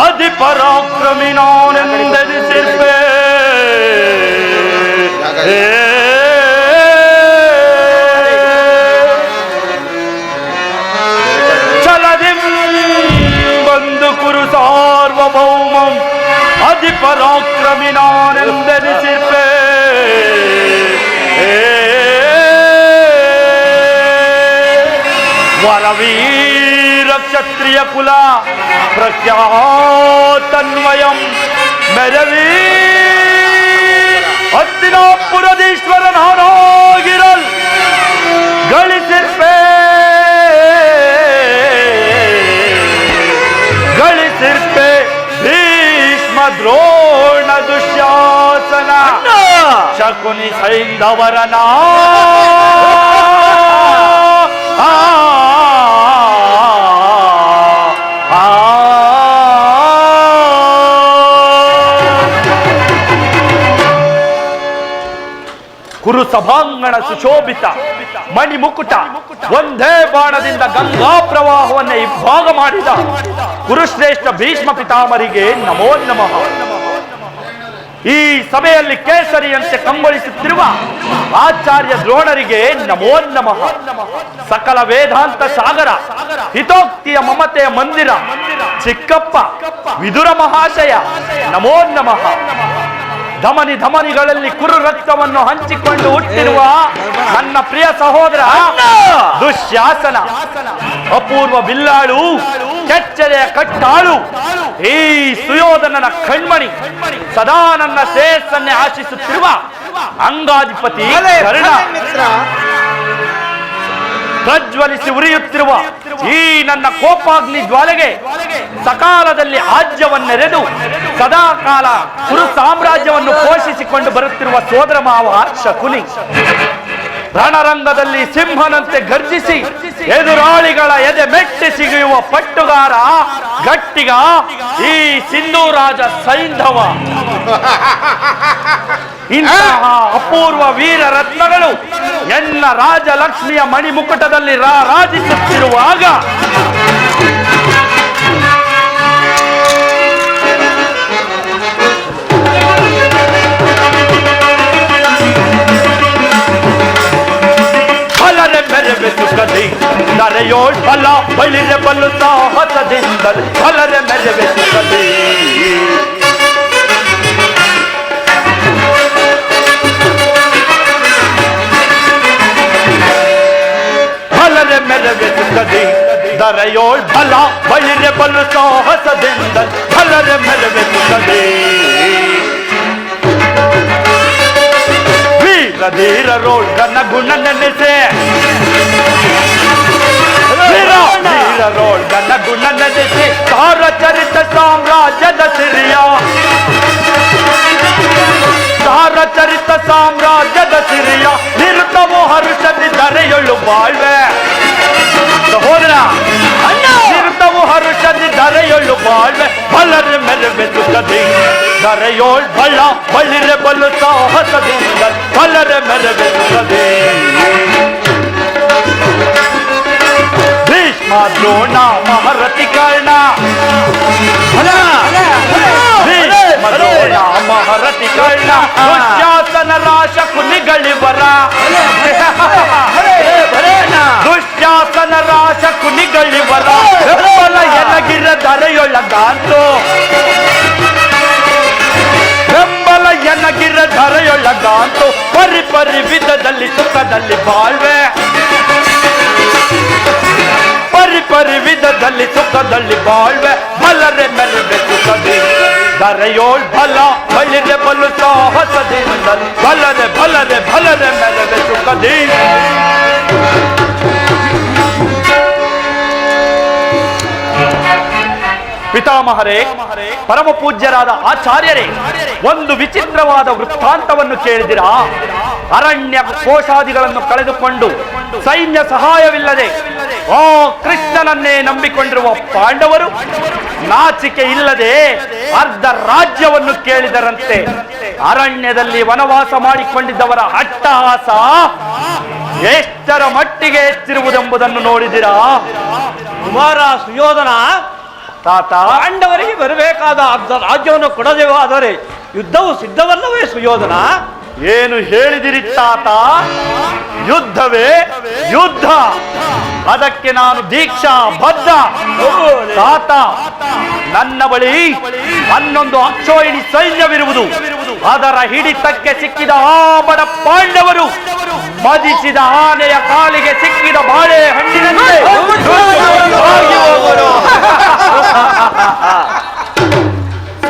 ಅತಿ ಪರಾಕ್ರಮಿ ನಾನೆಂದೆನಿಸಿರ್ಪೆ. ಚಲದಿಂ ಬಂದು ಕುರು ಸಾರ್ವಭೌಮಂ ಅತಿ ಪರಾಕ್ರಮಿ ನಾನೆಂದೆನಿಸಿರ್ಪೆ. ವರವೀರ ಕ್ಷತ್ರಿಯ ಕುಲ ಪ್ರಖ್ಯಾತನ್ವಯಂ ಮೆರವೀ ಹತ್ತಿನಾಪುರದೀಶ್ವರ ನಾನಾಗಿರಲ್ ಗಳಿಸಿರ್ಪೆ. ಭೀಷ್ಮ ದ್ರೋಣ ದುಶ್ಯಾಸನ ಶಕುನಿ ಸೈಂಧವರನ ಕುರು ಸಭಾಂಗಣ ಸುಶೋಭಿತ ಮಣಿಮುಕುಟ ಒಂದೇ ಬಾಣದಿಂದ ಗಂಗಾ ಪ್ರವಾಹವನ್ನೇ ಇಬ್ಬಾಗ ಮಾಡಿದ ಕುರುಶ್ರೇಷ್ಠ ಭೀಷ್ಮ ಪಿತಾಮರಿಗೆ ನಮೋ ನಮಃ. ಈ ಸಭೆಯಲ್ಲಿ ಕೇಸರಿಯಂತೆ ಕಂಗೊಳಿಸುತ್ತಿರುವ ಆಚಾರ್ಯ ದ್ರೋಣರಿಗೆ ನಮೋ ನಮಃ. ಸಕಲ ವೇದಾಂತ ಸಾಗರ ಹಿತೋಕ್ತಿಯ ಮಮತೆಯ ಮಂದಿರ ಚಿಕ್ಕಪ್ಪ ವಿದುರ ಮಹಾಶಯ ನಮೋ ನಮಃ. ಧಮನಿ ಧಮನಿಗಳಲ್ಲಿ ಕುರು ರಕ್ತವನ್ನು ಹಂಚಿಕೊಂಡು ಹುಟ್ಟಿರುವ ನನ್ನ ಪ್ರಿಯ ಸಹೋದರ ದುಶ್ಯಾಸನ ಅಪೂರ್ವ ಬಿಲ್ಲಾಳು ಕೆಚ್ಚರೆಯ ಕಟ್ಟಾಳು ಈ ಸುಯೋಧನನ ಕಣ್ಮಣಿ ಸದಾ ನನ್ನ ಶ್ರೇಯಸ್ಸನ್ನೇ ಆಶಿಸುತ್ತಿರುವ ಅಂಗಾಧಿಪತಿ ಕರ್ಣ ಪ್ರಜ್ವಲಿಸಿ ಉರಿಯುತ್ತಿರುವ ಈ ನನ್ನ ಕೋಪಾಗ್ನಿ ಜ್ವಾಲೆಗೆ ಸಕಾಲದಲ್ಲಿ ಆಜ್ಯವನ್ನೆರೆದು ಸದಾ ಕಾಲ ಕುರು ಸಾಮ್ರಾಜ್ಯವನ್ನು ಪೋಷಿಸಿಕೊಂಡು ಬರುತ್ತಿರುವ ಸೋದರ ಮಾವ ಶಕುನಿ ರಣರಂಗದಲ್ಲಿ ಸಿಂಹನಂತೆ ಗರ್ಜಿಸಿ ಎದುರಾಳಿಗಳ ಎದೆ ಮೆಟ್ಟಿ ಸಿಗಿಯುವ ಪಟ್ಟುಗಾರ ಗಟ್ಟಿಗ ಈ ಸಿಂಧೂ ರಾಜ ಸೈಂಧವ. ಇಂತಹ ಅಪೂರ್ವ ವೀರ ರತ್ನಗಳು ಎನ್ನ ರಾಜಲಕ್ಷ್ಮಿಯ ಮಣಿಮುಕುಟದಲ್ಲಿ ರಾರಾಜಿಸುತ್ತಿರುವಾಗ ಫಲರೆ ಮೆರವೆ ಸುಖದಿ ನರೆಯೋಳ್ ಫಲ ಬಳಿರೆ ಬಲ್ಲು ಸಾಹಸದಿಂದ ಫಲರೆ ಮೆರವೆ ಸುಖದಿ ಮೆರವೆ ಸುಖದಿ ದರೆಯೋಳ್ ಫಲ ಬಳಿರೆ ಬಲ್ಲು ಸಾಹಸದಿಂದ ಫಲರೆ ಮೆರವೆ ಸುಖದಿ ವೀರಧೀರರೋಳ್ ಘನ ಗುಣ ನೆನೆಸೆ ವೀರಧೀರರೋಳ್ ಘನ ಗುಣ ನೆನೆಸಿ ತಾರ ಚರಿತ ಸಾಮ್ರಾಜ್ಯದ ಸಿರಿಯ ತಾರ ಚರಿತ ಸಾಮ್ರಾಜ್ಯದ ಸಿರಿಯ ನಿರುತಮೋ ಹರುಷದಿ ದರೆಯೊಳು ಬಾಳ್ವೆ ಸಹೋದರ ನಿರುತಮೋ ಹರುಷದಿ ದರೆಯೊಳು ಬಾಳ್ವೆ ಫಲರೆ ಮೆರವೆ ಸುಖದಿ ದರೆಯೋಳ್ ಬಳ್ಳ ಬಳಿರೆ ಬಲ್ಲು ಸಾಹಸದಿಂದ ಫಲರೆ ಮೆರವೆ ಸುಖದಿ ಭೀಷ್ಮ ದ್ರೋಣ ಮಹರಥಿ ಕರ್ಣ ಭೀಷ್ಮ ದ್ರೋಣ ಮಹರಥಿ ಕರ್ಣ ದುಶ್ಯಾಸನ ಶಕುನಿಗಳಿವರ ದುಶ್ಯಾಸನ ಶಕುನಿಗಳಿವರ ಬೆಂಬಲ ಎನಗಿರ ದರೆಯೊಳಗಾಂತು ಬೆಂಬಲ ಎನಗಿರ ಧರೆಯೊಳಗಾಂತು ಪರಿ ಪರಿ ವಿಧದಲ್ಲಿ ಸುಖದಲ್ಲಿ ಬಾಳ್ವೆ ಪರಿ ಪರಿ ವಿಧದಲ್ಲಿ ಸುಖದಲ್ಲಿ ಬಾಳ್ವೆ ಫಲರೆ ಮೆರವೆ ಸುಖದಿ ದರೆಯೋಳ್ ಫಲ ಬಳಿರೆ ಬಲು ಸಾಹಸದಿಂದ ಫಲರೆ ಫಲರೆ ಫಲರೆ ಮೆರವೆ ಸುಖದಿ ಪಿತಾಮಹರೇ ಪರಮ ಪೂಜ್ಯರಾದ ಆಚಾರ್ಯರೇ ಒಂದು ವಿಚಿತ್ರವಾದ ವೃತ್ತಾಂತವನ್ನು ಕೇಳಿದಿರಾ? ಅರಣ್ಯ ಕೋಶಾದಿಗಳನ್ನು ಕಳೆದುಕೊಂಡು ಸೈನ್ಯ ಸಹಾಯವಿಲ್ಲದೆ ಆ ಕೃಷ್ಣನನ್ನೇ ನಂಬಿಕೊಂಡಿರುವ ಪಾಂಡವರು ನಾಚಿಕೆ ಇಲ್ಲದೆ ಅರ್ಧ ರಾಜ್ಯವನ್ನು ಕೇಳಿದರಂತೆ. ಅರಣ್ಯದಲ್ಲಿ ವನವಾಸ ಮಾಡಿಕೊಂಡಿದ್ದವರ ಅಟ್ಟಹಾಸ ಎಷ್ಟರ ಮಟ್ಟಿಗೆ ಹೆಚ್ಚಿರುವುದೆಂಬುದನ್ನು ನೋಡಿದಿರಾ? ಕುಮಾರ ಸುಯೋಧನ, ತಾತ, ಪಾಂಡವರಿಗೆ ಬರಬೇಕಾದ ಅರ್ಧ ರಾಜ್ಯವನ್ನು ಕೊಡದೇವಾದರೆ ಯುದ್ಧವು ಸಿದ್ಧವಲ್ಲವೇ ಸುಯೋಧನ? ಏನು ಹೇಳಿದಿರಿ ತಾತ? ಯುದ್ಧವೇ ಯುದ್ಧ, ಅದಕ್ಕೆ ನಾನು ದೀಕ್ಷಾ ಬದ್ಧ. ತಾತ, ನನ್ನ ಬಳಿ 11 ಅಕ್ಷೋಹಿಣಿ ಸೈನ್ಯವಿರುವುದು. ಅದರ ಹಿಡಿತಕ್ಕೆ ಸಿಕ್ಕಿದ ಆ ಬಡ ಪಾಂಡವರು ಮದಿಸಿದ ಆನೆಯ ಕಾಲಿಗೆ ಸಿಕ್ಕಿದ ಬಾಳೆ ಹಣ್ಣಿನಂತೆ ಆಗಿ ಹೋಗುವರು.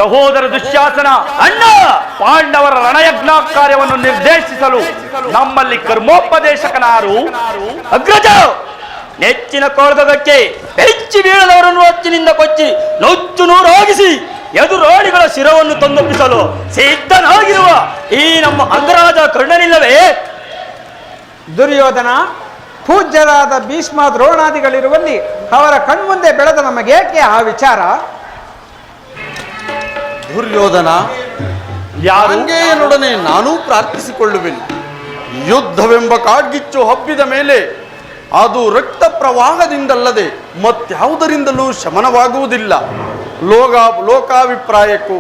ಸಹೋದರ ದುಶ್ಯಾಸನ, ಅಣ್ಣ, ಪಾಂಡವರ ರಣಯಜ್ಞ ಕಾರ್ಯವನ್ನು ನಿರ್ದೇಶಿಸಲು ನಮ್ಮಲ್ಲಿ ಕರ್ಮೋಪದೇಶಕನಾರು? ಅಗ್ರಜ, ನೆಚ್ಚಿನ ಕೋಳಗಕ್ಕೆ ಹೆಚ್ಚಿ ಬೀಳದವರನ್ನು ಹೊಚ್ಚಿನಿಂದ ಕೊಚ್ಚಿ ನೊಚ್ಚು ನೂರಾಗಿಸಿ ಎದುರಾಳಿಗಳ ಶಿರವನ್ನು ತಂದೊಪ್ಪಿಸಲು ಸಿದ್ಧನಾಗಿರುವ ಈ ನಮ್ಮ ಅಂಗರಾಜ ಕರ್ಣನಿಲ್ಲವೇ? ದುರ್ಯೋಧನ, ಪೂಜ್ಯರಾದ ಭೀಷ್ಮ ದ್ರೋಣಾದಿಗಳಿರುವಲ್ಲಿ ಅವರ ಕಣ್ಮುಂದೆ ಬೆಳೆದ ನಮಗೇಕೆ ಆ ವಿಚಾರ? ದುರ್ಯೋಧನ, ಯಾರಂಗೆಯನೊಡನೆ ನಾನೂ ಪ್ರಾರ್ಥಿಸಿಕೊಳ್ಳುವೆನು. ಯುದ್ಧವೆಂಬ ಕಾಡ್ಗಿಚ್ಚು ಹಬ್ಬಿದ ಮೇಲೆ ಅದು ರಕ್ತ ಪ್ರವಾಹದಿಂದಲ್ಲದೆ ಮತ್ಯಾವುದರಿಂದಲೂ ಶಮನವಾಗುವುದಿಲ್ಲ. ಲೋಕಾಭಿಪ್ರಾಯಕ್ಕೂ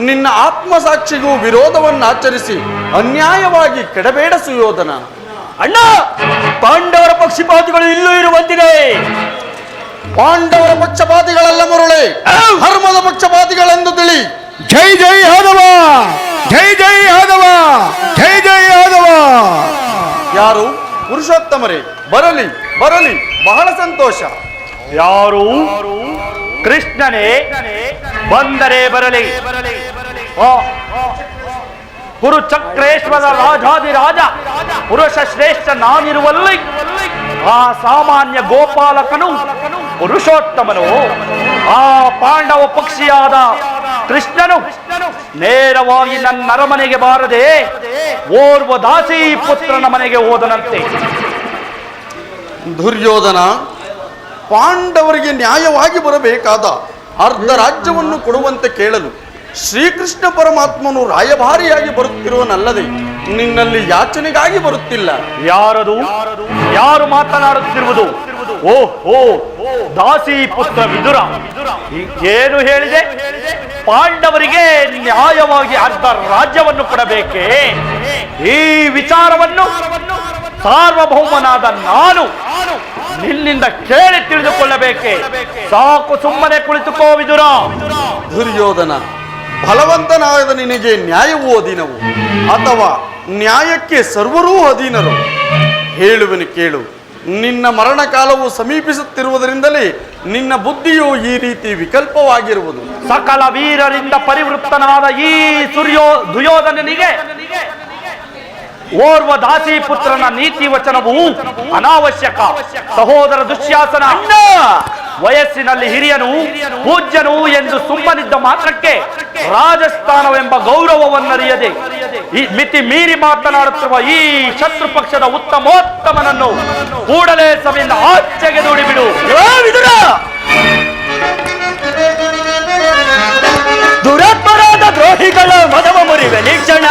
ನಿನ್ನ ಆತ್ಮಸಾಕ್ಷಿಗೂ ವಿರೋಧವನ್ನಾಚರಿಸಿ ಅನ್ಯಾಯವಾಗಿ ಕೆಡಬೇಡ ಸುಯೋಧನ. ಅಣ್ಣ, ಪಾಂಡವರ ಪಕ್ಷಪಾತಿಗಳು ಇಲ್ಲೂ ಇರುವಂತಿದೆ. ಪಾಂಡವರ ಪಕ್ಷಪಾತಿಗಳೆಲ್ಲ ಮರುಳೆ ಧರ್ಮದ ಪಕ್ಷಪಾತಿಗಳೆಂದು ತಿಳಿ. ಜೈ ಜೈ ಯಾದವ, ಜೈ ಜೈ ಯಾದವ, ಜೈ ಜೈ ಯಾದವ. ಯಾರು? ಪುರುಷೋತ್ತಮರೇ, ಬರಲಿ ಬರಲಿ, ಬಹಳ ಸಂತೋಷ. ಯಾರು? ಕೃಷ್ಣನೇ, ಬಂದರೆ ಬರಲಿ. ಕುರುಚಕ್ರೇಶ್ವರ ರಾಜಾದಿರಾಜ ಪುರುಷ ಶ್ರೇಷ್ಠ ನಾನಿರುವಲ್ಲಿ ಆ ಸಾಮಾನ್ಯ ಗೋಪಾಲಕನು ಪುರುಷೋತ್ತಮನು, ಆ ಪಾಂಡವ ಪಕ್ಷಿಯಾದ ಕೃಷ್ಣನು ನೇರವಾಗಿ ನನ್ನ ಅರಮನೆಗೆ ಬಾರದೆ ಓರ್ವ ದಾಸಿ ಪುತ್ರನ ಮನೆಗೆ ಹೋದನಂತೆ. ದುರ್ಯೋಧನ, ಪಾಂಡವರಿಗೆ ನ್ಯಾಯವಾಗಿ ಬರಬೇಕಾದ ಅರ್ಧ ರಾಜ್ಯವನ್ನು ಕೊಡುವಂತೆ ಕೇಳಲು ಶ್ರೀಕೃಷ್ಣ ಪರಮಾತ್ಮನು ರಾಯಭಾರಿಯಾಗಿ ಬರುತ್ತಿರುವನಲ್ಲದೆ ನಿನ್ನಲ್ಲಿ ಯಾಚನೆಗಾಗಿ ಬರುತ್ತಿಲ್ಲ. ಯಾರದು? ಯಾರು ಮಾತನಾಡುತ್ತಿರುವುದು? ಓಹೋ, ದಾಸಿ ಪುತ್ರ ವಿದುರ. ಏನು ಹೇಳಿದೆ? ಪಾಂಡವರಿಗೆ ನ್ಯಾಯವಾಗಿ ಅರ್ಧ ರಾಜ್ಯವನ್ನು ಕೊಡಬೇಕೇ? ಈ ವಿಚಾರವನ್ನು ಸಾರ್ವಭೌಮನಾದ ನಾನು ನಿನ್ನಿಂದ ಕೇಳಿ ತಿಳಿದುಕೊಳ್ಳಬೇಕೆ? ಸಾಕು, ಸುಮ್ಮನೆ ಕುಳಿತುಕೋ ವಿದುರ. ದುರ್ಯೋಧನ, ಬಲವಂತನಾದ ನಿನಗೆ ನ್ಯಾಯವೂ ಅಧೀನವು ಅಥವಾ ನ್ಯಾಯಕ್ಕೆ ಸರ್ವರೂ ಅಧೀನರು? ಹೇಳುವೆನು ಕೇಳು. ನಿನ್ನ ಮರಣಕಾಲವು ಸಮೀಪಿಸುತ್ತಿರುವುದರಿಂದಲೇ ನಿನ್ನ ಬುದ್ಧಿಯು ಈ ರೀತಿ ವಿಕಲ್ಪವಾಗಿರುವುದು. ಸಕಲ ವೀರರಿಂದ ಪರಿವೃತ್ತನಾದ ಈ ದುರ್ಯೋಧನನಿಗೆ ಓರ್ವ ದಾಸಿ ಪುತ್ರನ ನೀತಿ ವಚನವು ಅನಾವಶ್ಯಕ. ಸಹೋದರ ದುಶ್ಯಾಸನ, ವಯಸ್ಸಿನಲ್ಲಿ ಹಿರಿಯನು ಪೂಜ್ಯನು ಎಂದು ಸುಮ್ಮನಿದ್ದ ಮಾತ್ರಕ್ಕೆ ರಾಜಸ್ಥಾನವೆಂಬ ಗೌರವವನ್ನರಿಯದೆ ಈ ಮಿತಿ ಮೀರಿ ಮಾತನಾಡುತ್ತಿರುವ ಈ ಶತ್ರು ಪಕ್ಷದ ಉತ್ತಮೋತ್ತಮನನ್ನು ಕೂಡಲೇ ಸಭೆಯಿಂದ ಆಚೆಗೆ ದೂಡಿಬಿಡು. ದುರಾತ್ಮರಾದ ದ್ರೋಹಿಗಳ ಮದವ ಮುರಿವೆ ನೀಕ್ಷಣ.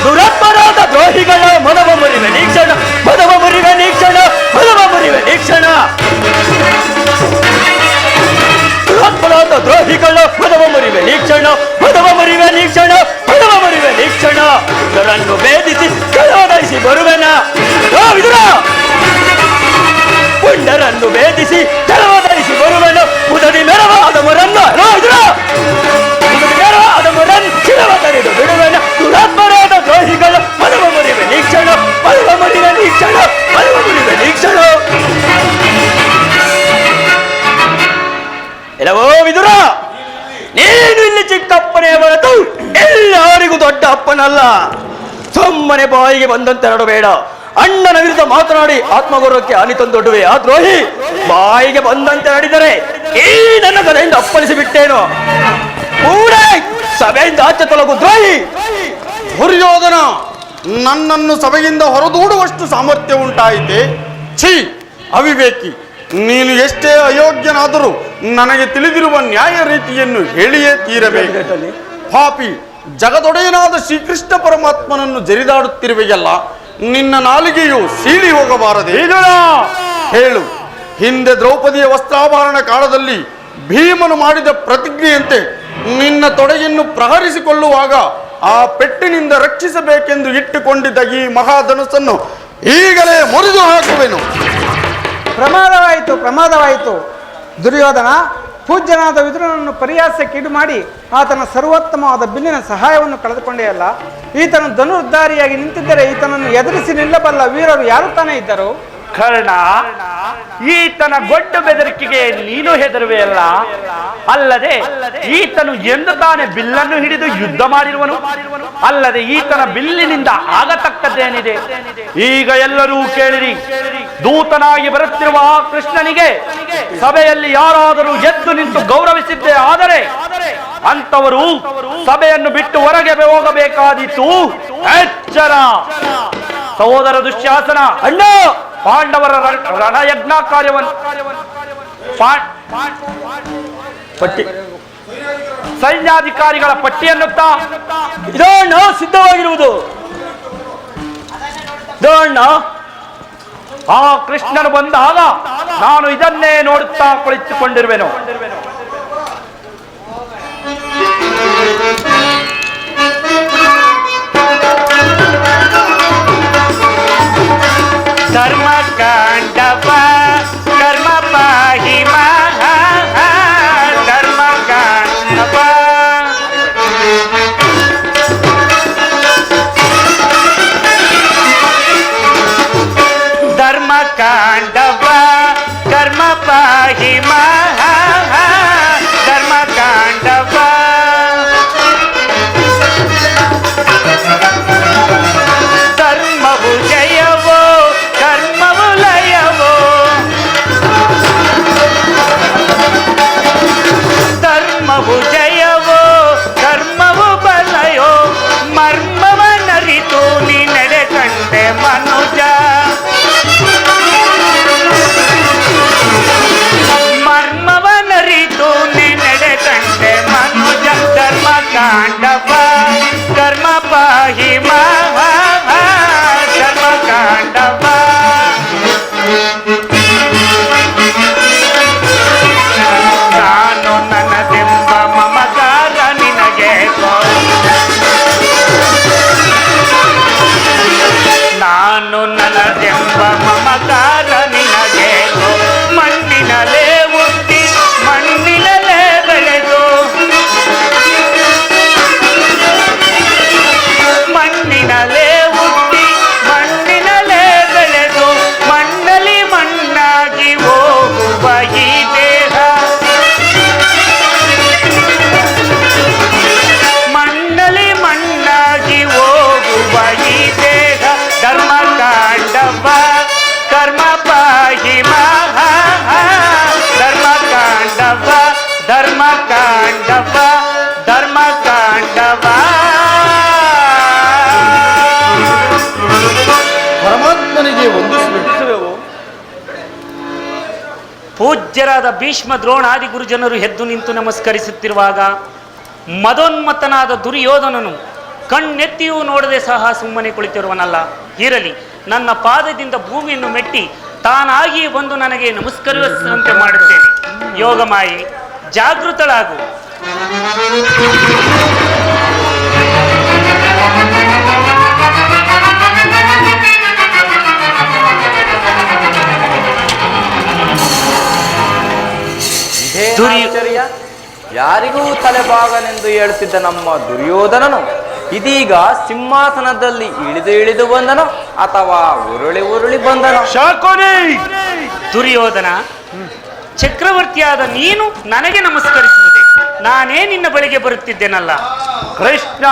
ದುರಾತ್ಮರಾದ ದ್ರೋಹಿಗಳ ಮದವ ಮುರಿವೆ ನೀಕ್ಷಣ, ಮದವ ಮುರಿವೆ ನೀಕ್ಷಣ, ಮದವ ಮುರಿವೆ ನೀಕ್ಷಣ. ದುರಾತ್ಮರಾದ ದ್ರೋಹಿಗಳ ಮದವ ಮುರಿವೆ ನೀಕ್ಷಣ, ಮದವ ಮುರಿವೆ ನೀಕ್ಷಣ, ಮದವ ಮುರಿವೆ ನೀಕ್ಷಣ. ಇದರನ್ನು ಭೇದಿಸಿ ಕೆಳವದರಿಸಿ ಬರುವೆನ ಪುಂಡರನ್ನು ಭೇದಿಸಿ ಕೆಳವದರಿಸಿ ಬರುವೆನು. ಮುದದಿ ಮೆರವಾದವರನ್ನು ಮುದದಿ ಮೆರವಾದವರನ್ನು ಕೆಳವದರಿದು ಬಿಡುವೆನು. ದುರಾತ್ಮರಾದ ದ್ರೋಹಿಗಳ ಮದವ ಮುರಿವೆ ನೀಕ್ಷಣ, ಮದವ ಮುರಿವೆ ನೀಕ್ಷಣ, ಮದವ ಮುರಿವೆ ನೀಕ್ಷಣ. ಎಲ್ಲವೋ ವಿದುರ, ನೀನು ಇಲ್ಲಿ ಚಿಕ್ಕಪ್ಪನೇ ಹೊರತು ಎಲ್ಲರಿಗೂ ದೊಡ್ಡ ಅಪ್ಪನಲ್ಲ. ಸುಮ್ಮನೆ ಬಾಯಿಗೆ ಬಂದಂತೆ ನಡಬೇಡ. ಅಣ್ಣನ ವಿರುದ್ಧ ಮಾತನಾಡಿ ಆತ್ಮಗೌರವಕ್ಕೆ ಹಾನಿ ತಂದೊಡ್ಡುವೆ ಆ ದ್ರೋಹಿ. ಬಾಯಿಗೆ ಬಂದಂತೆ ನಡೆದರೆ ಈ ನನ್ನ ಕಡೆಯಿಂದ ಅಪ್ಪಳಿಸಿ ಬಿಟ್ಟೇನು. ಕೂಡೇ ಸಭೆಯಿಂದ ಆಚೆ ತೊಲಗು ದ್ರೋಹಿ. ದುರ್ಯೋಧನ, ನನ್ನನ್ನು ಸಭೆಯಿಂದ ಹೊರದೂಡುವಷ್ಟು ಸಾಮರ್ಥ್ಯ ಉಂಟಾಯಿತೆ? ಛೀ, ಅವಿವೇಕಿ! ನೀನು ಎಷ್ಟೇ ಅಯೋಗ್ಯನಾದರೂ ನನಗೆ ತಿಳಿದಿರುವ ನ್ಯಾಯ ರೀತಿಯನ್ನು ಹೇಳಿಯೇ ತೀರಬೇಕು. ಪಾಪಿ, ಜಗದೊಡೆಯನಾದ ಶ್ರೀಕೃಷ್ಣ ಪರಮಾತ್ಮನನ್ನು ಜರಿದಾಡುತ್ತಿರುವೆಯಲ್ಲ, ನಿನ್ನ ನಾಲಿಗೆಯು ಸೀಳಿ ಹೋಗಬಾರದೆ? ಹೇಳು, ಹಿಂದೆ ದ್ರೌಪದಿಯ ವಸ್ತ್ರಾಭರಣ ಕಾಲದಲ್ಲಿ ಭೀಮನು ಮಾಡಿದ ಪ್ರತಿಜ್ಞೆಯಂತೆ ನಿನ್ನ ತೊಡೆಯನ್ನು ಪ್ರಹರಿಸಿಕೊಳ್ಳುವಾಗ ಆ ಪೆಟ್ಟಿನಿಂದ ರಕ್ಷಿಸಬೇಕೆಂದು ಇಟ್ಟುಕೊಂಡಿದ್ದ ಈ ಮಹಾಧನುಸ್ಸನ್ನು ಈಗಲೇ ಮುರಿದು ಹಾಕುವೆನು. ಪ್ರಮಾದವಾಯಿತು, ಪ್ರಮಾದವಾಯಿತು. ದುರ್ಯೋಧನ ಪೂಜ್ಯನಾದ ವಿದುರನನ್ನು ಪರಿಹಾಸಕ್ಕೀಡು ಮಾಡಿ ಆತನ ಸರ್ವೋತ್ತಮವಾದ ಬಿಲ್ಲಿನ ಸಹಾಯವನ್ನು ಕಳೆದುಕೊಂಡೆಯಲ್ಲ. ಈತನು ಧನುರ್ಧಾರಿಯಾಗಿ ನಿಂತಿದ್ದರೆ ಈತನನ್ನು ಎದುರಿಸಿ ನಿಲ್ಲಬಲ್ಲ ವೀರರು ಯಾರು ತಾನೇ ಇದ್ದರು? ಕರ್ಣ, ಈತನ ಗೊಡ್ಡು ಬೆದರಿಕೆಗೆ ನೀನು ಹೆದರುವೆಯಲ್ಲ. ಅಲ್ಲದೆ ಈತನು ಎಂದು ತಾನೇ ಬಿಲ್ಲನ್ನು ಹಿಡಿದು ಯುದ್ಧ ಮಾಡಿರುವನು. ಅಲ್ಲದೆ ಈತನ ಬಿಲ್ಲಿನಿಂದ ಆಗತಕ್ಕದ್ದೇನಿದೆ? ಈಗ ಎಲ್ಲರೂ ಕೇಳಿರಿ. ದೂತನಾಗಿ ಬರುತ್ತಿರುವ ಆ ಕೃಷ್ಣನಿಗೆ ಸಭೆಯಲ್ಲಿ ಯಾರಾದರೂ ಎದ್ದು ನಿಂತು ಗೌರವಿಸಿದ್ದೇ ಆದರೆ ಅಂತವರು ಸಭೆಯನ್ನು ಬಿಟ್ಟು ಹೊರಗೆ ಹೋಗಬೇಕಾದೀತು. ಎಚ್ಚರ! ಸಹೋದರ ದುಶ್ಯಾಸನ, ಅಣ್ಣ, ಪಾಂಡವರ ರಣಯಜ್ಞ ಕಾರ್ಯವನ್ನು ಪಟ್ಟಿ ಸೈನ್ಯಾಧಿಕಾರಿಗಳ ಪಟ್ಟಿಯನ್ನುತ್ತಾ ಇದಣ್ಣ ಸಿದ್ಧವಾಗಿರುವುದು. ಇದಣ್ಣ ಆ ಕೃಷ್ಣನು ಬಂದಾಗ ನಾನು ಇದನ್ನೇ ನೋಡುತ್ತಾ ಕುಳಿತುಕೊಂಡಿರುವೆನು. ಧರ್ಮಕಾಂಡವ ಕರ್ಮ ಪಾಹಿ ಮಹಾ ಧರ್ಮಕಾಂಡವ ಧರ್ಮಕಾಂಡವ ಕರ್ಮ ಪಾಹಿ ಮಹಾ ಧರ್ಮಕಾಂಡವ ಧರ್ಮವು ಜಯವೋ ಕರ್ಮವು ಲಯವೋ ಧರ್ಮವು ಜಯವೋ ಕರ್ಮವು ಬಲಯೋ ಮರ್ಮವನರಿತು ನೀ ನಡೆ ಕಂಡೆ ಮನುಜ ಮರ್ಮವನರಿತು ನೀ ನಡೆ ಕಂಡೆ ಮನುಜ ಧರ್ಮಕಾಂಡವ ಕರ್ಮ ಪಾಹಿ ಮಹಾ ಧರ್ಮಕಾಂಡವ ನಾನು ನನ್ನದೆಂಬ ಮಮಕಾರ ನಿನಗೆ ನಾನು ನನ್ನದೆಂಬ ಮಮಕಾರ ನಿನಗೆ ಮಣ್ಣಿನಲ್ಲೇ ಹುಟ್ಟಿ ಮಣ್ಣಿನಲ್ಲೇ ಬೆಳೆದು ಮಣ್ಣಿನಲ್ಲೇ ಹುಟ್ಟಿ ಮಣ್ಣಿನಲ್ಲೇ ಬೆಳೆದು ಮಣ್ಣಲ್ಲಿ ಮಣ್ಣಾಗಿ ಹೋಗುವ ಈ ದೇಹ ಮಣ್ಣಲ್ಲಿ ಮಣ್ಣಾಗಿ ಹೋಗುವ ಈ ದೇಹ ಧರ್ಮಕಾಂಡವ ಕರ್ಮ ಪಾಹಿ ಮಹಾ ಧರ್ಮಕಾಂಡವ ಧರ್ಮಕಾಂಡವ ಧರ್ಮಕಾಂಡವ ಪರಮಾತ್ಮನಿಗೆ ವಂದಿಸುವೆವು. ಪೂಜ್ಯರಾದ ಭೀಷ್ಮ ದ್ರೋಣಾದಿ ಗುರುಜನರು ಎದ್ದು ನಿಂತು ನಮಸ್ಕರಿಸುತ್ತಿರುವಾಗ ಮದೋನ್ಮತ್ತನಾದ ದುರ್ಯೋಧನನು ಕಣ್ಣೆತ್ತಿಯೂ ನೋಡದೆ ಸಹ ಸುಮ್ಮನೆ ಕುಳಿತಿರುವನಲ್ಲ. ಇರಲಿ, ನನ್ನ ಪಾದದಿಂದ ಭೂಮಿಯನ್ನು ಮೆಟ್ಟಿ ತಾನಾಗಿಯೇ ಬಂದು ನನಗೆ ನಮಸ್ಕರಿಸುವಂತೆ ಮಾಡುತ್ತೇನೆ. ಯೋಗಮಾಯಿ, ಜಾಗೃತಳಾಗು. ಯಾರಿಗೂ ತಲೆಬಾಗನೆಂದು ಹೇಳುತ್ತಿದ್ದ ನಮ್ಮ ದುರ್ಯೋಧನನು ಇದೀಗ ಸಿಂಹಾಸನದಲ್ಲಿ ಇಳಿದು ಬಂದನೋ ಅಥವಾ ಉರುಳಿ ಬಂದನೋ? ಶಾಕುನಿ! ದುರ್ಯೋಧನ, ಚಕ್ರವರ್ತಿಯಾದ ನೀನು ನನಗೆ ನಮಸ್ಕರಿಸುವುದೇ? ನಾನೇ ನಿನ್ನ ಬಳಿಗೆ ಬರುತ್ತಿದ್ದೇನಲ್ಲ. ಕೃಷ್ಣ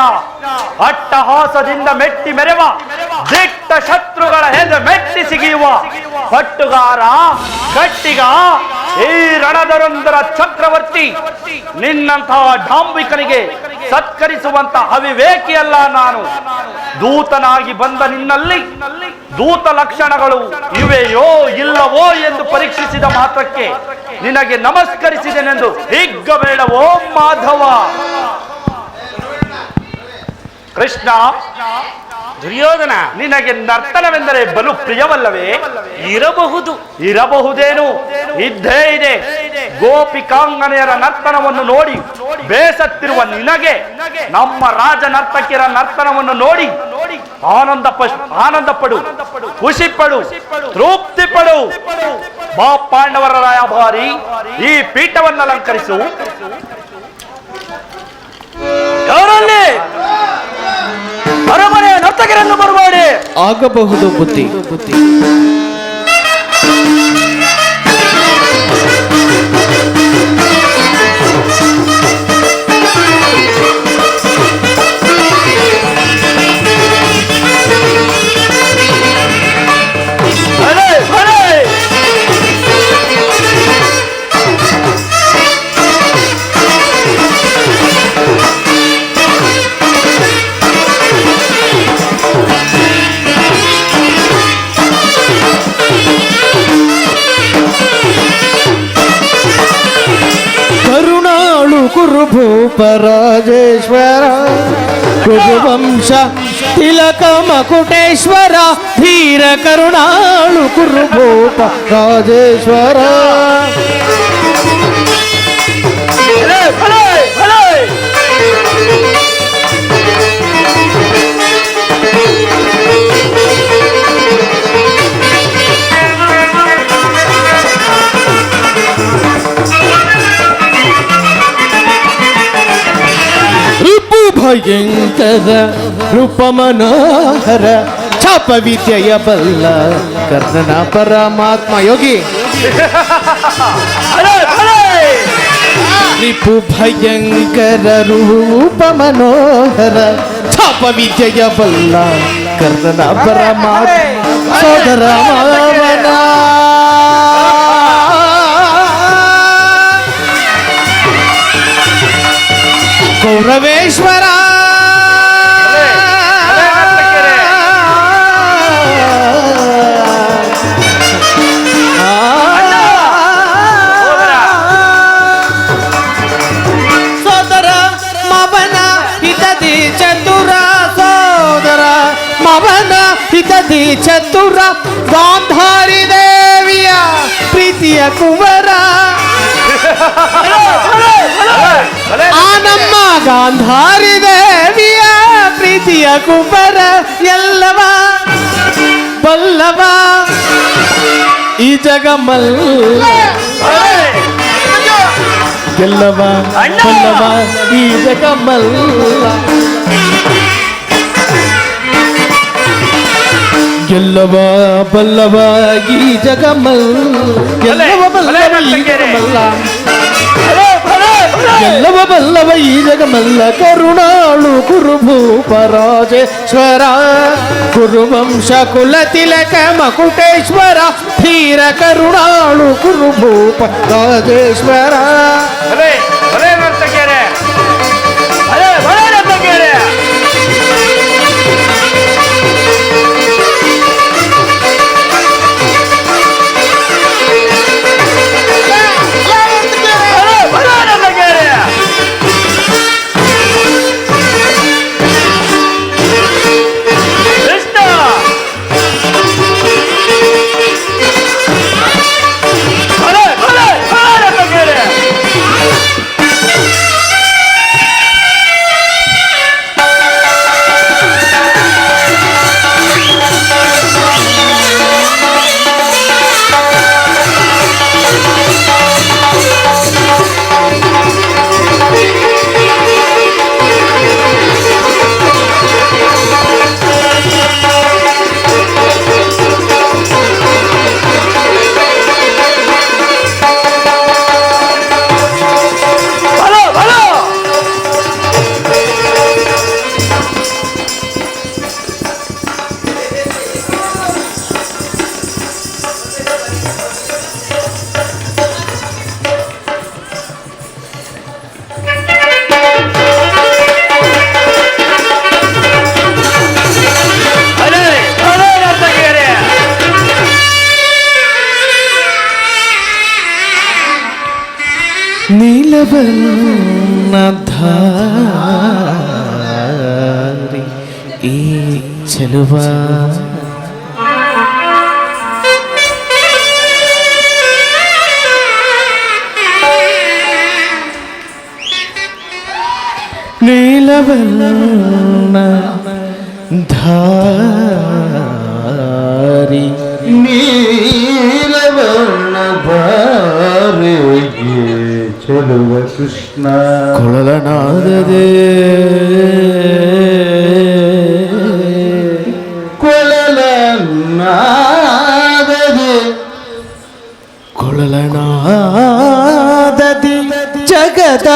ಅಟ್ಟಹಾಸದಿಂದ ಮೆಟ್ಟಿ ಮೆರೆವ ದಿಟ್ಟ ಶತ್ರುಗಳ ಹೆದೆ ಮೆಟ್ಟಿ ಸಿಗಿಯುವ ಪಟ್ಟುಗಾರ ಗಟ್ಟಿಗ ಈ ರಣದರೊಂದರ ಚಕ್ರವರ್ತಿ ನಿನ್ನಂತಹ ಡಾಂಬಿಕನಿಗೆ ಸತ್ಕರಿಸುವಂತ ಅವಿವೇಕಿಯಲ್ಲ ನಾನು. ದೂತನಾಗಿ ಬಂದ ನಿನ್ನಲ್ಲಿ ದೂತ ಲಕ್ಷಣಗಳು ಇವೆಯೋ ಇಲ್ಲವೋ ಎಂದು ಪರೀಕ್ಷಿಸಿದ ಮಾತ್ರಕ್ಕೆ ನಿನಗೆ ನಮಸ್ಕರಿಸಿದೆನೆಂದು ಹಿಗ್ಗಬೇಡವೋ ಮಾಧವ. ಕೃಷ್ಣ, ದುರ್ಯೋಧನ, ನಿನಗೆ ನರ್ತನವೆಂದರೆ ಬಲು ಪ್ರಿಯವಲ್ಲವೇ? ಇರಬಹುದೇನು, ಇದ್ದೇ ಇದೆ. ಗೋಪಿಕಾಂಗನೆಯರ ನರ್ತನವನ್ನು ನೋಡಿ ಬೇಸತ್ತಿರುವ ನಿನಗೆ ನಮ್ಮ ರಾಜ ನರ್ತಕಿಯರ ನರ್ತನವನ್ನು ನೋಡಿ ಆನಂದ ಪಡು, ಖುಷಿ ಪಡು, ತೃಪ್ತಿ ಪಡು. ಬಾ ಪಾಂಡವರ ರಾಯಭಾರಿ, ಈ ಪೀಠವನ್ನು ಅಲಂಕರಿಸು. ಯಾರಲ್ಲಿ ಅರಮನೆಯ ನರ್ತಕರನ್ನು ಬರಬೇಡಿ. ಆಗಬಹುದು ಬುದ್ಧಿ. ಕುರುಭೂಪರಾಜೇಶ್ವರ ಕುರುವಂಶ ತಿಲಕ ಮಕುಟೇಶ್ವರ ಧೀರ ಕರುಣಾಳು ಕುರುಭೂಪ ರಾಜೇಶ್ವರ. ಭಯಂಕರ ರೂಪ ಮನೋಹರ ಛಾಪ ವಿದ್ಯೆಯ ಬಲ್ಲ ಕರ್ಣನ ಪರಮಾತ್ಮ ಯೋಗಿ. ರಿಪು ಭಯಂಕರ ರೂಪ ಮನೋಹರ ಛಾಪ ವಿದ್ಯೆಯ ಬಲ್ಲ ಕರ್ಣನ ಪರಮಾತ್ಮ ಸೋದರ ಮಾವನ ಕೌರವೇಶ್ವರ. ಸೋದರ ಮವನ ಹಿತದಿ ಚತುರ, ಸೋದರ ಮವನ ಹಿತದಿ ಚತುರ, ಗಾಂಧಾರಿ ದೇವಿಯ ಪ್ರೀತಿಯ ಕುವರ. ನಮ್ಮ ಗಾಂಧಾರಿ ದೇವಿಯ ಪ್ರೀತಿಯ ಕುಬರ ಎಲ್ಲವ ಬಲ್ಲವ ಈ ಜಗಮಲ್ಲ ಗೆಲ್ಲವ ಬಲ್ಲವ ಈ ಜಗಮಲ್ಲ ಗೆಲ್ಲವ ಬಲ್ಲವ ಈ ಜಗಮಲ್ಲ ಗೆಲ್ಲವ ಬಲ್ಲವ ಈ ಜಗಮಲ್ಲ ಗೆಲ್ಲವ ಬಲ್ಲವ ಈ ಜಗಮಲ್ಲ ಕರುಣಾಳು ಕುರುಭೂಪ ರಾಜೇಶ್ವರ ಕುರುವಂಶ ಕುಲ ತಿಲಕ ಮಕುಟೇಶ್ವರ ಧೀರ ಕರುಣಾಳು ಕುರುಭೂಪ ರಾಜೇಶ್ವರ. ನೀಲವರ್ಣಧಾರಿ ಈ ಚೆಲುವ ನೀಲವರ್ಣ ಧಾರಿ ನೀಲವರ್ಣ ಧಾರೆಗೆ ಚೆಲುವ ಕೃಷ್ಣ ಕೊಳಲನಾದದೆ ಕೊಳಲನಾದದಿ ಜಗದ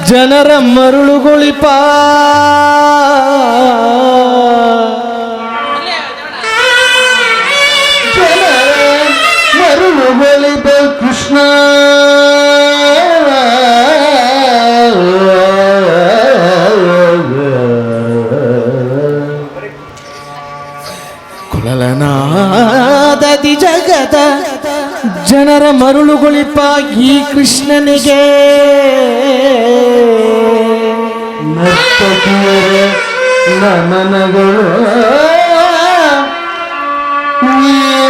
ಜನರ ಮರುಳುಗೊಳಿಪ ಮರುಳುಗೊಳಿಪ ಕೃಷ್ಣ ಕೊಳಲನಾದದಿ ಜಗದ ಜನರ ಮರುಳುಗೊಳಿಪ ಈ ಕೃಷ್ಣನಿಗೆ ನರ್ತಕಿಯರ ನಮನಗಳು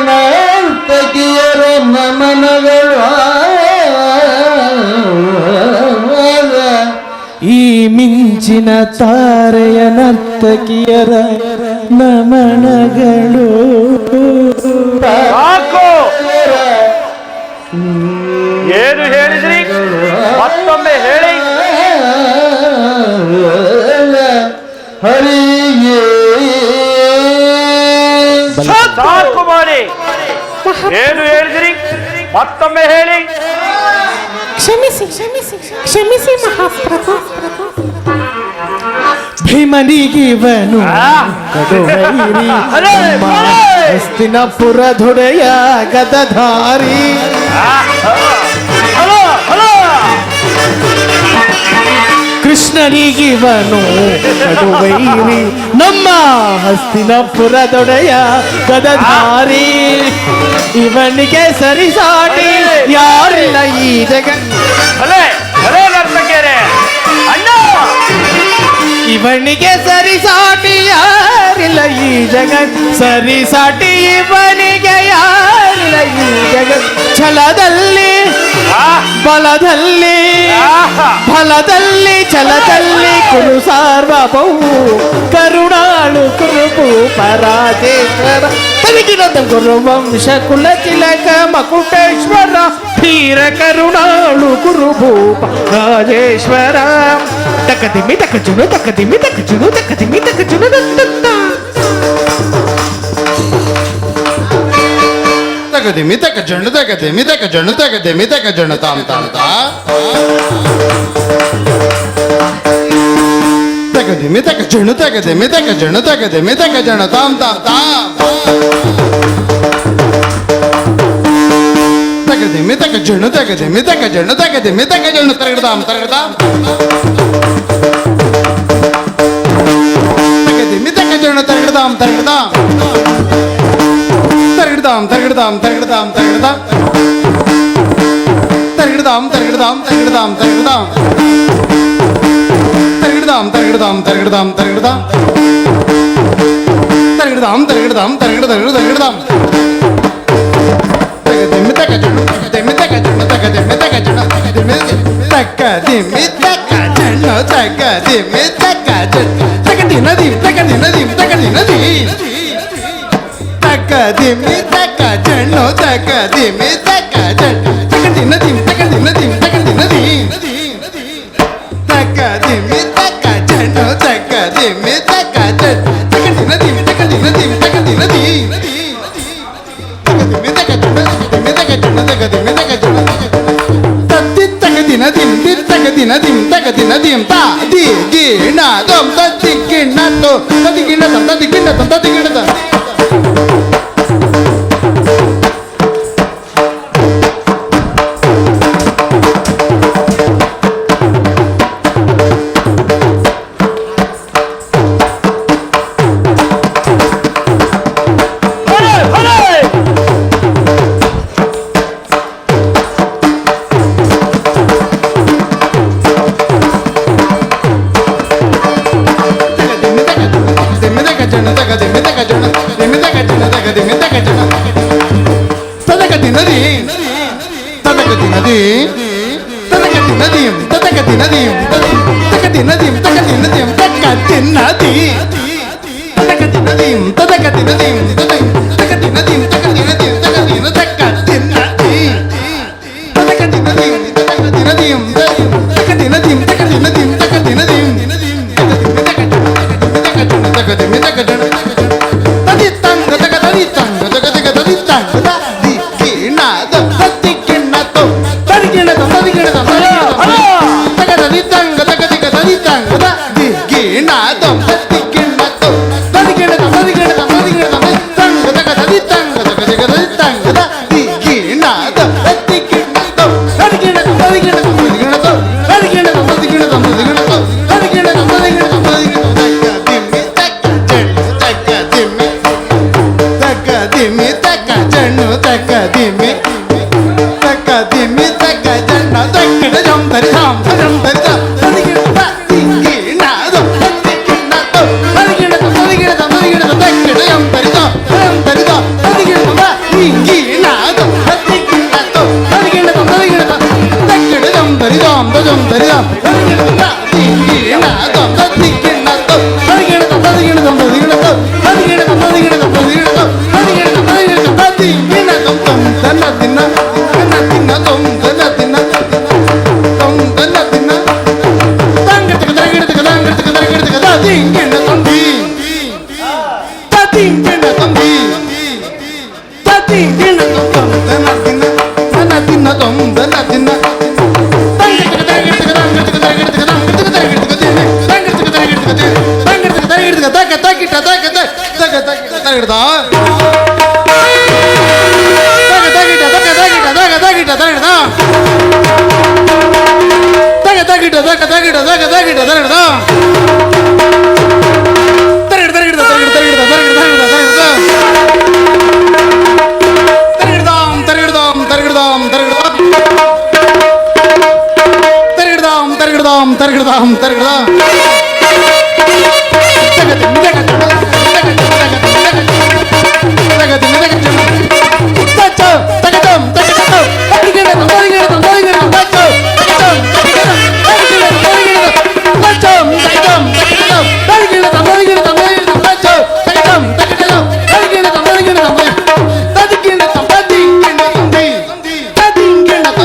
ನರ್ತಕಿಯರ ನಮನಗಳು ಈ ಮಿಂಚಿನ ತಾರೆಯ ನರ್ತಕಿಯರ ನಮನಗಳು ಸಾಕು. ಏನು ಹೇಳಿದ್ರಿ? ಮತ್ತೊಮ್ಮೆ ಹೇಳಿ. ಹರಿಗೆ ಸಾಕು ಮಾಡಿ. ಏನು ಹೇಳಿದ್ರಿ? ಮತ್ತೊಮ್ಮೆ ಹೇಳಿ. ಕ್ಷಮಿಸಿ ಕ್ಷಮಿಸಿ ಕ್ಷಮಿಸಿ ಮಹಾಪ್ರಭು. ಭೀಮನಿಗಿವನು ಕಡುವೈರಿ ಹಸ್ತಿನಪುರದೊಡೆಯ ಗದಧಾರಿ. Hello hello. ಕೃಷ್ಣನಿಗಿವನು ಕಡುವೈರಿ ನಮ್ಮ ಹಸ್ತಿನಪುರದೊಡೆಯ ಗದಧಾರಿ. ಇವನಿಗೆ ಸರಿಸಾಟಿ ಯಾರಿಲ್ಲ ಈ ಜಗತ್. ಹಲೇ ಹಲೇ ನರ್ತಕಿಯರೇ, ಅಣ್ಣ. ಇವನಿಗೆ ಸರಿಸಾಟಿ ಯಾರಿಲ್ಲ ಈ ಜಗತ್. ಸರಿಸಾಟಿ ಇವನಿಗೆ ಯಾರಿಲ್ಲ ಈ ಜಗತ್. ಛಲದಲ್ಲಿ ಬಲದಲ್ಲಿ ಫಲದಲ್ಲಿ ಛಲದಲ್ಲಿ ಕುರು ಸಾರ್ವಭೌಮು ಕರುಣಾಳು ಕುರುಭೂ ಪರಾಜೇಶ್ವರ ತನಗಿರದ ಗುರುವಂಶ ಕುಲ ತಿಲಕ ಮಕುಟೇಶ್ವರ ಧೀರ ಕರುಣಾಳು ಕುರುಭೂಪ ರಾಜೇಶ್ವರ. ತಕದಿಮಿ ತಕಜುನು ತಕದಿಮಿ ತಕಜುನು ತಕದಿಮಿ ತಕಜುನು ತಗದಿಮಿ ತಕ ಜಣ್ಣು ತಗದಿಮಿ ತಕ ಜಣ್ಣು ತಗದಿಮಿ ತಕ ಜಣ್ಣು ತಾಮ್ ತಾಮ್ ತಾ ತಗದಿಮಿ ತಕ ಜಣ್ಣು ತಗದಿಮಿ ತಕ ಜಣ್ಣು ತಗದಿಮಿ ತಕ ಜಣ್ಣು ತಾಮ್ ತಾಮ್ ತಾ ತಗದಿಮಿ ತಕ ಜಣ್ಣು ತಗದಿಮಿ ತಕ ಜಣ್ಣು ತಗದಿಮಿ ತಕ ಜಣ್ಣು ತರಗದಾಮ್ ತರಗದಾಮ್ ತಗದಿಮಿ ತಕ ಜಣ್ಣು ತರಗದಾಮ್ ತರಗದಾಮ್ ತರಗದಾಮ್ ತರಗದಾಮ್ ತರಗದಾಮ್ ತರಗದಾಮ್ ತರಗದಾಮ್ ತರಗದಾಮ್ ತರಗದಾಮ್ ತರಗದಾಮ್ ತರಗದಾಮ್ ತರಗದಾಮ್ ತರಗದಾಮ್ ತರಗದಾಮ್ ತರಗದಾಮ್ ತರಗದಾಮ್ ತರಗದಾಮ್ ತರಗದಾಮ್ ತಗದಿಮ್ಮಿ ತಕ ಜಣ್ಣು ತಗದಿಮ್ಮಿ ತಕ ಜಣ್ಣು ತಗದಿಮ್ಮಿ ತಕ ಜಣ್ಣು ತಗದಿಮ್ಮಿ ತಗದಿಮ್ಮಿ ತಕ ಜಣ್ಣು ತಗದಿಮ್ಮಿ ತಕ ಜಣ್ಣು ತಗದಿನದಿ ತಗದಿನದಿ ತಗದಿನದಿ ತಕದಿಮಿ ತಕ ಜಣ್ಣು ತಕದಿಮಿ ತಕ ಜಣ್ಣು ತಕದಿನದಿ ತಕದಿನದಿ ತಕದಿನದಿ ತಕದಿಮಿ ತಕ ಜಣ್ಣು ತಕದಿಮಿ ತಕ ಜಣ್ಣು ತಕದಿನದಿ ತಕದಿನದಿ ತಕದಿನದಿ ತಕದಿಮಿ ತಕ ಜಣ್ಣು ತಕದಿಮಿ ತಕ ಜಣ್ಣು ತಕದಿಮಿ ತಕ ಜಣ್ಣು ತತ್ತಿ ತಕದಿನದಿ ತಕದಿನದಿ ತಕದಿನದಿ ತಾ ದಿ ಗಿಣ ದಂ ತತ್ತಿ ಗಿಣ ತೋ ತತ್ತಿ ಗಿಣ ದಂ ತತ್ತಿ ಗಿಣ ದಂ ತತ್ತಿ ಗಿಣ ದಂ ನದಿ ತದಗತಿ ನದಿ ತದಗತಿ ನದಿ ತದಗತಿ ನದಿ ತದಗತಿ ನದಿ ತದಗತಿ ನದಿ ತದಗತಿ ನದಿ ತದಗತಿ ನದಿ ತದಗತಿ ನದಿ ತದಗತಿ ನದಿ ತದಗತಿ ನದಿ ತದಗತಿ ನದಿ ತದಗತಿ ನದಿ ತದಗತಿ ನದಿ ತದಗತಿ ನದಿ ತದಗತಿ ನದಿ ತದಗತಿ ನದಿ ತದಗತಿ ಮಿತಗಜ ತದಿ ತಂಗ ತಗದಿ ತಂಗ ತಗದಿಗ ತದಿ ತಂಗ the ಕಿಣದ ತದಿ ಕಿಣತ ತದಿ ಕಿಣತ ತದಿ ಕಿಣತ ತಗದಿ Thanga ತಗದಿಗ ತದಿ Thanga the ಕಿಣದ ತದಿ ಕಿಣತ ತದಿ ಕಿಣತ ತದಿ ಕಿಣತ ತದಿ ಕಿಣತ Thanga ತಗದಿ Thanga ತಗದಿಗ ತದಿ Thanga the ಕಿಣದ ತದಿ ಕಿಣತ ತದಿ ಕಿಣತ ತದಿ ಕಿಣತ ತದಿ ಕಿಣತ ತದಿ ಕಿಣತ ತದಿ ಕಿಣತ ತದಿ ಕಿಣತ ತದಿ ಕಿಣತ ತದಿ ಕಿಣತ ತದಿ ಕಿಣತ ದಿಮ್ಮಿ ತಕ್ಕ ಜಣ್ಣು ತಕ್ಕ ದಿಮ್ಮಿ ತಕ್ಕ ದಿಮ್ಮಿ ತಕ್ಕ ಜಣ್ಣ ತಕ್ಕಡ ಜಂತರಿ ಧಾಮ್ ಜಂತರಿ ತದಿಗಿಡ ತಿಂಗಿಣದು ತದಿಗಿಣದು ತದಿಗಿಣದ ತದಿಗಿಣದ ತದಿಗಿಣದ ತಕ್ಕಡ ಜಂತರಿ ಜಂತರಿ ತದಿಗಿಣದ ತಿಂಗಿಣದು ತದಿಗಿಣದು ತದಿಗಿಣದ ತದಿಗಿಣದ ತಕ್ಕಡ ಜಂತರಿ ಧಾಮ್ ಜಂತರಿ ತದಿಗಿಣದ ತಿಂಗಿಣದು ತದಿಗಿಣದು ತದಿಗಿಣದ ತದಿಗಿಣದ ತದಿಗಿಣದ ತದಿಗಿಣದ ತದಿಗಿಣದ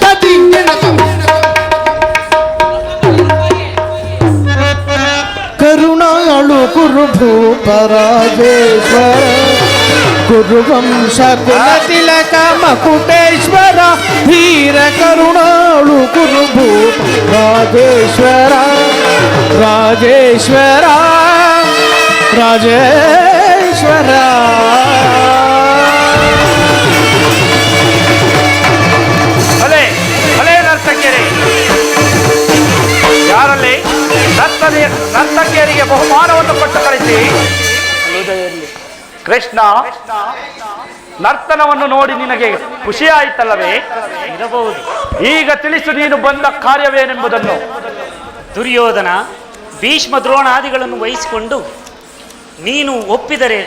ತದಿಗಿಣದ ಭೂಪರಾಜೇಶ್ವರ ಕುರುವಂಶ ಕುಲ ತಿಲಕ ಮಕುಟೇಶ್ವರ ಧೀರ ಕರುಣಾಳು ಕುರು ರಾಜೇಶ್ವರ ರಾಜೇಶ್ವರ ರಾಜೇಶ್ವರ ಭಲೆ ಭಲೆ ನರ್ತಕಿಯರೇ, ಯಾರಲ್ಲಿ ನರ್ತಕಿಯರಿಗೆ ಬಹುಮಾನವನ್ನು ಕೊಟ್ಟು ಕಳಿಸಿ ಕೃಷ್ಣ, ನರ್ತನವನ್ನು ನೋಡಿ ನಿನಗೆ ಖುಷಿಯಾಯಿತಲ್ಲವೇ? ಇರಬಹುದು. ಈಗ ತಿಳಿಸು, ನೀನು ಬಂದ ಕಾರ್ಯವೇನೆಂಬುದನ್ನು. ದುರ್ಯೋಧನ, ಭೀಷ್ಮ ದ್ರೋಣಾದಿಗಳನ್ನು ವಹಿಸಿಕೊಂಡು ನೀನು ಒಪ್ಪಿದರೆ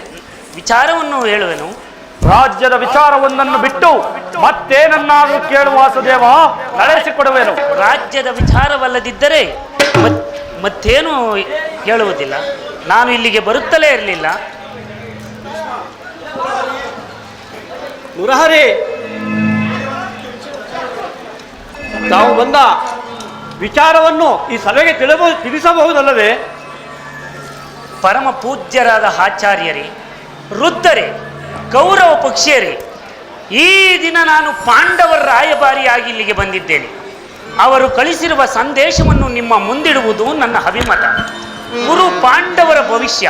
ವಿಚಾರವನ್ನು ಹೇಳುವೆನು. ರಾಜ್ಯದ ವಿಚಾರವೊಂದನ್ನು ಬಿಟ್ಟು ಮತ್ತೇನನ್ನಾದರೂ ಕೇಳುವ ವಾಸುದೇವ, ನಡೆಸಿಕೊಡುವೆನು. ರಾಜ್ಯದ ವಿಚಾರವಲ್ಲದಿದ್ದರೆ ಮತ್ತೇನು ಕೇಳುವುದಿಲ್ಲ. ನಾನು ಇಲ್ಲಿಗೆ ಬರುತ್ತಲೇ ಇರಲಿಲ್ಲ. ಮುರಹರಿ, ತಾವು ಬಂದ ವಿಚಾರವನ್ನು ಈ ಸಭೆಗೆ ತಿಳಿಸಬಹುದಲ್ಲವೇ? ಪರಮ ಪೂಜ್ಯರಾದ ಆಚಾರ್ಯರೇ, ವೃದ್ಧರೇ, ಕೌರವ ಪಕ್ಷಿಯರೇ, ಈ ದಿನ ನಾನು ಪಾಂಡವರ ರಾಯಭಾರಿಯಾಗಿ ಇಲ್ಲಿಗೆ ಬಂದಿದ್ದೇನೆ. ಅವರು ಕಳಿಸಿರುವ ಸಂದೇಶವನ್ನು ನಿಮ್ಮ ಮುಂದಿಡುವುದು ನನ್ನ ಅಭಿಮತ. ಗುರು ಪಾಂಡವರ ಭವಿಷ್ಯ,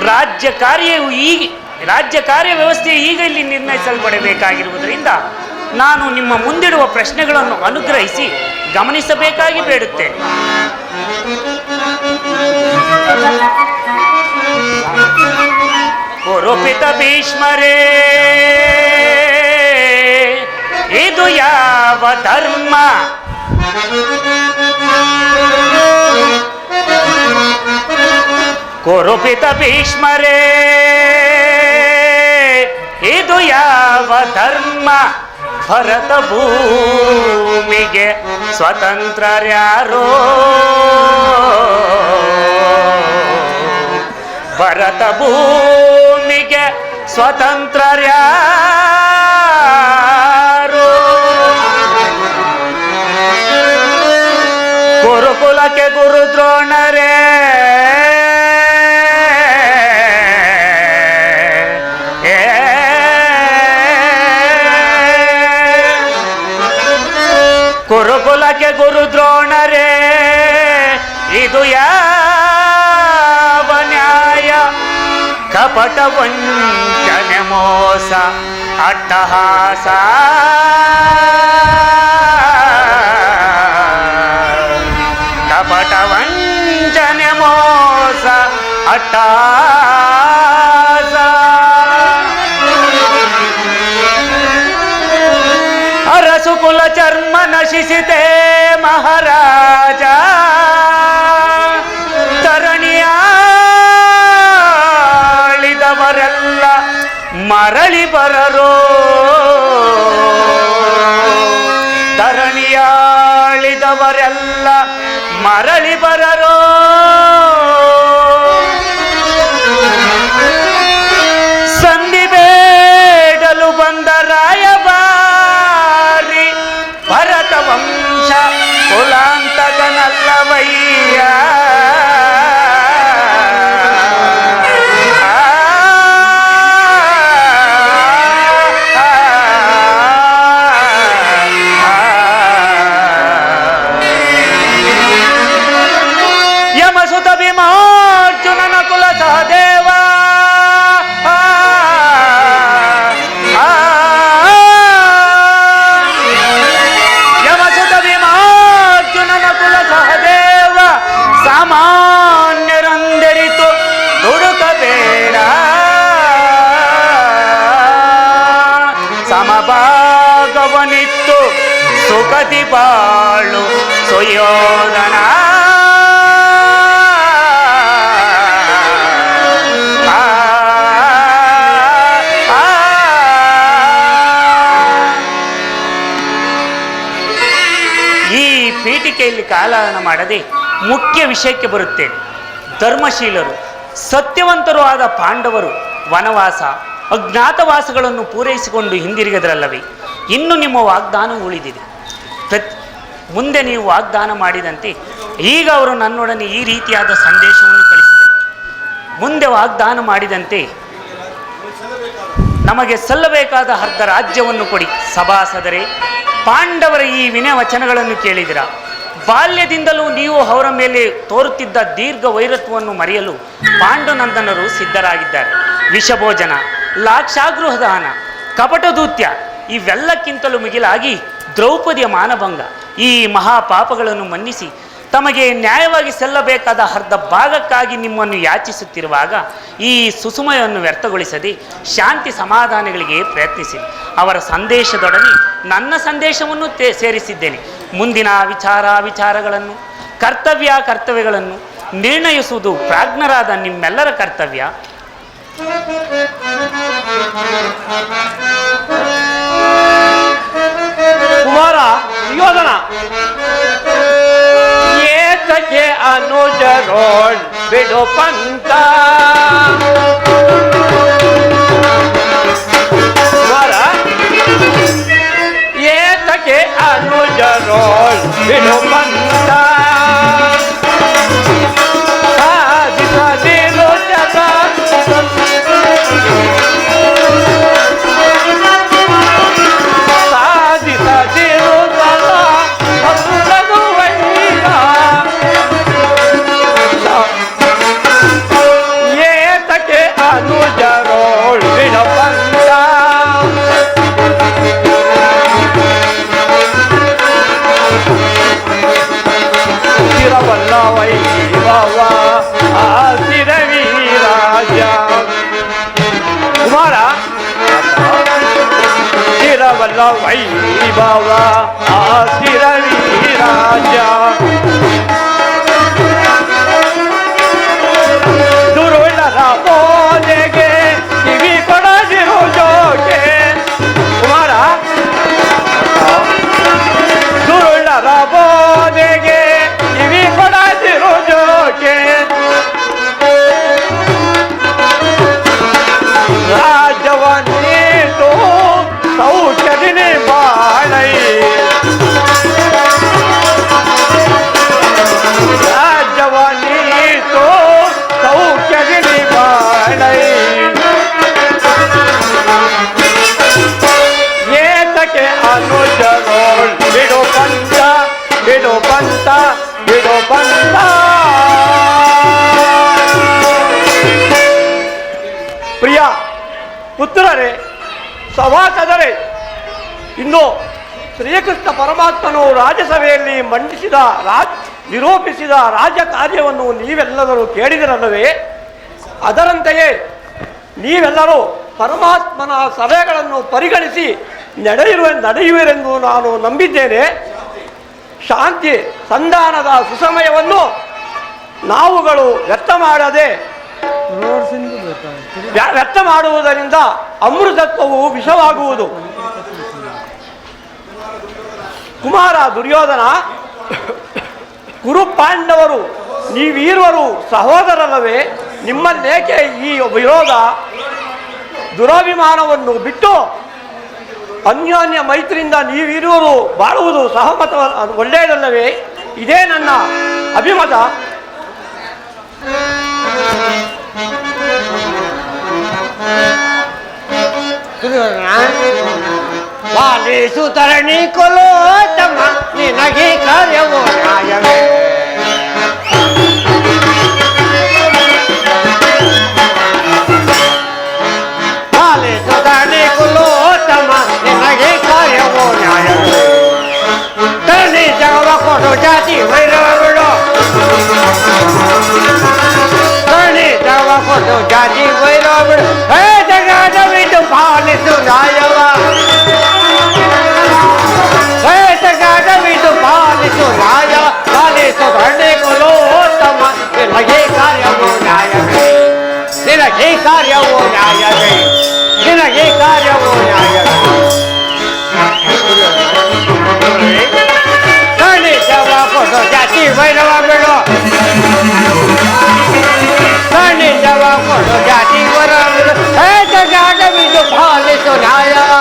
ರಾಜ್ಯ ಕಾರ್ಯ ವ್ಯವಸ್ಥೆ ಈಗ ಇಲ್ಲಿ ನಿರ್ಣಯಿಸಲ್ಪಡಬೇಕಾಗಿರುವುದರಿಂದ ನಾನು ನಿಮ್ಮ ಮುಂದಿಡುವ ಪ್ರಶ್ನೆಗಳನ್ನು ಅನುಗ್ರಹಿಸಿ ಗಮನಿಸಬೇಕಾಗಿ ಬೇಡುತ್ತೇನೆ. ಕುರುಪಿತ ಭೀಷ್ಮರೇ, ಇದು ಯಾವ ಧರ್ಮ? ಕುರುಪಿತ ಭೀಷ್ಮರೇ, ಇದು ಯಾವ ಧರ್ಮ? ಭರತ ಭೂಮಿಗೆ ಸ್ವತಂತ್ರರ್ಯಾರೋ, ಭರತ ಭೂಮಿಗೆ ಸ್ವತಂತ್ರರ್ಯಾರೋ, ಗುರುಕುಲಕ್ಕೆ ಗುರು ದ್ರೋಣರೇ, ಗುರುಕುಲಕ್ಕೆ ಗುರು ದ್ರೋಣರೇ, ಇದು ಯಾವ ನ್ಯಾಯ? ಕಪಟ ವಂಚನೆ ಮೋಸ ಅಟ್ಟಹಾಸ, ಕಪಟ ವಂಚನೆ ಮೋಸ ಅಟ್ಟಹಾಸ. ಅರಸು ಕುಲ ಚರ್ಮ ನಶಿಸಿದೆ ಮಹಾರಾಜ, ತರಣಿಯಾಳಿದವರೆಲ್ಲ ಮರಳಿ ಬರರೋ, ಧರಣಿಯಾಳಿದವರೆಲ್ಲ ಮರಳಿ ಬರರೋ. ಸಂಧಿ ಬೇಡಲು ಬಂದ ರಾಯಭಾರಿ, ಭರತ ವಂಶ ಕುಲಾಂತಕನಲ್ಲವಯ್ಯ. ಯಮಸುತ ಭೀಮಾರ್ಜುನನ ಕುಲ ಸಹದೇವ, ಯಮಸುತ ಭೀಮಾರ್ಜುನನ ಕುಲ ಸಹದೇವ, ಸಾಮಾನ್ಯರಂದೆರಿತು ದುಡುಕಬೇಡ, ಸಮಭಾಗವನಿತ್ತು ಸುಖದಿ ಬಾಳು ಸುಯೋಧನ. ಈ ಪೀಠಿಕೆಯಲ್ಲಿ ಕಾಲಹರಣ ಮಾಡದೆ ಮುಖ್ಯ ವಿಷಯಕ್ಕೆ ಬರುತ್ತೇನೆ. ಧರ್ಮಶೀಲರು ಸತ್ಯವಂತರು ಆದ ಪಾಂಡವರು ವನವಾಸ ಅಜ್ಞಾತವಾಸಗಳನ್ನು ಪೂರೈಸಿಕೊಂಡು ಹಿಂದಿರುಗದ್ರಲ್ಲವೇ? ಇನ್ನು ನಿಮ್ಮ ವಾಗ್ದಾನ ಉಳಿದಿದೆ. ಮುಂದೆ ನೀವು ವಾಗ್ದಾನ ಮಾಡಿದಂತೆ ಈಗ ಅವರು ನನ್ನೊಡನೆ ಈ ರೀತಿಯಾದ ಸಂದೇಶವನ್ನು ಕಳಿಸಿದರು. ಮುಂದೆ ವಾಗ್ದಾನ ಮಾಡಿದಂತೆ ನಮಗೆ ಸಲ್ಲಬೇಕಾದ ಅರ್ಧ ರಾಜ್ಯವನ್ನು ಕೊಡಿ. ಸಭಾಸದರೇ, ಪಾಂಡವರ ಈ ವಿನಯ ವಚನಗಳನ್ನು ಕೇಳಿದಿರ. ಬಾಲ್ಯದಿಂದಲೂ ನೀವು ಅವರ ಮೇಲೆ ತೋರುತ್ತಿದ್ದ ದೀರ್ಘ ವೈರತ್ವವನ್ನು ಮರೆಯಲು ಪಾಂಡುನಂದನರು ಸಿದ್ಧರಾಗಿದ್ದಾರೆ. ವಿಷಭೋಜನ, ಲಾಕ್ಷಾಗೃಹದಾನ, ಕಪಟದೂತ್ಯ ಇವೆಲ್ಲಕ್ಕಿಂತಲೂ ಮಿಗಿಲಾಗಿ ದ್ರೌಪದಿಯ ಮಾನಭಂಗ ಈ ಮಹಾಪಾಪಗಳನ್ನು ಮನ್ನಿಸಿ ತಮಗೆ ನ್ಯಾಯವಾಗಿ ಸಲ್ಲಬೇಕಾದ ಅರ್ಧ ಭಾಗಕ್ಕಾಗಿ ನಿಮ್ಮನ್ನು ಯಾಚಿಸುತ್ತಿರುವಾಗ ಈ ಸುಸುಮಯನ್ನು ವ್ಯರ್ಥಗೊಳಿಸದೆ ಶಾಂತಿ ಸಮಾಧಾನಗಳಿಗೆ ಪ್ರಯತ್ನಿಸಿರಿ. ಅವರ ಸಂದೇಶದೊಡನೆ ನನ್ನ ಸಂದೇಶವನ್ನು ಸೇರಿಸಿದ್ದೇನೆ. ಮುಂದಿನ ವಿಚಾರಗಳನ್ನು ಕರ್ತವ್ಯಗಳನ್ನು ನಿರ್ಣಯಿಸುವುದು ಪ್ರಾಜ್ಞರಾದ ನಿಮ್ಮೆಲ್ಲರ ಕರ್ತವ್ಯ. ಕುಮಾರ ಯೋಧನ ಏತಕ್ಕೆ ಅನುಜರೋಳ್ ಬಿಡು ಪಂತ, ಕುಮಾರ ಏತಕ್ಕೆ ಅನುಜರೋಳ್ ಬಿಡು ಪಂತ, ಸಾಧಿಸದಿರು ಜಗ ಸಾಧಿಸದಿರು ಜಗ ಹಸುರಗುವಯ್ಯ, ಏತಕ್ಕೆ ಅನುಜರೋಳ್ ಬಿಡು ಪಂತ, ಸ್ಥಿರವಲ್ಲ ವೈಭವ ಸ್ಥಿರವೀರಾಜ. ಕುಮಾರ ಸ್ಥಿರವಲ್ಲ ವೈಭವ ಸ್ಥಿರವೀರಾಜ, ದುರುಳರ ಮೋದೆಗೆ ಕಿವಿ ಕೊಡದಿರು ಜೋಗ ಸಭಾಸದರೇ, ಇನ್ನು ಶ್ರೀಕೃಷ್ಣ ಪರಮಾತ್ಮನು ರಾಜ್ಯಸಭೆಯಲ್ಲಿ ನಿರೂಪಿಸಿದ ರಾಜ್ಯ ಕಾರ್ಯವನ್ನು ನೀವೆಲ್ಲರೂ ಕೇಳಿದಿರಲ್ಲವೇ? ಅದರಂತೆಯೇ ನೀವೆಲ್ಲರೂ ಪರಮಾತ್ಮನ ಸಭೆಗಳನ್ನು ಪರಿಗಣಿಸಿ ನಡೆಯುವಿರೆಂದು ನಾನು ನಂಬಿದ್ದೇನೆ. ಶಾಂತಿ ಸಂಧಾನದ ಸುಸಮಯವನ್ನು ನಾವುಗಳು ವ್ಯರ್ಥ ಮಾಡುವುದರಿಂದ ಅಮೃತತ್ವವು ವಿಷವಾಗುವುದು. ಕುಮಾರ ದುರ್ಯೋಧನ, ಕುರು ಪಾಂಡವರು ನೀವೀರುವರು ಸಹೋದರರಲ್ಲವೇ? ನಿಮ್ಮಲ್ಲೇಕೆ ಈ ವಿರೋಧ? ದುರಾಭಿಮಾನವನ್ನು ಬಿಟ್ಟು ಅನ್ಯೋನ್ಯ ಮೈತ್ರಿಯಿಂದ ನೀವಿರುವರು ಬಾಳುವುದು ಸಹಮತ ಒಳ್ಳೆಯದಲ್ಲವೇ? ಇದೇ ನನ್ನ ಅಭಿಮತ. ಪಾಲಿಸು ತರಣಿ ಕೊಲೋತ್ತಮ ನಿನಗೆ ಕಾರ್ಯವೋ ನ್ಯಾಯವೇ. ಪಾಲಿಸು ತರಣಿ ಕೊಲೋತ್ತಮ ನಿನಗೆ ಕಾರ್ಯವೋ ನ್ಯಾಯವೇ. ತರಣಿ ಜಗವ ಕೊಡು ಜಾತಿ ವೈರವ ಬಿಡು. ತರಣಿ ಜಗವ ಕೊಡು ಜಾತಿ ವೈರವ ಬಿಡು. ಹೇ ಜಗದವಿದು ಪಾಲಿಸು ನ್ಯಾಯವ. ಹೇ ಜಗದವಿದು ಪಾಲಿಸು ನ್ಯಾಯವ. ಪಾಲಿಸು ತರಣಿ ಕೊಲೋತ್ತಮ ನಿನಗೆ ಕಾರ್ಯವೋ ನ್ಯಾಯವೇ. ನಿನಗೆ ಕಾರ್ಯವೋ ನ್ಯಾಯವೇ. ನಿನಗೆ ಕಾರ್ಯವೋ ನ್ಯಾಯವೇ. ತರಣಿ ಜಗವ ಕೊಡು ಜಾತಿ ವೈರವ ಬಿಡು. ತರಣಿ ಜಗವ ಕೊಡು ಜಾತಿ ವೈರವ ಬಿಡು. ಹೇ ಜಗದವಿದು ಪಾಲಿಸು ನ್ಯಾಯವ.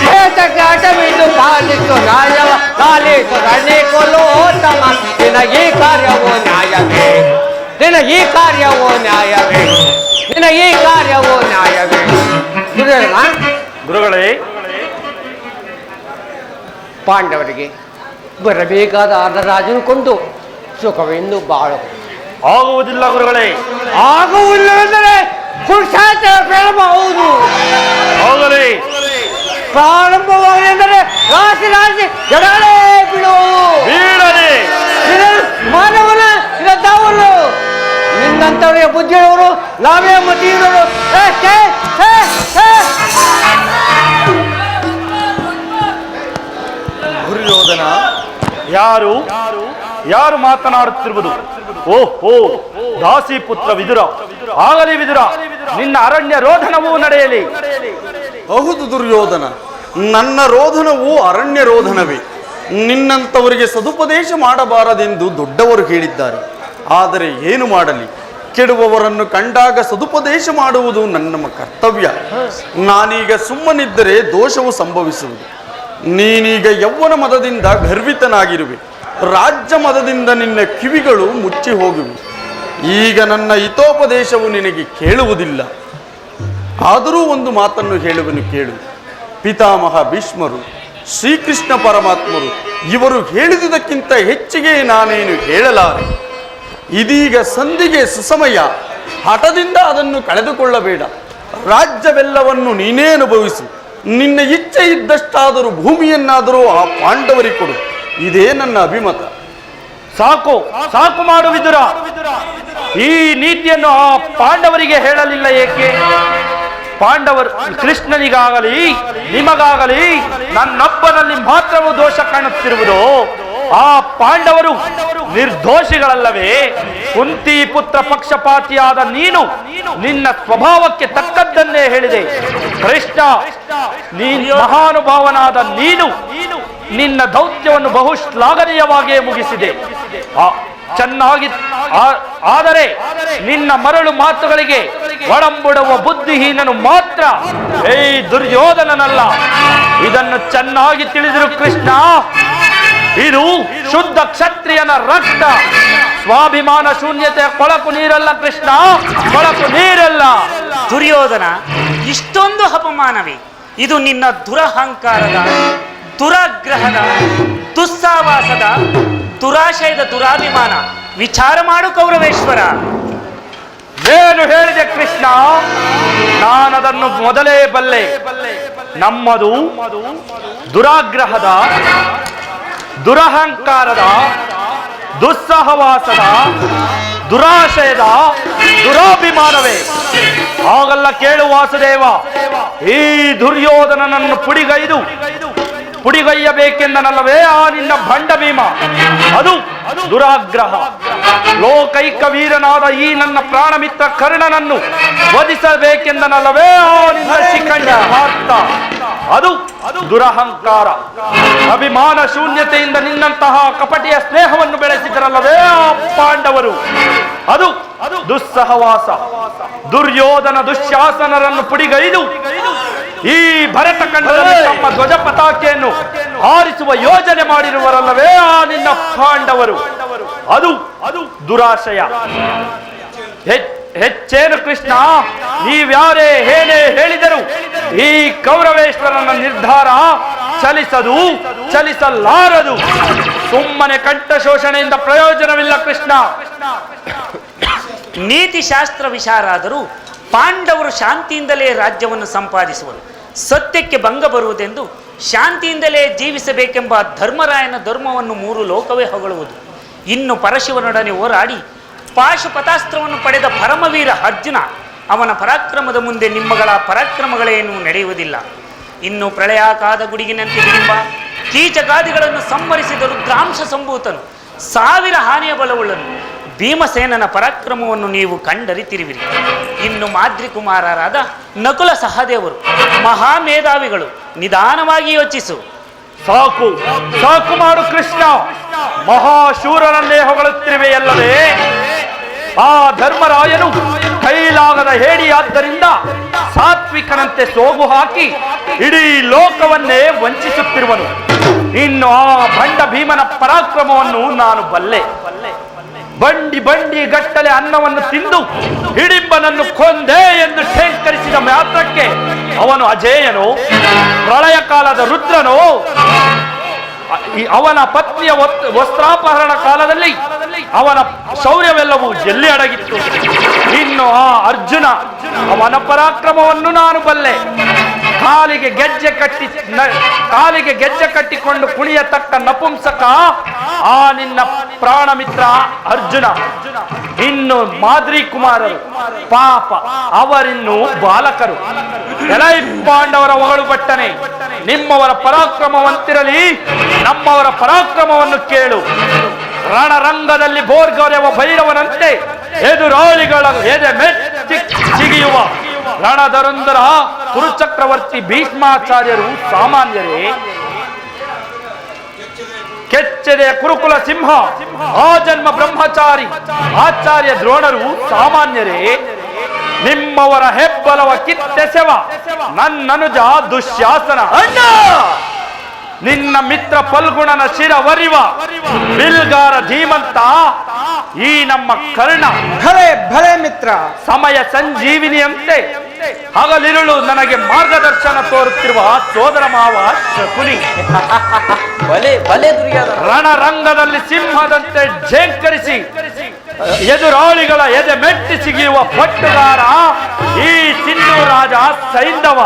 ಹೇ ಜಗದವಿದು ಪಾಲಿಸು ನ್ಯಾಯವ. ಪಾಲಿಸು ತರಣಿ ಕೊಲೋತ್ತಮ ನಿನಗೆ ಕಾರ್ಯವೋ ನ್ಯಾಯವೇ. ನಿನಗೆ ಕಾರ್ಯವೋ ನ್ಯಾಯವೇ. ನಿನಗೆ ಕಾರ್ಯವೋ ನ್ಯಾಯವೇ. ಗುರುಗಳೇ, ಪಾಂಡವರಿಗೆ ಬರಬೇಕಾದ ರಾಜನು ಕೊಂದು ಸುಖವೆಂದು ಬಾಳಬಹುದು. ಆಗುವುದಿಲ್ಲ ಗುರುಗಳೇ. ಆಗುವುದಿಲ್ಲವೆಂದರೆ ಪುರುಷಾರ್ಥ ಪ್ರಾರಂಭಬಹುದು. ಹೋಗಲಿ. ಪ್ರಾರಂಭವಾಗಲೆಂದರೆ ರಾಶಿ ರಾಶಿ ಜಡಗಳೇ ಬೀಳಲಿ. ಮಾನವನ ಶ್ರದ್ಧಾವರು ನಿನ್ನಂತವರಿಗೆ ಬುದ್ಧಿಯವರು ನಾವೇ ಮತೀವರು. ದುರ್ಯೋಧನ, ಯಾರು ಮಾತನಾಡುತ್ತಿರುವುದು? ಓಹೋ, ದಾಸಿ ಪುತ್ರ ವಿದುರ. ಆಗಲಿ ವಿದುರ, ನಿನ್ನ ಅರಣ್ಯ ರೋಧನವೂ ನಡೆಯಲಿ. ಹೌದು ದುರ್ಯೋಧನ, ನನ್ನ ರೋಧನವು ಅರಣ್ಯ ರೋಧನವೇ. ನಿನ್ನಂಥವರಿಗೆ ಸದುಪದೇಶ ಮಾಡಬಾರದೆಂದು ದೊಡ್ಡವರು ಹೇಳಿದ್ದಾರೆ. ಆದರೆ ಏನು ಮಾಡಲಿ, ಕೆಡುವವರನ್ನು ಕಂಡಾಗ ಸದುಪದೇಶ ಮಾಡುವುದು ನನ್ನ ಕರ್ತವ್ಯ. ನಾನೀಗ ಸುಮ್ಮನಿದ್ದರೆ ದೋಷವು ಸಂಭವಿಸುವುದು. ನೀನೀಗ ಯೌವನ ಮದದಿಂದ ಗರ್ವಿತನಾಗಿರುವೆ. ರಾಜ್ಯ ಮದದಿಂದ ನಿನ್ನ ಕಿವಿಗಳು ಮುಚ್ಚಿ ಹೋಗುವೆ. ಈಗ ನನ್ನ ಹಿತೋಪದೇಶವು ನಿನಗೆ ಕೇಳುವುದಿಲ್ಲ. ಆದರೂ ಒಂದು ಮಾತನ್ನು ಹೇಳುವೆನು ಕೇಳು. ಪಿತಾಮಹ ಭೀಷ್ಮರು, ಶ್ರೀಕೃಷ್ಣ ಪರಮಾತ್ಮರು ಇವರು ಹೇಳಿದುದಕ್ಕಿಂತ ಹೆಚ್ಚಿಗೆ ನಾನೇನು ಹೇಳಲಾರೆ. ಇದೀಗ ಸಂಧಿಗೆ ಸುಸಮಯ. ಹಠದಿಂದ ಅದನ್ನು ಕಳೆದುಕೊಳ್ಳಬೇಡ. ರಾಜ್ಯವೆಲ್ಲವನ್ನು ನೀನೇ ಅನುಭವಿಸು. ನಿನ್ನ ಇಚ್ಛೆ ಇದ್ದಷ್ಟಾದರೂ ಭೂಮಿಯನ್ನಾದರೂ ಆ ಪಾಂಡವರಿಗೆ ಕೊಡು. ಇದೇ ನನ್ನ ಅಭಿಮತ. ಸಾಕು ಮಾಡುವಿದುರ. ಈ ನೀತಿಯನ್ನು ಆ ಪಾಂಡವರಿಗೆ ಹೇಳಲಿಲ್ಲ ಏಕೆ? ಪಾಂಡವರು ಕೃಷ್ಣನಿಗಾಗಲಿ ನಿಮಗಾಗಲಿ ನನ್ನೊಬ್ಬನಲ್ಲಿ ಮಾತ್ರವೂ ದೋಷ ಕಾಣುತ್ತಿರುವುದು. ಆ ಪಾಂಡವರು ನಿರ್ದೋಷಿಗಳಲ್ಲವೇ? ಕುಂತಿ ಪುತ್ರ ಪಕ್ಷಪಾತಿಯಾದ ನೀನು ನಿನ್ನ ಸ್ವಭಾವಕ್ಕೆ ತಕ್ಕದ್ದನ್ನೇ ಹೇಳಿದೆ. ಕೃಷ್ಣ, ಮಹಾನುಭಾವನಾದ ನೀನು ನಿನ್ನ ದೌತ್ಯವನ್ನು ಬಹು ಶ್ಲಾಘನೀಯವಾಗಿಯೇ ಮುಗಿಸಿದೆ. ಚೆನ್ನಾಗಿ. ಆದರೆ ನಿನ್ನ ಮರಳು ಮಾತುಗಳಿಗೆ ಒಳಂಬುಡುವ ಬುದ್ಧಿಹೀನನು ಮಾತ್ರ ಈ ದುರ್ಯೋಧನನಲ್ಲ. ಇದನ್ನು ಚೆನ್ನಾಗಿ ತಿಳಿದಿರು ಕೃಷ್ಣ. ಇದು ಶುದ್ಧ ಕ್ಷತ್ರಿಯನ ರಕ್ತ. ಸ್ವಾಭಿಮಾನ ಶೂನ್ಯತೆಯ ಕೊಳಕು ನೀರಲ್ಲ ಕೃಷ್ಣ, ಕೊಳಕು ನೀರಲ್ಲ. ದುರ್ಯೋಧನ, ಇಷ್ಟೊಂದು ಅಪಮಾನವೇ? ಇದು ನಿನ್ನ ದುರಹಂಕಾರದ, ದುರಾಗ್ರಹದ, ದುಸ್ಸಾವಾಸದ, ದುರಾಶಯದ ದುರಾಭಿಮಾನ. ವಿಚಾರ ಮಾಡು ಕೌರವೇಶ್ವರ. ಏನು ಹೇಳಿದೆ ಕೃಷ್ಣ? ನಾನದನ್ನು ಮೊದಲೇ ಬಲ್ಲೆ. ನಮ್ಮದು ದುರಾಗ್ರಹದ, ದುರಹಂಕಾರದ, ದುಸ್ಸಹವಾಸದ, ದುರಾಶಯದ, ದುರಾಭಿಮಾನವೇ. ಹಾಗಲ್ಲ ಕೇಳು ವಾಸುದೇವ, ಈ ದುರ್ಯೋಧನನನ್ನು ಪುಡಿಗೈಯಬೇಕೆಂದನಲ್ಲವೇ ಆ ನಿನ್ನ ಭಂಡ ಭೀಮ. ಅದು ದುರಾಗ್ರಹ. ಲೋಕೈಕ ವೀರನಾದ ಈ ನನ್ನ ಪ್ರಾಣಮಿತ್ರ ಕರ್ಣನನ್ನು ವಧಿಸಬೇಕೆಂದನಲ್ಲವೇ ಆ ನಿನ್ನ ಶಿಖಂಡ ಪಾರ್ಥ. ಅದು ದುರಹಂಕಾರ. ಅಭಿಮಾನ ಶೂನ್ಯತೆಯಿಂದ ನಿನ್ನಂತಹ ಕಪಟಿಯ ಸ್ನೇಹವನ್ನು ಬೆಳೆಸಿದರಲ್ಲವೇ ಆ ಪಾಂಡವರು. ಅದು ದುಸ್ಸಹವಾಸ. ದುರ್ಯೋಧನ ದುಶ್ಯಾಸನರನ್ನು ಪುಡಿಗೈದು ಈ ಭರತ ಖಂಡದಲ್ಲಿ ತಮ್ಮ ಧ್ವಜ ಪತಾಕೆಯನ್ನು ಹಾರಿಸುವ ಯೋಜನೆ ಮಾಡಿರುವರಲ್ಲವೇ ಆ ನಿನ್ನ ಪಾಂಡವರು. ಅದು ದುರಾಶಯ. ಹೆಚ್ಚೇನು ಕೃಷ್ಣ, ನೀವ್ಯಾರೇ ಏನೇ ಹೇಳಿದರು ಈ ಕೌರವೇಶ್ವರನ ನಿರ್ಧಾರ ಚಲಿಸಲಾರದು. ಸುಮ್ಮನೆ ಕಂಠ ಶೋಷಣೆಯಿಂದ ಪ್ರಯೋಜನವಿಲ್ಲ ಕೃಷ್ಣ. ನೀತಿಶಾಸ್ತ್ರ ವಿಚಾರಾದರೂ ಪಾಂಡವರು ಶಾಂತಿಯಿಂದಲೇ ರಾಜ್ಯವನ್ನು ಸಂಪಾದಿಸುವರು. ಸತ್ಯಕ್ಕೆ ಭಂಗ ಬರುವುದೆಂದು ಶಾಂತಿಯಿಂದಲೇ ಜೀವಿಸಬೇಕೆಂಬ ಧರ್ಮರಾಯನ ಧರ್ಮವನ್ನು 3 ಲೋಕವೇ ಹೊಗಳುವುದು. ಇನ್ನು ಪರಶಿವನೊಡನೆ ಹೋರಾಡಿ ಪಾಶುಪತಾಸ್ತ್ರವನ್ನು ಪಡೆದ ಪರಮವೀರ ಅರ್ಜುನ, ಅವನ ಪರಾಕ್ರಮದ ಮುಂದೆ ನಿಮ್ಮಗಳ ಪರಾಕ್ರಮಗಳೇನೂ ನಡೆಯುವುದಿಲ್ಲ. ಇನ್ನು ಪ್ರಳಯಾಕಾದ ಗುಡುಗಿನಂತೆ ಹಿಡಿಂಬ ಕೀಚಗಾದಿಗಳನ್ನು ಸಂಹರಿಸಿದ ರುದ್ರಾಂಶ ಸಂಭೂತನು, 1000 ಹಾನಿಯ ಬಲವುಳ್ಳನು ಭೀಮಸೇನನ ಪರಾಕ್ರಮವನ್ನು ನೀವು ಕಂಡರಿತಿರುವಿರಿ. ಇನ್ನು ಮಾದ್ರಿ ಕುಮಾರರಾದ ನಕುಲ ಸಹದೇವರು ಮಹಾಮೇಧಾವಿಗಳು. ನಿಧಾನವಾಗಿ ಯೋಚಿಸು. ಸಾಕು ಮಾಡು ಕೃಷ್ಣ. ಮಹಾಶೂರನನ್ನೇ ಹೊಗಳುತ್ತಿರುವೆಯಲ್ಲವೇ? ಆ ಧರ್ಮರಾಯನು ಕೈಲಾಗದ ಹೇಡಿಯಾದ್ದರಿಂದ ಸಾತ್ವಿಕನಂತೆ ಸೋಗು ಹಾಕಿ ಇಡೀ ಲೋಕವನ್ನೇ ವಂಚಿಸುತ್ತಿರುವನು. ಇನ್ನು ಆ ಭಂಡ ಭೀಮನ ಪರಾಕ್ರಮವನ್ನು ನಾನು ಬಲ್ಲೆ. ಬಂಡಿ ಗಟ್ಟಲೆ ಅನ್ನವನ್ನು ತಿಂದು ಹಿಡಿಂಬನನ್ನು ಕೊಂದೆ ಎಂದು ಠೇಂಕರಿಸಿದ ಮಾತ್ರಕ್ಕೆ ಅವನು ಅಜೇಯನು, ಪ್ರಳಯ ಕಾಲದ ರುದ್ರನು. ಅವನ ಪತ್ನಿಯ ವಸ್ತ್ರಾಪಹರಣ ಕಾಲದಲ್ಲಿ ಅವನ ಶೌರ್ಯವೆಲ್ಲವೂ ಎಲ್ಲಿ ಅಡಗಿತ್ತು? ಇನ್ನು ಆ ಅರ್ಜುನ, ಅವನ ಪರಾಕ್ರಮವನ್ನು ನಾನು ಬಲ್ಲೆ. ಕಾಲಿಗೆ ಗೆಜ್ಜೆ ಕಟ್ಟಿಕೊಂಡು ಕುಣಿಯತಕ್ಕ ನಪುಂಸಕ ಆ ನಿನ್ನ ಪ್ರಾಣಮಿತ್ರ ಅರ್ಜುನ. ಇನ್ನು ಮಾದ್ರಿ ಕುಮಾರರು ಪಾಪ, ಅವರಿನ್ನು ಬಾಲಕರು. ಎಲೈ ಪಾಂಡವರ ಹೊಗಳು ಬಟ್ಟನೆ, ನಿಮ್ಮವರ ಪರಾಕ್ರಮವಂತಿರಲಿ, ನಮ್ಮವರ ಪರಾಕ್ರಮವನ್ನು ಕೇಳು. ರಣರಂಗದಲ್ಲಿ ಬೋರ್ಗರೆವ ಭೈರವನಂತೆ ಎದುರಾಳಿಗಳ ಎದೆ ಮೆಚ್ಚಿ ಸಿಗಿಯುವ ರಣಧರಂಧರ ಕುರುಚಕ್ರವರ್ತಿ ಭೀಷ್ಮಾಚಾರ್ಯರು ಸಾಮಾನ್ಯರೇ? ಕೆಚ್ಚೆದೆಯ ಕುರುಕುಲ ಸಿಂಹ ಆಜನ್ಮ ಬ್ರಹ್ಮಚಾರಿ ಆಚಾರ್ಯ ದ್ರೋಣರು ಸಾಮಾನ್ಯರೇ? ನಿಮ್ಮವರ ಹೆಬ್ಬಲವ ಕಿತ್ತೆಸೆವ ನನ್ನನುಜ ದುಶ್ಯಾಸನ ಅಣ್ಣ, ನಿನ್ನ ಮಿತ್ರ ಫಲ್ಗುಣನ ಶಿರವರಿವ ಬಿಲ್ಗಾರ ಧೀಮಂತ ಈ ನಮ್ಮ ಕರ್ಣ. ಭಲೆ ಮಿತ್ರ, ಸಮಯ ಸಂಜೀವಿನಿಯಂತೆ ಹಗಲಿರುಳು ನನಗೆ ಮಾರ್ಗದರ್ಶನ ತೋರುತ್ತಿರುವ ಸೋದರ ಮಾವ ಶಕುನಿ. ರಣರಂಗದಲ್ಲಿ ಸಿಂಹದಂತೆ ಝೇಂಕರಿಸಿ ಎದುರಾಳಿಗಳ ಎದೆ ಮೆಟ್ಟಿ ಸಿಗಿಯುವ ಪಟ್ಟುಗಾರ ಈ ಸಿಂಧು ರಾಜ ಸೈಂಧವ.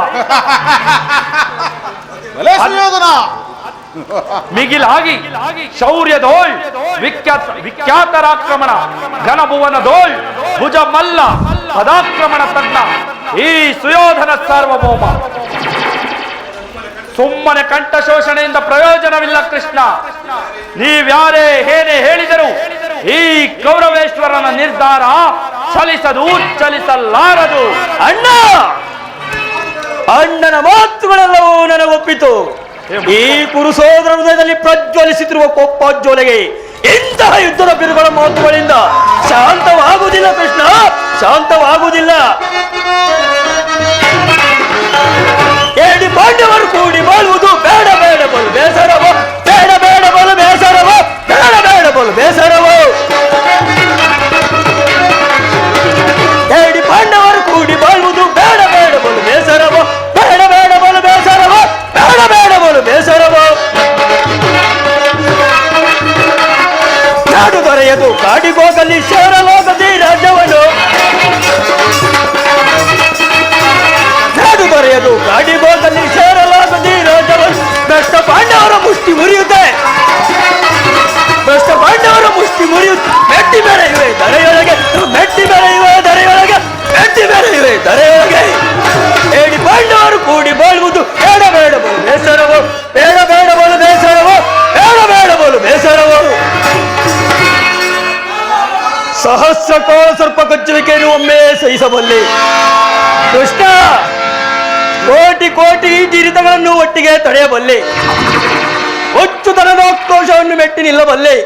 ಮಿಗಿಲಾಗಿ ಶೌರ್ಯದೋಳ್ ವಿಖ್ಯಾತರಾಕ್ರಮಣ ಘನಭುವನದೋಳ್ ಭುಜ ಮಲ್ಲ ಪದಾಕ್ರಮಣ ತಜ್ಞ ಈ ಸುಯೋಧನ ಸಾರ್ವಭೌಮ. ಸುಮ್ಮನೆ ಕಂಠ ಶೋಷಣೆಯಿಂದ ಪ್ರಯೋಜನವಿಲ್ಲ ಕೃಷ್ಣ. ನೀವ್ಯಾರೇ ಏನೇ ಹೇಳಿದರು ಈ ಕೌರವೇಶ್ವರನ ನಿರ್ಧಾರ ಚಲಿಸಲಾರದು. ಅಣ್ಣನ ಮಾತುಗಳೆಲ್ಲವೂ ನನಗೊಪ್ಪಿತು. ಈ ಕುರುಸೋದರ ಹೃದಯದಲ್ಲಿ ಪ್ರಜ್ವಲಿಸುತ್ತಿರುವ ಕೊಪ್ಪಜ್ವಲೆಗೆ ಇಂತಹ ಯುದ್ಧದ ಬಿರುಗಳ ಮಾತುಗಳಿಂದ ಶಾಂತವಾಗುವುದಿಲ್ಲ ಕೃಷ್ಣ, ಶಾಂತವಾಗುವುದಿಲ್ಲ. ಏಡಿ ಪಾಂಡವರು ಕೂಡಿ ಬಾಳುವುದು ಬೇಡ ಬಲು ಬೇಸರವೋ, ಬೇಡ ಬಲು ಬೇಸರವೋ, ಬೇಡ ಬಲು ಬೇಸರವೋ. ಏಡಿ ಪಾಂಡವರು ಕೂಡಿ ಬಾಳುವುದು ಬೇಡ ಬಲು ಬೇಸರವೋ, ಬೇಡ ಬಲು ಬೇಸರವೋ, ಬೇಡ ಬಲು ಬೇಸರವೋ. ನಾಡು ದೊರೆಯದು ಕಾಡಿಗೋಗಲಿ ಶೇರಲೋಕದಿ ರಾಜ್ಯವನ್ನು, ಯುಗದಲ್ಲಿ ಸೇರಲಾಗದಿ ರಾಜವನ್ನು ಭ್ರಷ್ಟ ಪಾಂಡವರ ಮುಷ್ಟಿ ಮುರಿಯುತ್ತೆ. ಭ್ರಷ್ಟ ಪಾಂಡವರ ಮುಷ್ಟಿ ಮುರಿಯುತ್ತೆ. ಮೆಟ್ಟಿ ಬೆಳೆಯುವೆ ಧರೆಯೊಳಗೆ, ಮೆಟ್ಟಿ ಬೆಳೆಯುವೆ ಧರೆಯೊಳಗೆ, ಮೆಟ್ಟಿ ಬೆಳೆಯುವೆ ಧರೆಯೊಳಗೆ. ಏಡಿ ಪಾಂಡವರು ಕೂಡಿ ಬಾಳುವುದು ಬೇಡ ಬೇಡಬಹುದು ಬೇಸರವು, ಬೇಡ ಬೇಡಬಹುದು ಬೇಸರವು, ಬೇಡ ಬೇಡಬಹುದು ಬೇಸರವು. ಸಹಸ್ರ ಕಾಲ ಸರ್ಪ ಕಚ್ಚುವಿಕೆಯನ್ನು ಒಮ್ಮೆ ಸಹಿಸಬಲ್ಲೆ ಕೃಷ್ಣ. ಕೋಟಿ ಕೋಟಿ ಜಿರಿತಗಳನ್ನು ಒಟ್ಟಿಗೆ ತಡೆಯಬಲ್ಲೆ. ಒಚ್ಚುತನದ ಆಕ್ರೋಶವನ್ನು ಮೆಟ್ಟಿ ನಿಲ್ಲಬಲ್ಲೆ.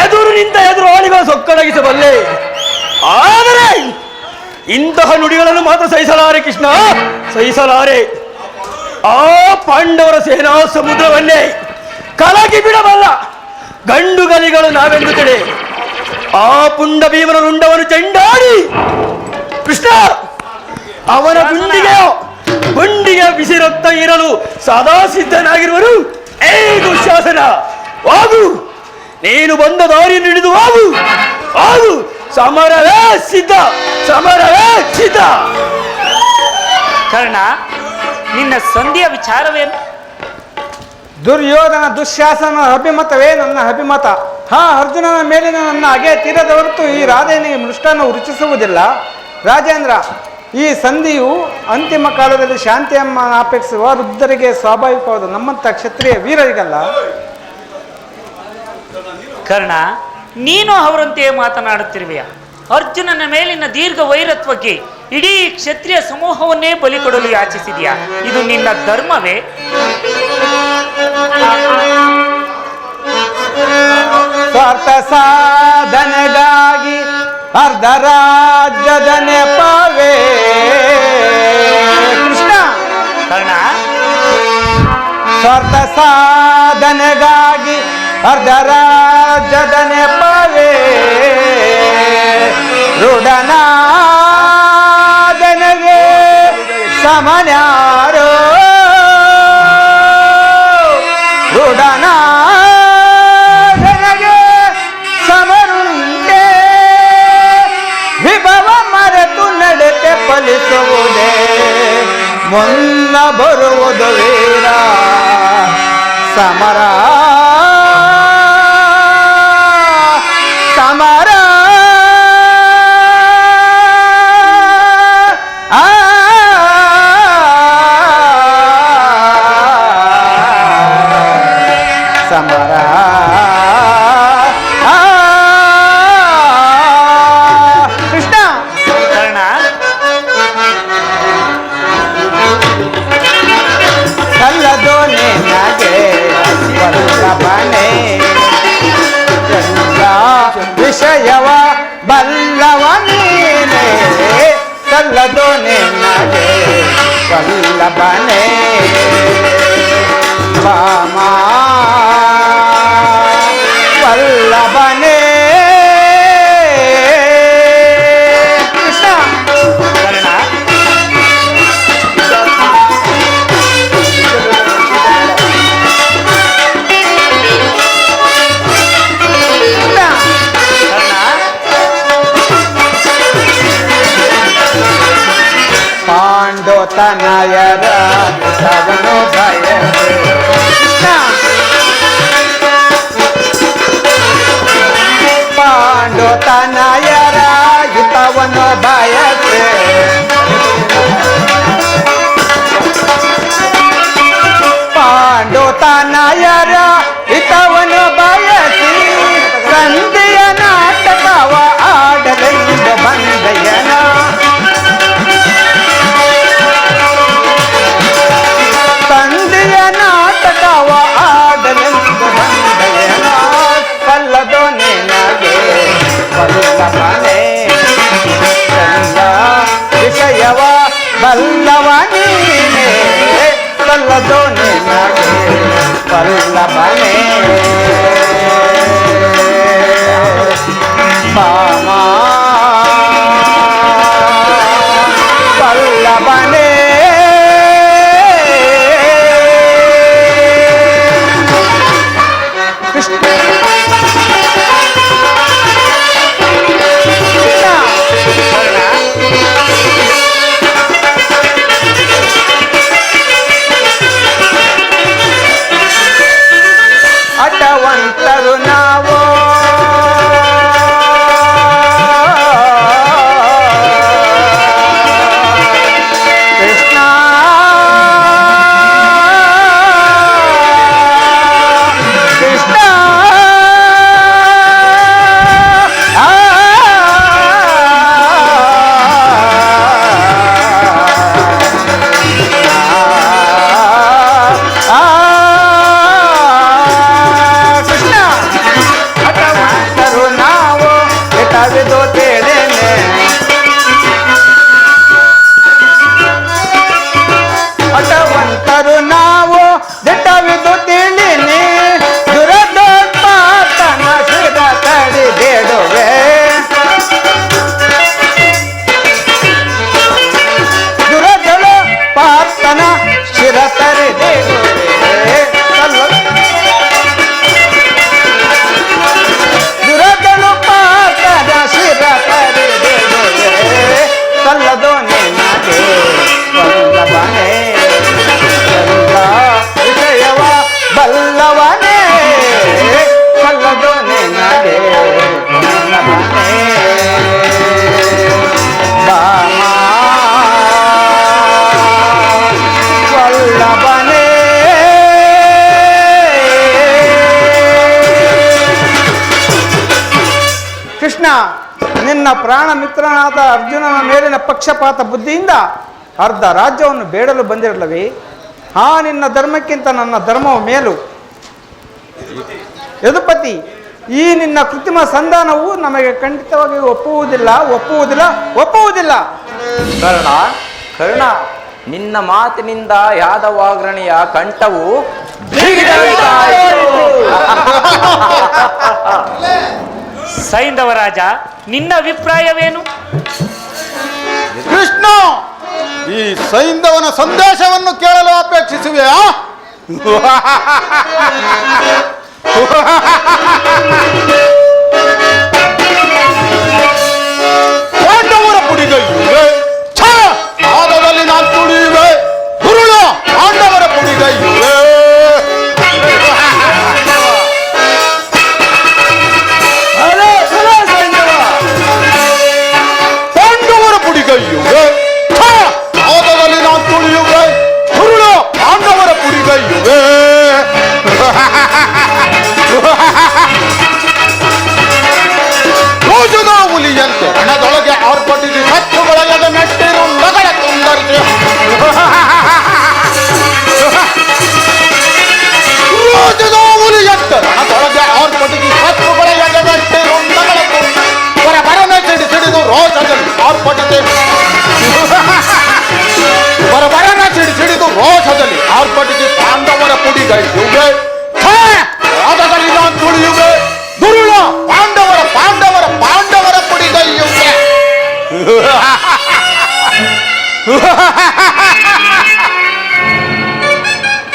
ಎದುರು ನಿಂತ ಎದುರಾಳಿಗಳ ಸೊಕ್ಕಡಗಿಸಬಲ್ಲೆ. ಆದರೆ ಇಂತಹ ನುಡಿಗಳನ್ನು ಮಾತ್ರ ಸಹಿಸಲಾರೆ ಕೃಷ್ಣ, ಸಹಿಸಲಾರೆ. ಆ ಪಾಂಡವರ ಸೇನಾ ಸಮುದ್ರವನ್ನೇ ಕಲಕಿ ಬಿಡಬಲ್ಲ ಗಂಡುಗಲಿಗಳು ನಾವೆಂದು ತಿಳಿ. ಆ ಪುಂಡ ಭೀಮನ ರುಂಡವನ್ನು ಚೆಂಡಾಡಿ ಕೃಷ್ಣ ಅವನ ಗುಂಡಿಗೆ ಬಿಸಿ ರಕ್ತ ಇರಲು ಸದಾ ಸಿದ್ಧನಾಗಿರುವರು. ಏ ದುಶ್ಯಾಸನ, ಹೋಗು, ನೀನು ಬಂದ ದಾರಿಯನ್ನು ಹಿಡಿದು ಹೋಗು, ಹೋಗು. ಸಮರವೇ ಸಿದ್ಧ, ಸಮರವೇ ಸಿದ್ಧ. ಕರ್ಣ, ನಿನ್ನ ಸಂಧಿಯ ವಿಚಾರವೇನು? ದುರ್ಯೋಧನ ದುಶ್ಯಾಸನ ಅಭಿಮತವೇ ನನ್ನ ಅಭಿಮತ. ಅರ್ಜುನನ ಮೇಲಿನ ನನ್ನ ಅಗೆ ತೀರದ ಹೊರತು ಈ ರಾಧೆಯನಿಗೆ ಮೃಷ್ಟನ್ನು ರುಚಿಸುವುದಿಲ್ಲ. ರಾಜೇಂದ್ರ, ಈ ಸಂಧಿಯು ಅಂತಿಮ ಕಾಲದಲ್ಲಿ ಶಾಂತಿಯಮ್ಮನ ಅಪೇಕ್ಷಿಸುವ ವೃದ್ಧರಿಗೆ ಸ್ವಾಭಾವಿಕವಾದ, ನಮ್ಮಂಥ ಕ್ಷತ್ರಿಯ ವೀರರಿಗಲ್ಲ. ಕರ್ಣ, ನೀನು ಅವರಂತೆಯೇ ಮಾತನಾಡುತ್ತಿರುವೆಯ. ಅರ್ಜುನನ ಮೇಲಿನ ದೀರ್ಘ ವೈರತ್ವಕ್ಕೆ ಇಡೀ ಕ್ಷತ್ರಿಯ ಸಮೂಹವನ್ನೇ ಬಲಿ ಕೊಡಲು ಯಾಚಿಸಿದೆಯಾ? ಇದು ನಿನ್ನ ಧರ್ಮವೇ? ಸ್ವಾರ್ಥ ಸಾಧನೆಗಾಗಿ ಅರ್ಧ ರಾಜ್ಯದ ನೆಪವೇ ಕೃಷ್ಣ. ಕರ್ಣ, ಸ್ವಾರ್ಥ ಸಾಧನೆಗಾಗಿ ಅರ್ಧ ರಾಜ್ಯದ ನೆಪವೇ ರೂಢನಾದನೆಗೆ ಸಮನ್ಯಾರೋ. ರೂಢನಾದನೆಗೆ ಸಮರುಂಟೆ ವಿಭವ ಮರೆತು ನಡತೆ ಫಲಿಸುವುದೇ ಮುನ್ನ ಬರುವುದು ವೀರ ಸಮರ. ಸಮರ ಸಮರ ಕೃಷ್ಣ. ಕರ್ಣ, ಸಲ್ಲದೋ ನಿನಗೆ ವಲ್ಲಭನೇ ಎಲ್ಲ ವಿಷಯವ ಬಲ್ಲವ ನೀನೇ. ಸಲ್ಲದೋ ನಿನಗೆ ವಲ್ಲಭನೇ ವಾಮ ವಲ್ಲಭನೇ ಕೃಷ್ಣ. ಕರ್ಣ, ಪಾಂಡೋತನಯರ ಸವನು ಭಯಸೆ ಕೃಷ್ಣ. ಪಾಂಡೋತನಯರ ಯುತವನು ಭಯಸೆ ಪಾಂಡೋತನಯರ ಹಿತವನು ಬಯಸಿ ಸಂಧಿಯ ನಾಟಕವ ಆಡಲೆಂದು ಬಂದಯನ. ಸಂಧಿಯ ನಾಟಕವ ಆಡಲೆಂದು ಬಂದಯನ. ಸಲ್ಲದೋ ನಿನಗೆ ವಲ್ಲಭನೇ ಎಲ್ಲ ವಿಷಯವ ಬಲ್ಲವ ನೀನೇ. ಸಲ್ಲದೋ ನಿನಗೆ ವಲ್ಲಭನೇ ವಲ್ಲಭನೇ. ಕೃಷ್ಣ, ನಿನ್ನ ಪ್ರಾಣ ಮಿತ್ರನಾದ ಅರ್ಜುನನ ಮೇಲಿನ ಪಕ್ಷಪಾತ ಬುದ್ಧಿಯಿಂದ ಅರ್ಧ ರಾಜ್ಯವನ್ನು ಬೇಡಲು ಬಂದಿರಲವೇ? ನಿನ್ನ ಧರ್ಮಕ್ಕಿಂತ ನನ್ನ ಧರ್ಮವು ಮೇಲು. ಯದುಪತಿ, ಈ ನಿನ್ನ ಕೃತ್ರಿಮ ಸಂಧಾನವು ನಮಗೆ ಖಂಡಿತವಾಗಿ ಒಪ್ಪುವುದಿಲ್ಲ. ಕರ್ಣ, ನಿನ್ನ ಮಾತಿನಿಂದ ಯಾದವಾಗ್ರಣಿಯ ಕಂಠವು ಸೈಂಧವರಾಜ, ನಿನ್ನ ಅಭಿಪ್ರಾಯವೇನು? ಕೃಷ್ಣ, ಈ ಸೈಂಧವನ ಸಂದೇಶವನ್ನು ಕೇಳಲು ಅಪೇಕ್ಷಿಸುವೆಯಾ? ಪಾಂಡವರ ಪುಡಿಗೈಯುವೆ, ಪಾದದಲ್ಲಿ ನಾನು ತುಳಿಯುವೆ, ಗುರುಳ ಪಾಂಡವರ ಪುಡಿಗೈಯುವೆ. ಪಾಂಡವರ ಪುಡಿಗೈಯುವೆ, ಪಾದದಲ್ಲಿ ನಾನು ತುಳಿಯುವೆ, ಗುರುಳ ಪಾಂಡವರ ಪುಡಿಗೈಯುವೆ. ರೋಜದ ಹುಲಿಯಂತೆ ಹಣದೊಳಗೆ ಆರ್ಭಟಿಸಿ ಹತ್ತುಗಳ ಮೆಟ್ಟಿರು ನಗರ ತುಂಡರಿಸಿ ರೋಜದ ಹುಲಿಯಂತೆ ಹಣದೊಳಗೆ ಆರ್ಭಟಿಸಿ ಹತ್ತುಗಳ ಮೆಟ್ಟಿರು ನಗರ ಬರಬರನ ಸಿಡಿಸಿಡಿದು ರೋಷದಲ್ಲಿ ಆರ್ಭಟಿಸಿ ಬರಬರನ ಸಿಡಿಸಿಡಿದು ರೋಷದಲ್ಲಿ ಆರ್ಭಟಿಸಿ ಪಾಂಡವರ ಪುಡಿಗೈಯುವೆ, ರಾಧದಲ್ಲಿ ನಾನು ತುಳಿಯುವೆ, ದುರುಳ ಪಾಂಡವರ ಪುಡಿಗೈಯುವೆ.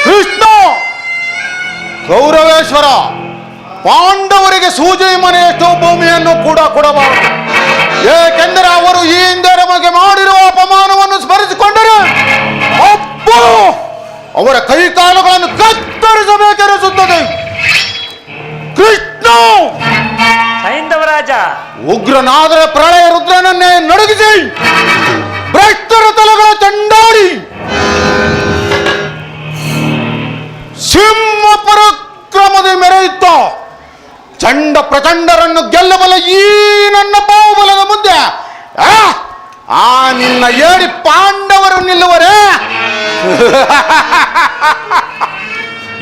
ಕೃಷ್ಣ, ಗೌರವೇಶ್ವರ, ಪಾಂಡವರಿಗೆ ಸೂಜಿ ಮನೆಯಷ್ಟು ಭೂಮಿಯನ್ನು ಕೂಡ ಕೊಡಬಾರದು. ಏಕೆಂದರೆ ಅವರು ಈ ಹಿಂದೆ ನಮಗೆ ಮಾಡಿರುವ ಅಪಮಾನವನ್ನು ಸ್ಮರಿಸಿಕೊಂಡರೆ ಅಪ್ಪು ಅವರ ಕೈಕಾಲುಗಳನ್ನು ಕತ್ತರಿಸಬೇಕೆನಿಸುತ್ತದೆ. ಕೃಷ್ಣ, ಸೈಂಧವರಾಜ, ಉಗ್ರನಾದರೆ ಪ್ರಳಯ ರುದ್ರನನ್ನೇ ನಡುಗಿಸಿ ಭ್ರಷ್ಟರ ತಲೆಗಳ ಚಂಡಾಡಿ ಸಿಂಹ ಪರಾಕ್ರಮದ ಮೆರೆಯುತ್ತ ಚಂಡ ಪ್ರಚಂಡರನ್ನು ಗೆಲ್ಲಬಲ್ಲ ಈ ನನ್ನ ಬಾಹುಬಲದ ಮುಂದೆ ಆ ನಿನ್ನ ಏಡಿ ಪಾಂಡವರು ನಿಲ್ಲುವರೇ?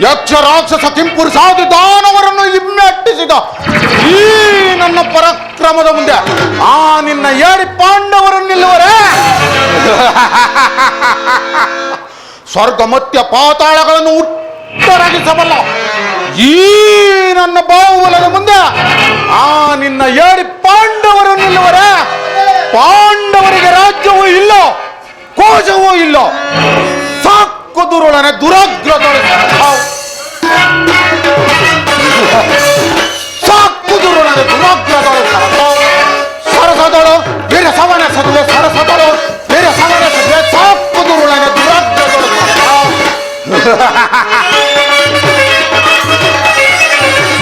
ಯಕ್ಷ ರಾಕ್ಷಸ ಕಿಂಪುರುಷಾದಿ ದಾನವರನ್ನು ಹಿಮ್ಮೆಟ್ಟಿಸಿದ ಈ ನನ್ನ ಪರಾಕ್ರಮದ ಮುಂದೆ ಆ ನಿನ್ನ ಏಡಿ ಪಾಂಡವರನ್ನು ನಿಲ್ಲುವರೇ? ಸ್ವರ್ಗ ಮತ್ಯ ಪಾತಾಳಗಳನ್ನು ಉತ್ತರಗಿಸಬಲ್ಲ ಈ ನನ್ನ ಬಾಹುಬಲದ ಮುಂದೆ ಆ ನಿನ್ನ ಏಡಿ ಪಾಂಡವರು ನಿಲ್ಲುವರೇ? ಪಾಂಡವರಿಗೆ ರಾಜ್ಯವೂ ಇಲ್ಲ, ಕೋಶವೂ ಇಲ್ಲ, ಸಾಕು ದುರುಳನೆ ದುರಾಗ್ರದೊಳೆ ಸಾಕು ದುರುಳನೆ ದುರಾಗ್ರದೊಳೆ ಸರಸದಳು ವೀರ ಸವನ ಸದುವೆ ಸರಸದಳು ವೀರ ಸವನ ಸದುವೆ ಸಾಕು ದುರುಳನೆ ದುರಾಗ್ರದೊಳೆ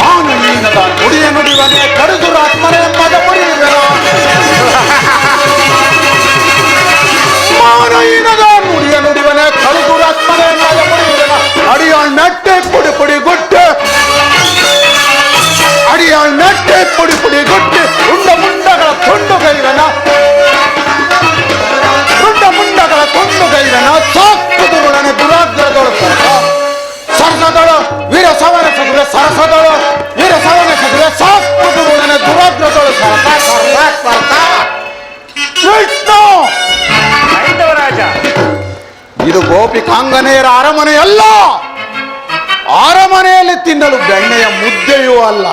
ಮಾನವೀನದ ನುಡಿಯ ನುಡಿವನೆ ಕಡುದುರಾತ್ಮನೆ ಮದ ಪಡೆಯುವೆನು. ಮಾನವೀನದ ನುಡಿಯ ನುಡಿವನೆ ಕಡುದುರಾತ್ಮನೆ ಮದ ಪಡೆಯುವೆನು. ಅಡಿಯಾಳ್ ನಟ್ಟೆ ಪುಡಿ ಪುಡಿ ಗುಟ್ಟೆ, ಅಡಿಯಾಳ್ ನಟ್ಟೆ ಪುಡಿ ಪುಡಿ ಗುಟ್ಟೆ, ಉಂಡ ಮುಂಡಗಳ ಕೊಂಡು ಗೈರನ, ಉಂಡ ಮುಂಡಗಳ ಕೊಂಡು ಗೈರನ ಸಾಕು ದುರುಳನೆ ದುರಾಗ್ರದೊಳ ಸರಸದಳು ವೀರ ಸವನ ಸದುವೆ ಸರಸದಳು ವೀರ ಸವನ ಸದುವೆ ಸಾಕು ದುರುಳನೆ ದುರಾಗ್ರದೊಳ ಕೃಷ್ಣ. ಸೈಂಧವರಾಜ, ಇದು ಗೋಪಿಕಾಂಗನೆಯರ ಅರಮನೆಯಲ್ಲ, ಅರಮನೆಯಲ್ಲಿ ತಿನ್ನಲು ಬೆಣ್ಣೆಯ ಮುದ್ದೆಯೂ ಅಲ್ಲ.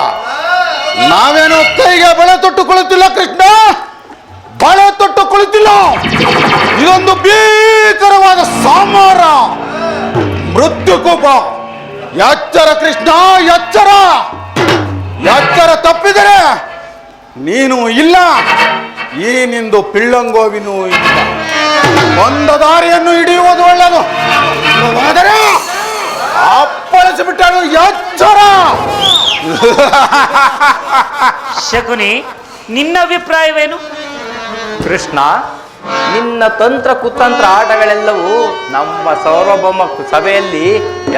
ನಾವೇನೋ ಕೈಗೆ ಬಳೆ ತೊಟ್ಟು ಕುಳಿತಿಲ್ಲ ಕೃಷ್ಣ, ಬಳೆ ತೊಟ್ಟು ಕುಳಿತಿಲ್ಲ. ಇದೊಂದು ಭೀಕರವಾದ ಸಾಮಾರ, ಮೃತ್ಯುಕೂಪ. ಎಚ್ಚರ ಕೃಷ್ಣ, ಎಚ್ಚರ. ಎಚ್ಚರ ತಪ್ಪಿದರೆ ನೀನು ಇಲ್ಲ, ಈ ನಿಂದು ಪಿಳ್ಳಂಗೋವಿನೂ ಇಲ್ಲ. ಬಂದ ದಾರಿಯನ್ನು ಹಿಡಿಯುವುದು ಒಳ್ಳೆಯದು, ಆದರೆ ಅಪ್ಪಳಿಸಿಬಿಟ್ಟಳು. ಎಚ್ಚರ. ಶಕುನಿ, ನಿನ್ನ ಅಭಿಪ್ರಾಯವೇನು? ಕೃಷ್ಣ, ನಿನ್ನ ತಂತ್ರ ಕುತಂತ್ರ ಆಟಗಳೆಲ್ಲವೂ ನಮ್ಮ ಸಾರ್ವಭೌಮ ಸಭೆಯಲ್ಲಿ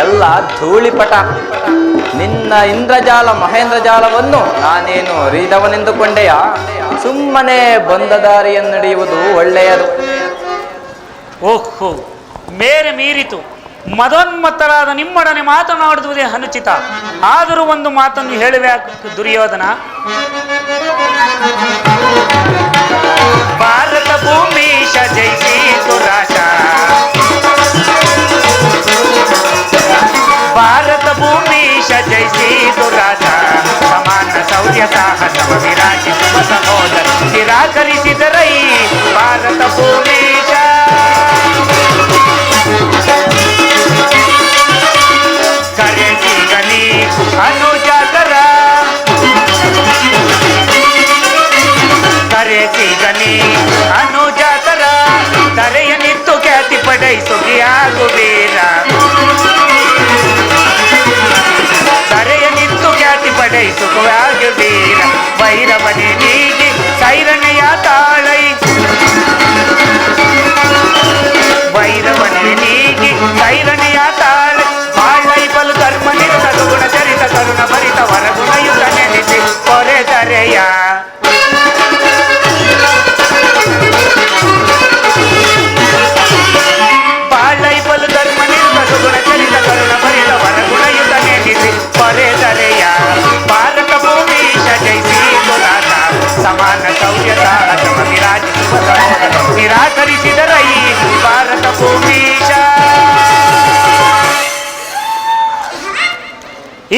ಎಲ್ಲ ಧೂಳಿಪಟ. ನಿನ್ನ ಇಂದ್ರಜಾಲ ಮಹೇಂದ್ರಜಾಲವನ್ನು ನಾನೇನು ಅರಿದವನೆಂದುಕೊಂಡೆಯ? ಸುಮ್ಮನೆ ಬಂದ ದಾರಿಯನ್ನು ನಡೆಯುವುದು ಒಳ್ಳೆಯದು. ಓಹೋ, ಮೇರೆ ಮೀರಿತು. ಮದೋನ್ಮತ್ತರಾದ ನಿಮ್ಮೊಡನೆ ಮಾತನಾಡುವುದೇ ಅನುಚಿತ. ಆದರೂ ಒಂದು ಮಾತನ್ನು ಹೇಳುವೆ ದುರ್ಯೋಧನ. ಭಾರತ ಭೂಮೀಶ ಜಯಿಸಿ ದುರಾಶ, ಭಾರತ ಭೂಮೀಶ ಜಯಿಸಿ ದುರಾಶ, ಸಮಾನ ಶೌರ್ಯ ಸಾಹಸ ವಿರಾಜಿಸುವ ಸಹೋದರ ನಿರಾಕರಿಸಿದರೈ ಭಾರತ ಭೂಮೀಶ. ಕರೆಸಿಗನಿ ಅನುಜಾತರ, ಕರೆಸಿಗನಿ ಅನುಜಾತರ, ತರೆಯ ನಿತ್ತು ಖ್ಯಾತಿ ಪಡೈಸುಗಿಯಾಗು ವೀರ, ತರೆಯ ನಿತ್ತು ಖ್ಯಾತಿ ಪಡೈಸುಗುವಾಗು ವೀರ. ಭೈರವನೇ ನೀಗಿ ಸೈರಣೆಯ ತಾಳೈ, ಭೈರವನೇ ನೀಗಿ ಸೈರಣೆಯ ತಾಳೈ, ಬಾಳೈ ಬಲು ಧರ್ಮ ನಿರತ ಗುಣ ಚರಿತ ಕರುಣ ಭರಿತ ವರಗುಣಯುತ ನೆನೆಸಿ ಕೊರೆದರೆಯ. ಬಾಳೈ ಬಲು ಧರ್ಮ ನಿರತ ಗುಣ ಚರಿತ ಕರುಣ ಭರಿತ ವರಗುಣಯುತ ನೆನೆಸಿ ಕೊರೆದರೆಯ. ಭಾರತ ಭೂಮೀಶ ಜಯಿಸಿ ದುರಾಟ, ಸಮಾನ ಶೌರ್ಯ ಸಾಹಸ ವಿರಾಜಿಸುವ ಸಹೋದರ ನಿರಾಕರಿಸಿದರೈ ಭಾರತ ಭೂಮೀಶ.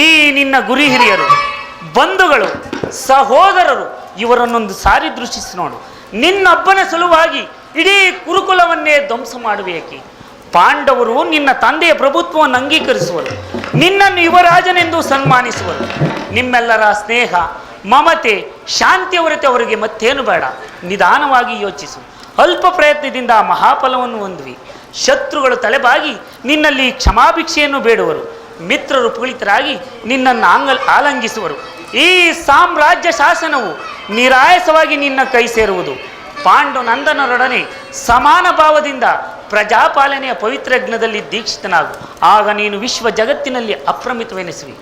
ಈ ನಿನ್ನ ಗುರಿ ಹಿರಿಯರು, ಬಂಧುಗಳು, ಸಹೋದರರು ಇವರನ್ನೊಂದು ಸಾರಿ ದೃಷ್ಟಿಸಿ ನೋಡು. ನಿನ್ನೊಬ್ಬನ ಸಲುವಾಗಿ ಇಡೀ ಕುರುಕುಲವನ್ನೇ ಧ್ವಂಸ ಮಾಡುವೇಕೆ? ಪಾಂಡವರು ನಿನ್ನ ತಂದೆಯ ಪ್ರಭುತ್ವವನ್ನು ಅಂಗೀಕರಿಸುವರು, ನಿನ್ನನ್ನು ಯುವರಾಜನೆಂದು ಸನ್ಮಾನಿಸುವರು. ನಿಮ್ಮೆಲ್ಲರ ಸ್ನೇಹ, ಮಮತೆ, ಶಾಂತಿಯವರತೆ ಅವರಿಗೆ ಮತ್ತೇನು ಬೇಡ. ನಿಧಾನವಾಗಿ ಯೋಚಿಸು. ಅಲ್ಪ ಪ್ರಯತ್ನದಿಂದ ಮಹಾಫಲವನ್ನು ಹೊಂದುವಿ. ಶತ್ರುಗಳು ತಲೆಬಾಗಿ ನಿನ್ನಲ್ಲಿ ಕ್ಷಮಾಭಿಕ್ಷೆಯನ್ನು ಬೇಡುವರು. ಮಿತ್ರರು ಪೀಡಿತರಾಗಿ ನಿನ್ನನ್ನು ಆಲಂಗಿಸುವರು. ಈ ಸಾಮ್ರಾಜ್ಯ ಶಾಸನವು ನಿರಾಯಸವಾಗಿ ನಿನ್ನ ಕೈ ಸೇರುವುದು. ಪಾಂಡುನಂದನರೊಡನೆ ಸಮಾನ ಭಾವದಿಂದ ಪ್ರಜಾಪಾಲನೆಯ ಪವಿತ್ರ ಯಜ್ಞದಲ್ಲಿ ದೀಕ್ಷಿತನಾಗು. ಆಗ ನೀನು ವಿಶ್ವ ಜಗತ್ತಿನಲ್ಲಿ ಅಪ್ರಮಿತವೆನಿಸುವಿ.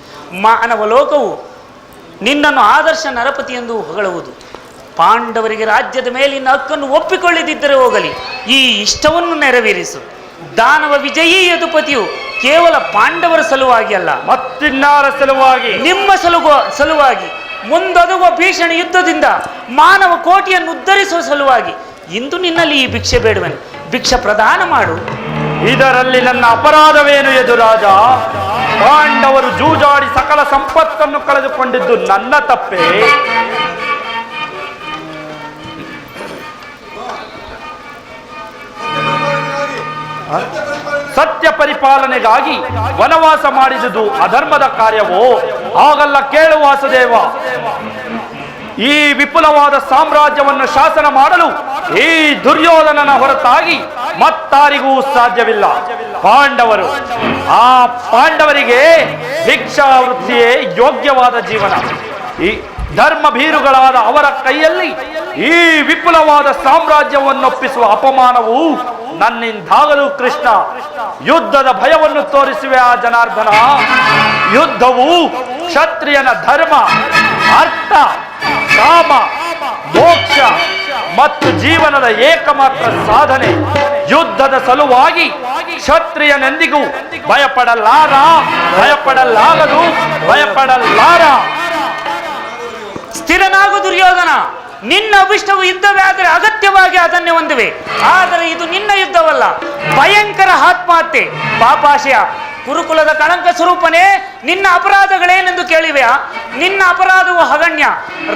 ಮಾನವ ಲೋಕವು ನಿನ್ನನ್ನು ಆದರ್ಶ ನರಪತಿ ಎಂದು ಹೊಗಳುವುದು. ಪಾಂಡವರಿಗೆ ರಾಜ್ಯದ ಮೇಲಿನ ಹಕ್ಕನ್ನು ಒಪ್ಪಿಕೊಳ್ಳದಿದ್ದರೆ ಹೋಗಲಿ, ಈ ಇಷ್ಟವನ್ನು ನೆರವೇರಿಸು. ದಾನವ ವಿಜಯೀ ಯದುಪತಿಯು ಕೇವಲ ಪಾಂಡವರ ಸಲುವಾಗಿ ಅಲ್ಲ, ಮತ್ತಿನ್ನಾರ ಸಲುವಾಗಿ, ನಿಮ್ಮ ಸಲುವಾಗಿ ಮುಂದೊದಗುವ ಭೀಷಣ ಯುದ್ಧದಿಂದ ಮಾನವ ಕೋಟಿಯನ್ನು ಉದ್ಧರಿಸುವ ಸಲುವಾಗಿ ಇಂದು ನಿನ್ನಲ್ಲಿ ಈ ಭಿಕ್ಷೆ ಬೇಡುವೆನು. ಭಿಕ್ಷೆ ಪ್ರದಾನ ಮಾಡು. ಇದರಲ್ಲಿ ನನ್ನ ಅಪರಾಧವೇನು ಯದುರಾಜ? ಪಾಂಡವರು ಜೂಜಾಡಿ ಸಕಲ ಸಂಪತ್ತನ್ನು ಕಳೆದುಕೊಂಡಿದ್ದು ನನ್ನ ತಪ್ಪೇ? ಸತ್ಯ ಪರಿಪಾಲನೆಗಾಗಿ ವನವಾಸ ಮಾಡಿದುದು ಅಧರ್ಮದ ಕಾರ್ಯವೋ? ಹಾಗಲ್ಲ ಕೇಳು ವಾಸುದೇವ. ಈ ವಿಪುಲವಾದ ಸಾಮ್ರಾಜ್ಯವನ್ನು ಶಾಸನ ಮಾಡಲು ಈ ದುರ್ಯೋಧನನ ಹೊರತಾಗಿ ಮತ್ತಾರಿಗೂ ಸಾಧ್ಯವಿಲ್ಲ. ಪಾಂಡವರಿಗೆ ಭಿಕ್ಷಾವೃತ್ತಿಯೇ ಯೋಗ್ಯವಾದ ಜೀವನ. ಈ ಧರ್ಮ ಭೀರುಗಳಾದ ಅವರ ಕೈಯಲ್ಲಿ ಈ ವಿಪುಲವಾದ ಸಾಮ್ರಾಜ್ಯವನ್ನೊಪ್ಪಿಸುವ ಅಪಮಾನವು ನನ್ನಿಂದಾಗಲು ಕೃಷ್ಣ. ಯುದ್ಧದ ಭಯವನ್ನು ತೋರಿಸುವೆ ಆ ಜನಾರ್ದನ. ಯುದ್ಧವು ಕ್ಷತ್ರಿಯನ ಧರ್ಮ, ಅರ್ಥ, ಕಾಮ, ಮೋಕ್ಷ ಮತ್ತು ಜೀವನದ ಏಕಮಾತ್ರ ಸಾಧನೆ. ಯುದ್ಧದ ಸಲುವಾಗಿ ಕ್ಷತ್ರಿಯನೆಂದಿಗೂ ಭಯಪಡಲಾಗದು, ಭಯಪಡಲಾರ. ಸ್ಥಿರನಾಗು ದುರ್ಯೋಧನ. ನಿನ್ನ ಅಭಿಷ್ಟವು ಯುದ್ಧವೇ ಆದರೆ ಅಗತ್ಯವಾಗಿ ಅದನ್ನೇ ಹೊಂದುವೆ. ಆದರೆ ಇದು ನಿನ್ನ ಯುದ್ಧವಲ್ಲ, ಭಯಂಕರ ಆತ್ಮಹತ್ಯೆ, ಪಾಪಾಶಯ. ಕುರುಕುಲದ ಕಳಂಕ ಸ್ವರೂಪನೇ ನಿನ್ನ ಅಪರಾಧಗಳೇನೆಂದು ಕೇಳಿವೆಯಾ? ನಿನ್ನ ಅಪರಾಧವು ಅಗಣ್ಯ.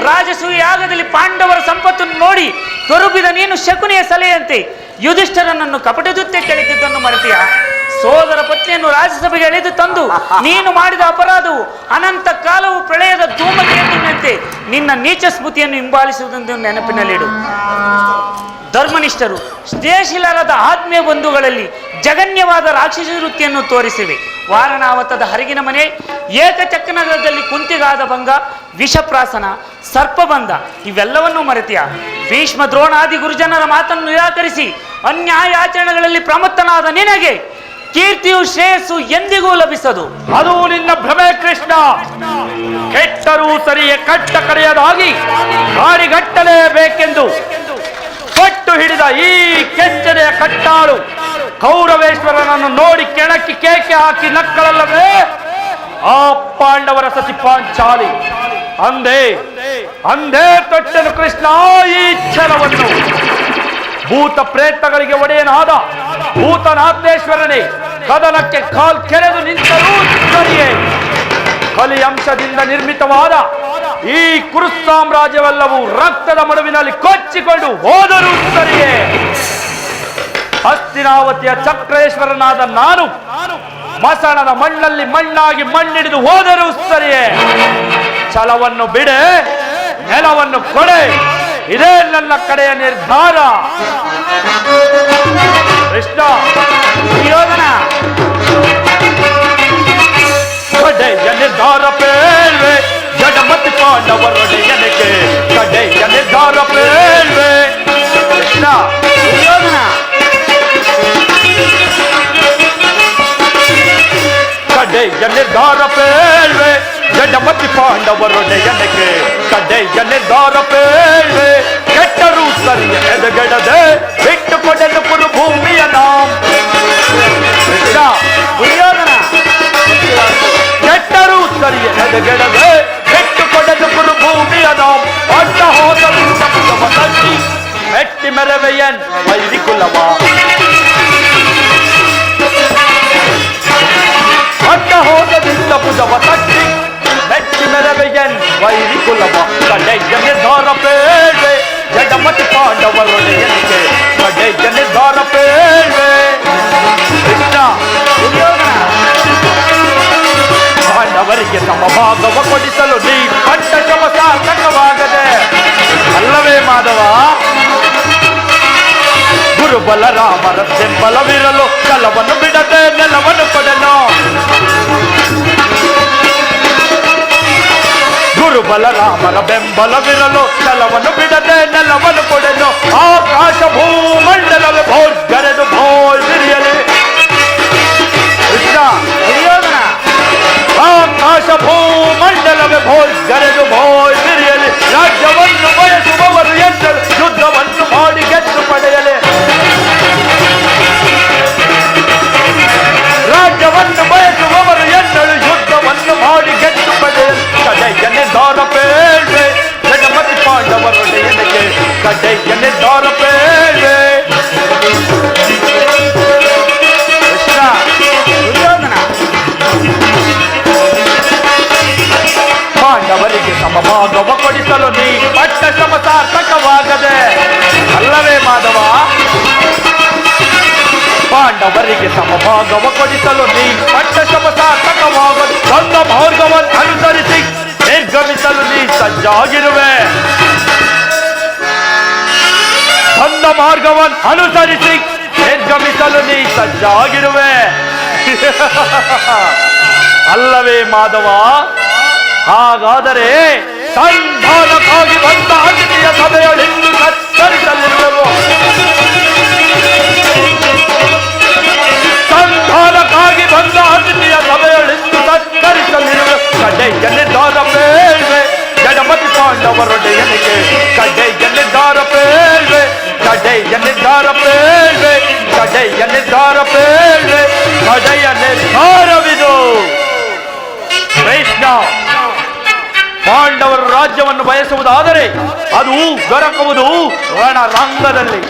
ರಾಜಸೂಯ ಯಾಗದಲ್ಲಿ ಪಾಂಡವರ ಸಂಪತ್ತನ್ನು ನೋಡಿ ತೊರುಬಿದ ನೀನು ಶಕುನಿಯ ಸಲಹೆಯಂತೆ ಯುಧಿಷ್ಠರನನ್ನು ಕಪಟ ಜೊತೆ ಕೆಳೆದಿದ್ದನ್ನು ಮರೆತೀಯ? ಸೋದರ ಪತ್ನಿಯನ್ನು ರಾಜ್ಯಸಭೆಗೆ ಎಳೆದು ತಂದು ನೀನು ಮಾಡಿದ ಅಪರಾಧವು ಅನಂತ ಕಾಲವು ಪ್ರಳಯದ ಧೂಮಕೇತುವಿನಂತೆ ನಿನ್ನ ನೀಚ ಸ್ಮೃತಿಯನ್ನು ಹಿಂಬಾಲಿಸುವುದೆಂದು ನೆನಪಿನಲ್ಲಿಡು. ಧರ್ಮನಿಷ್ಠರು, ಸ್ನೇಹಶೀಲರಾದ ಆತ್ಮೀಯ ಬಂಧುಗಳಲ್ಲಿ ಜಗನ್ಯವಾದ ರಾಕ್ಷಸ ವೃತ್ತಿಯನ್ನು ತೋರಿಸಿವೆ. ವಾರಣಾವತದ ಹರಗಿನ ಮನೆ, ಏಕಚಕ್ರನಗರದಲ್ಲಿ ಕುಂತಿಗಾದ ಭಂಗ, ವಿಷಪ್ರಾಸನ, ಸರ್ಪಬಂಧ ಇವೆಲ್ಲವನ್ನೂ ಮರೆತಿಯ. ಭೀಷ್ಮ ದ್ರೋಣಾದಿ ಗುರುಜನರ ಮಾತನ್ನು ನಿರಾಕರಿಸಿ ಅನ್ಯಾಯಾಚರಣೆಗಳಲ್ಲಿ ಪ್ರಮತ್ತನಾದ ನಿನಗೆ ಕೀರ್ತಿಯು ಶ್ರೇಯಸ್ಸು ಎಂದಿಗೂ ಲಭಿಸದು. ಅದು ನಿನ್ನ ಭ್ರಮೆ ಕೃಷ್ಣ. ಕೆಟ್ಟರೂ ಸರಿಯೇ ಕಟ್ಟ ಕಡೆಯದಾಗಿ ಕಾಡಿಗಟ್ಟಲೇಬೇಕೆಂದು ಪಟ್ಟು ಹಿಡಿದ ಈ ಕೆಚ್ಚನೆಯ ಕಟ್ಟಾಳು ಕೌರವೇಶ್ವರನನ್ನು ನೋಡಿ ಕೆಣಕಿ ಕೇಕೆ ಹಾಕಿ ನಕ್ಕಳಲ್ಲವೇ ಆ ಪಾಂಡವರ ಸತಿ ಪಾಂಚಾಲಿ. ಅಂದೇ ತೊಟ್ಟನು ಕೃಷ್ಣ ಈ ಛಲವನ್ನು. ಭೂತ ಪ್ರೇತಗಳಿಗೆ ಒಡೆಯನಾದ ಭೂತನಾಥೇಶ್ವರನೇ ಕದನಕ್ಕೆ ಕಾಲ್ ಕೆರೆದು ನಿಂತರೂ ಸರಿಯೇ ಕಲಿ ಅಂಶದಿಂದ ನಿರ್ಮಿತವಾದ ಈ ಕುರು ಸಾಮ್ರಾಜ್ಯವೆಲ್ಲವೂ ರಕ್ತದ ಮಡುವಿನಲ್ಲಿ ಕೊಚ್ಚಿಕೊಂಡು ಹೋದರೂ ಸರಿಯೇ ಹಸ್ತಿನಾವತಿಯ ಚಕ್ರೇಶ್ವರನಾದ ನಾನು ಮಸಣದ ಮಣ್ಣಲ್ಲಿ ಮಣ್ಣಾಗಿ ಮಣ್ಣಿಡಿದು ಹೋದರೂ ಸರಿಯೇ ಛಲವನ್ನು ಬಿಡೆ, ನೆಲವನ್ನು ಕೊಡೆ, ಇದೇ ನನ್ನ ಕಡೆಯ ನಿರ್ಧಾರ. ಕೃಷ್ಣ ಯೋಧನ ಕಡೆಯ ನಿರ್ಧಾರ ಪೇಳ್ವೆ ಜಡಮತಿ ಪಾಂಡವರೊಡೆಯನಿಗೆ ಕಡೆಯ ನಿರ್ಧಾರ ಪೇಳ್ವೆ. ಕೃಷ್ಣ ಯೋಧನ ಕಡೆಯ ನಿರ್ಧಾರ ಪೇಳ್ವೆ ಜಡಮತಿ ಪಾಂಡವರೊಡೆಯನಿಗೆ ಕಡೆಯ ನಿರ್ಧಾರ ಪೇಳ್ವೆ. ಕೆಟ್ಟರೂ ಸರಿಯ ಎದೆಗೆಡದೆ ಬಿಟ್ಟು ಕೊಡಲು ಕುರು ಭೂಮಿಯ ನಾಮ್. ಕೃಷ್ಣ ದುರ್ಯೋಧನ ಕೆಟ್ಟರೂ ಸರಿಯ ಎದೆಗೆಡದೆ ಬಿಟ್ಟು ಕೊಡಲು ಕುರು ಭೂಮಿಯ ನಾಮ್. ಅಡ್ಡ ಹೋದಲು ತಪ್ಪಿ ಮೆಟ್ಟಿ ಮೆರವೆಯನ್ ವೈರಿ ಕುಲವ. ಅಡ್ಡ ಹೋದದಿಂದ ಭುಜವ ತಟ್ಟಿ ಮೆಟ್ಟಿ ಮೆರವೆಯನ್ ವೈರಿ ಕುಲವ. ಕಡೆಯ ನಿರ್ಧಾರ ಪೇಳ್ವೆ ಜಡಮತಿ ಪಾಂಡವರೊಡೆಯನಿಗೆ ಕಡೆಯ ನಿರ್ಧಾರ ಪೇಳ್ವೆ. ಕೃಷ್ಣ ಪಾಂಡವರಿಗೆ ಸಮಭಾಗವ ಕೊಡಿಸಲು ನೀ ಪಟ್ಟ ಶ್ರಮ ಸಾರ್ಥಕವಾಗದೆ ಅಲ್ಲವೇ ಮಾಧವ. ಗುರುಬಲ ರಾಮರ ಬೆಂಬಲವಿರಲು ಛಲವನ್ನು ಬಿಡದೆ ನೆಲವನ್ನು ಕೊಡನು. ಗುರುಬಲ ರಾಮರ ಬೆಂಬಲವಿರಲು ಛಲವನ್ನು ಬಿಡದೆ ನೆಲವನ್ನು ಕೊಡನು. ಆಕಾಶ ಭೂಮಂಡಲವೇ ಭೋರ್ಗರೆದು ಭೋಯ್ ಬಿರಿಯಲಿ. ಕೃಷ್ಣ ದುರ್ಯೋಧನ ಆಕಾಶ ಭೂಮಂಡಲವೇ ಭೋರ್ಗರೆದು ಭೋಯ್ ಬಿರಿಯಲಿ. ರಾಜ್ಯವನ್ನು ಬಯಸುವವರು ಎಂದರು ಯುದ್ಧವನ್ನು ಮಾಡಿ ಗೆದ್ದು ಪಡೆಯಲಿ. ರಾಜ್ಯವನ್ನು ಬಯಸುವವರು ಎಂದರು ಯುದ್ಧವನ್ನು ಮಾಡಿ ಗೆದ್ದು ಪಡೆಯಲಿ. ಕಡೆಯ ನಿರ್ಧಾರ ಪೇಳ್ವೆ ಜಗಮತಿ ಪಾಂಡವರೊಡೆಯನಿಗೆ ಕಡೆಯ ನಿರ್ಧಾರ ಪೇಳ್ವೆ. ಕೃಷ್ಣ ದುರ್ಯೋಧನ ಪಾಂಡವರಿಗೆ ಸಮಭಾಗವ ಕೊಡಿಸಲು ನೀ ಪಟ್ಟ ಶ್ರಮ ಸಾರ್ಥಕವಾಗದೆ ಅಲ್ಲವೇ ಮಾಧವ. ಪಾಂಡವರಿಗೆ ಸಮಭಾಗವ ಕೊಡಿಸಲು ನೀ ಪಟ್ಟ ಶ್ರಮ ಸಾರ್ಥಕವಾಗದು. ಬಂದ ಮಾರ್ಗವನ್ನು ಅನುಸರಿಸಿ ನಿರ್ಗಮಿಸಲು ನೀ ಸಜ್ಜಾಗಿರುವೆ. ಬಂದ ಮಾರ್ಗವನ್ನು ಅನುಸರಿಸಿ ನಿರ್ಗಮಿಸಲು ನೀ ಸಜ್ಜಾಗಿರುವೆ ಅಲ್ಲವೇ ಮಾಧವ. ಹಾಗಾದರೆ ಸಂಧಾನಕ್ಕಾಗಿ ಬಂದ ಅತಿಥಿಯ ಸಭೆಯಲ್ಲಿಂದು ಸತ್ಕರಿಸಲಿರುವೆವು. ಸಂಧಾನಕ್ಕಾಗಿ ಬಂದ ಅತಿಥಿಯ ಸಭೆಯಲ್ಲಿಂದು ಸತ್ಕರಿಸಲಿರುವೆ. ಕಡೆಯ ನಿರ್ಧಾರ ಪೇಳ್ವೆ ಜಡಮತಿ ಪಾಂಡವರೊಡೆಯನಿಗೆ ಕಡೆಯ ನಿರ್ಧಾರ ಪೇಳ್ವೆ ಕಡೆಯ ನಿರ್ಧಾರ ಪೇಳ್ವೆ ಕಡೆಯ ನಿರ್ಧಾರ ಪೇಳ್ವೆ ಕಡೆಯ ನಿರ್ಧಾರವಿದು. ಕೃಷ್ಣ ಪಾಂಡವರ ರಾಜ್ಯವನ್ನು ಬಯಸುವುದಾದರೆ ಅದು ದೊರಕುವುದು ರಣರಂಗದಲ್ಲಿ,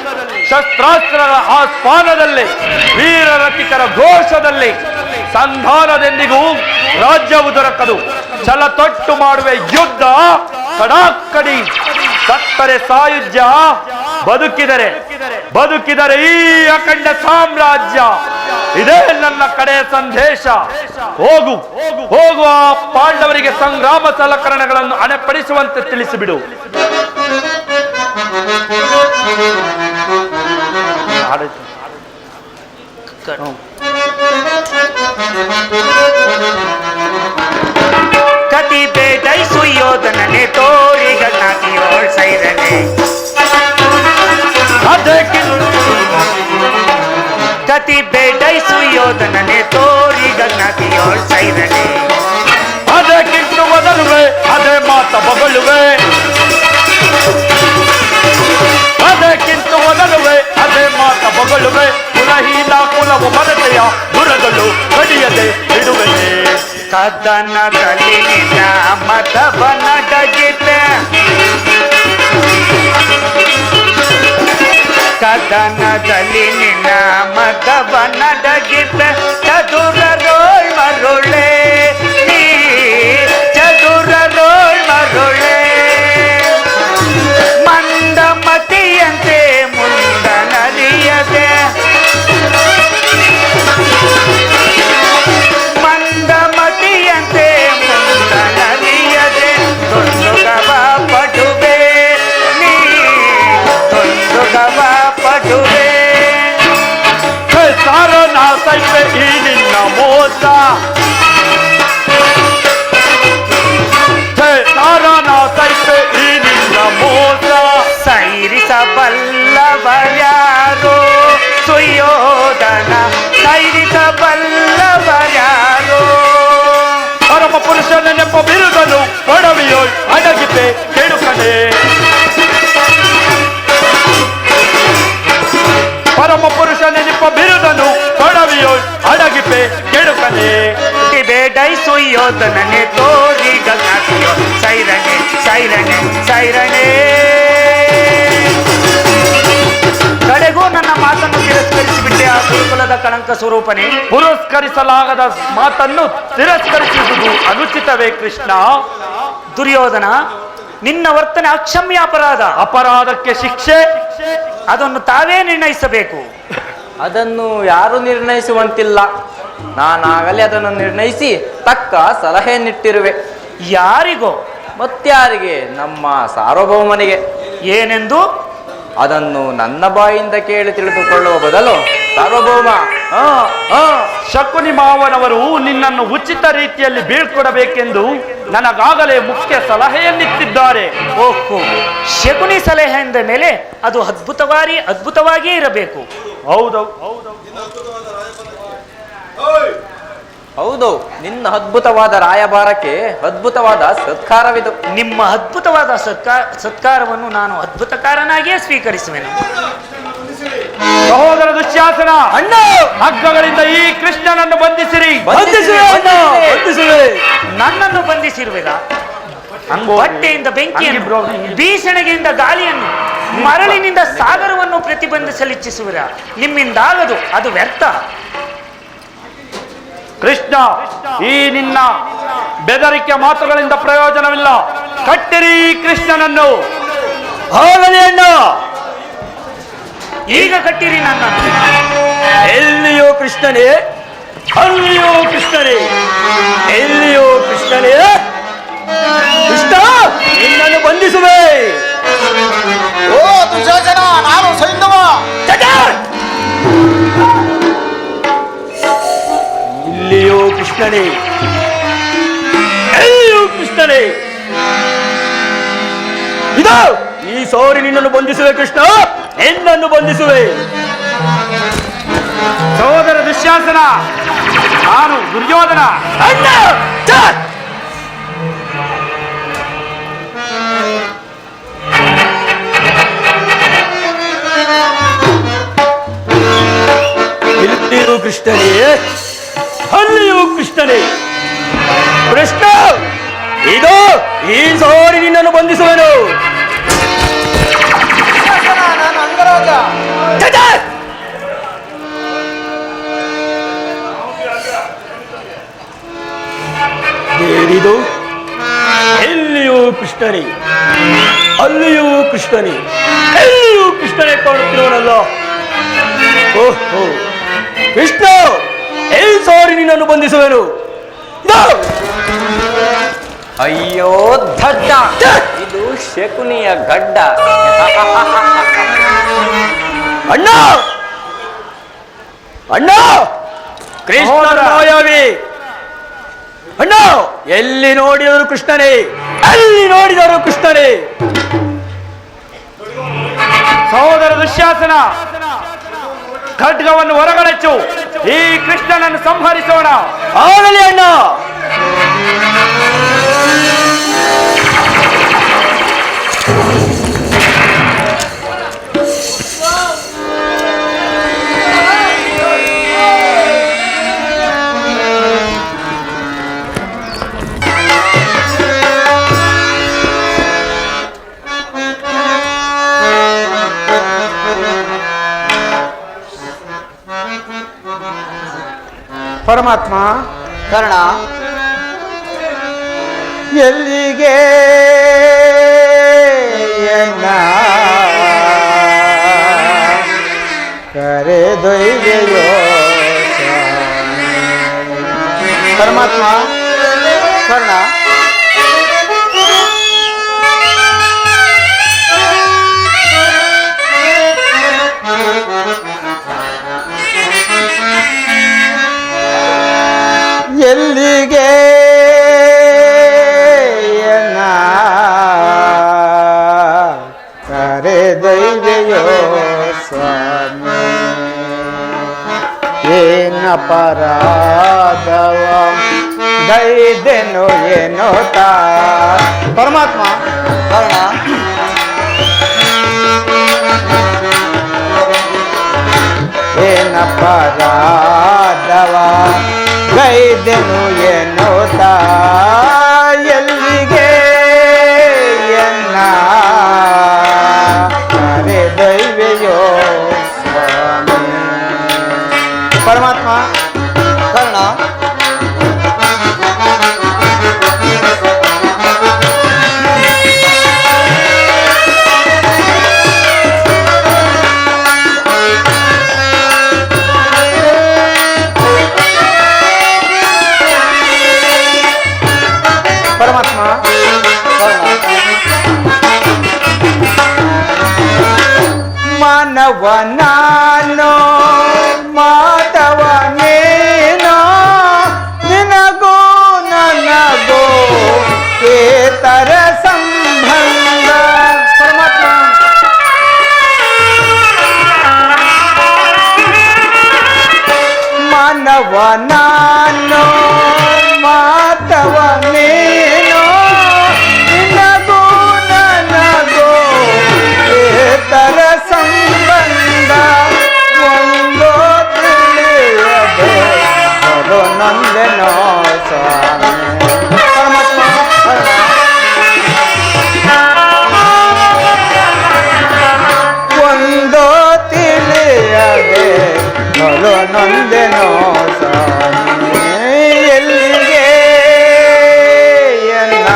ಶಸ್ತ್ರಾಸ್ತ್ರಗಳ ಆಸ್ಪಾನದಲ್ಲಿ, ವೀರರಥಿಕರ ಘೋಷದಲ್ಲಿ. ಸಂಧಾನದೆಂದಿಗೂ ರಾಜ್ಯವು ದೊರಕದು. ಛಲ ತೊಟ್ಟು ಮಾಡುವೆ ಯುದ್ಧ ಕಡಾಕಡಿ. ಸತ್ತರೆ ಸಾಯುಜ್ಯ, ಬದುಕಿದರೆ ಈ ಅಖಂಡ ಸಾಮ್ರಾಜ್ಯ. ಇದೇ ನನ್ನ ಕಡೆಯ ಸಂದೇಶ. ಹೋಗು ಆ ಪಾಂಡವರಿಗೆ ಸಂಗ್ರಾಮ ಸಲಕರಣೆಗಳನ್ನು ಅಣೆಪಡಿಸುವಂತೆ ತಿಳಿಸಿಬಿಡು. ಕತಿ ಬೇಟೈಸು ಯೋಧನನೆ ತೋರಿಗಳ ಸೈರನೆ ಅದಕ್ಕಿಂತ ಗತಿ ಬೇಡೈಸು ಯೋಧನನೆ ತೋರಿ ಗನ್ನತಿಯೋಳ್ ಸೈರನೆ ಅದಕ್ಕಿಂತ ಒದರುವೆ ಅದೇ ಮಾತ ಬಗಲುವೆ ಅದಕ್ಕಿಂತ ಒದರುವೆ ಅದೇ ಮಾತ ಬಗಲುವೆ ಕುಲಹೀನ ಕುಲವು ಮರತೆಯ ದುರಗಳು ಕಡಿಯದೆ ಬಿಡುವೆ ಕದನದಲ್ಲಿ ನಿನ್ನ ಮತವನ ಡಗಿತೆ ಕದನದಲ್ಲಿ ನಿನ್ನ ಮತವನ ಡಗಿತೆ ಚದುರರೋಳ್ ಮರುಳೆ ನೀ ಚದುರರೋಳ್ ಮರುಳೆ ಮಂದಮತಿಯಂತೆ ಮುಂದನರಿಯದೆ ಮಂದಮತಿಯಂತೆ ಮುಂದನರಿಯದೆ ತೊಂದುಗವ ಪಡುವೆ ನೀ ತೊಂದುಗವ ಪಡುವೆ ಸಾರನ ಸೈತೆ ಈ ನಿನ್ನ ಮೋಸ ಸಾರನ ಸೈತೆ ಈ ನಿನ್ನ ಮೋಸ ಸೈರಿಸಬಲ್ಲವರ್ಯಾರೋ ಸುಯೋಧನ ಸೈರಿಸಬಲ್ಲವರ್ಯಾರೋ ಪರಮ ಪುರುಷನ ನೆಪ ಬಿರುದನು ಒಡವಿಯೋ ಅಡಗಿತೆ ಕೆಡುಕನೆ ಪರಮ ಪುರುಷನ ನೆಪ ಬಿರುದನು ಒಡವಿಯೋ ಅಡಗಿತೆ ಕೆಡುಕನೆ ಬೇಡೈ ಸುಯೋಧನನೆ ತೋರಿ ಗಗನತಿಯೋ ಸೈರನೆ ಸೈರನೆ ಸೈರನೆ ಕಡೆಗೂ ನನ್ನ ಮಾತನ್ನು ತಿರಸ್ಕರಿಸಿಬಿಟ್ಟೆ ಆ ಗುರುಕುಲದ ಕಳಂಕ ಸ್ವರೂಪನೇ. ಪುರಸ್ಕರಿಸಲಾಗದ ಮಾತನ್ನು ತಿರಸ್ಕರಿಸುವುದು ಅನುಚಿತವೇ ಕೃಷ್ಣ? ದುರ್ಯೋಧನ, ನಿನ್ನ ವರ್ತನೆ ಅಕ್ಷಮ್ಯ ಅಪರಾಧ. ಅಪರಾಧಕ್ಕೆ ಶಿಕ್ಷೆ ಅದನ್ನು ತಾವೇ ನಿರ್ಣಯಿಸಬೇಕು. ಅದನ್ನು ಯಾರು ನಿರ್ಣಯಿಸುವಂತಿಲ್ಲ. ನಾನಾಗಲೇ ಅದನ್ನು ನಿರ್ಣಯಿಸಿ ತಕ್ಕ ಸಲಹೆಯನ್ನಿಟ್ಟಿರುವೆ. ಯಾರಿಗೋ? ಮತ್ಯಾರಿಗೆ? ನಮ್ಮ ಸಾರ್ವಭೌಮನಿಗೆ. ಏನೆಂದು? ಅದನ್ನು ನನ್ನ ಬಾಯಿಂದ ಕೇಳಿ ತಿಳಿದುಕೊಳ್ಳುವ ಬದಲು ಸಾರ್ವಭೌಮ ಶಕುನಿ ಮಾವನವರು ನಿನ್ನನ್ನು ಉಚಿತ ರೀತಿಯಲ್ಲಿ ಬೀಳ್ಕೊಡಬೇಕೆಂದು ನನಗಾಗಲೇ ಮುಖ್ಯ ಸಲಹೆಯನ್ನಿತ್ತಿದ್ದಾರೆ. ಓಹೋ, ಶಕುನಿ ಸಲಹೆ ಎಂದ ಮೇಲೆ ಅದು ಅದ್ಭುತವಾಗಿಯೇ ಇರಬೇಕು. ಹೌದು, ನಿನ್ನ ಅದ್ಭುತವಾದ ರಾಯಭಾರಕ್ಕೆ ಅದ್ಭುತವಾದ ಸತ್ಕಾರವಿದು. ನಿಮ್ಮ ಅದ್ಭುತವಾದ ಸತ್ಕಾರವನ್ನು ನಾನು ಅದ್ಭುತಕಾರನಾಗಿಯೇ ಸ್ವೀಕರಿಸುವೆನು. ಸಹೋದರ ದುಶ್ಯಾಸನ, ಅಣ್ಣ, ಹಗ್ಗಗಳಿಂದ ಈ ಕೃಷ್ಣನನ್ನು ಬಂಧಿಸಿರಿ. ನನ್ನನ್ನು ಬಂಧಿಸಿರುವೆಗ? ಹೊಟ್ಟೆಯಿಂದ ಬೆಂಕಿಯನ್ನು, ಬೀಸಣಿಗೆಯಿಂದ ಗಾಳಿಯನ್ನು, ಮರಳಿನಿಂದ ಸಾಗರವನ್ನು ಪ್ರತಿಬಂಧಿಸಲಿಚ್ಛಿಸುವಿರ? ನಿಮ್ಮಿಂದಾಗದು, ಅದು ವ್ಯರ್ಥ. ಕೃಷ್ಣ, ಈ ನಿನ್ನ ಬೆದರಿಕೆ ಮಾತುಗಳಿಂದ ಪ್ರಯೋಜನವಿಲ್ಲ. ಕಟ್ಟಿರಿ ಕೃಷ್ಣನನ್ನು. ಆಗಲಿ ಅಣ್ಣ, ಈಗ ಕಟ್ಟಿರಿ ನನ್ನನ್ನು. ಎಲ್ಲಿಯೋ ಕೃಷ್ಣನೇ, ಅಲ್ಲಿಯೋ ಕೃಷ್ಣನೇ, ಎಲ್ಲಿಯೋ ಕೃಷ್ಣನೇ. ಕೃಷ್ಣ, ನಿನ್ನನ್ನು ಬಂಧಿಸುವೆ. ಓ ದುಶಾಸನ, ನಾನು ಸೈಂಧವ. ಇಲ್ಲಿಯೋ ಕೃಷ್ಣನೇ, ಎಲ್ಲಿಯೋ ಕೃಷ್ಣನೇ. ಇದು ಈ ಸಾರಿ ನಿನ್ನನ್ನು ಬಂಧಿಸುವೆ ಕೃಷ್ಣ, ನಿನ್ನನ್ನು ಬಂಧಿಸುವೆ. ಸಹೋದರ ದುಶ್ಯಾಸನ, ನಾನು ದುರ್ಯೋಧನ. ಅಣ್ಣ, ಇಲ್ಲಿಯೋ ಕೃಷ್ಣನೇ, ಅಲ್ಲಿಯೋ ಕೃಷ್ಣನೇ. ಕೃಷ್ಣ, ಇದು ಈ ಸಾರಿ ನಿನ್ನನ್ನು ಬಂಧಿಸುವೆನು. ನಾನು ಅಂಗರಾಜ. ಏನಿದು? ಎಲ್ಲಿಯೂ ಕೃಷ್ಣನೇ, ಅಲ್ಲಿಯೂ ಕೃಷ್ಣನೇ, ಎಲ್ಲಿಯೂ ಕೃಷ್ಣನೇ ಕಾಣುತ್ತಿರುವನಲ್ಲ. ಓಹೋ ಕೃಷ್ಣ, ಎಲ್ಲಿ ಸಾರಿ ನಿನ್ನನ್ನು ಬಂಧಿಸುವೆನು. ಅಯ್ಯೋ ದಡ್ಡ, ಇದು ಶಕುನಿಯ ಗಡ್ಡ. ಅಣ್ಣ, ಅಣ್ಣ, ಕೃಷ್ಣ ಮಾಯಾವಿ. ಅಣ್ಣ, ಎಲ್ಲಿ ನೋಡಿದರು ಕೃಷ್ಣನೇ, ಎಲ್ಲಿ ನೋಡಿದರು ಕೃಷ್ಣನೇ. ಸಹೋದರ ದುಶ್ಯಾಸನ, ಖಡ್ಗವನ್ನು ಹೊರಗಳೆಚ್ಚು, ಈ ಕೃಷ್ಣನನ್ನು ಸಂಹರಿಸೋಣ. ಆಗಲಿ ಅಣ್ಣ. ಪರಮಾತ್ಮ ಕರ್ಣ, ಎಲ್ಲಿಗೆ ಎನ್ನ ಕರೆದೊಯ್ದೆಯೋ ಪರಮಾತ್ಮ ಕರ್ಣ, ಎಲ್ಲಿಗೆ ಎನ್ನ ಕರೆದೊಯ್ದೆಯೋ ಸ್ವಾಮಿ, ಏನ ಪರಾಧವ ಗೈದೆನು ಏನೋ ಪರಮಾತ್ಮ ಕರ್ಣ, ಏನ ಪರಾಧವ ಗೈದೆನು ಏನೋ ಎಲ್ಲಿಗೆ ಎನ್ನ ಕರೆದೊಯ್ವೆಯೋ ಸ್ವಾಮಿ. ಪರಮಾತ್ಮ ಕರ್ಣ, ಪರಮಾತ್ಮ ಮಾನವ ನಾನು ಮಾಧವನೇನೋ ನಿನಗೂ ನನಗೂ ಕೇತರ ಸಂಬಂಧ. ಪರಮಾತ್ಮ ಮಾನವ ನಾನು ಮಾಧವನೇನೋ ನಿನಗೂ ನನಗೂ ಕೇತರ ಸಂಬಂಧ. ಒಂದು ತಿಳಿಯದೆ ಬರೋ ನಂದೆನೋ ಸ್ವಾಮಿ. ಪರಮಾತ್ಮ ಒಂದು ತಿಳಿಯದೆ ಬರೋ ನಂದೆನೋ ಸ್ವಾಮಿ, ಎಲ್ಲಿಗೆ ಎನ್ನ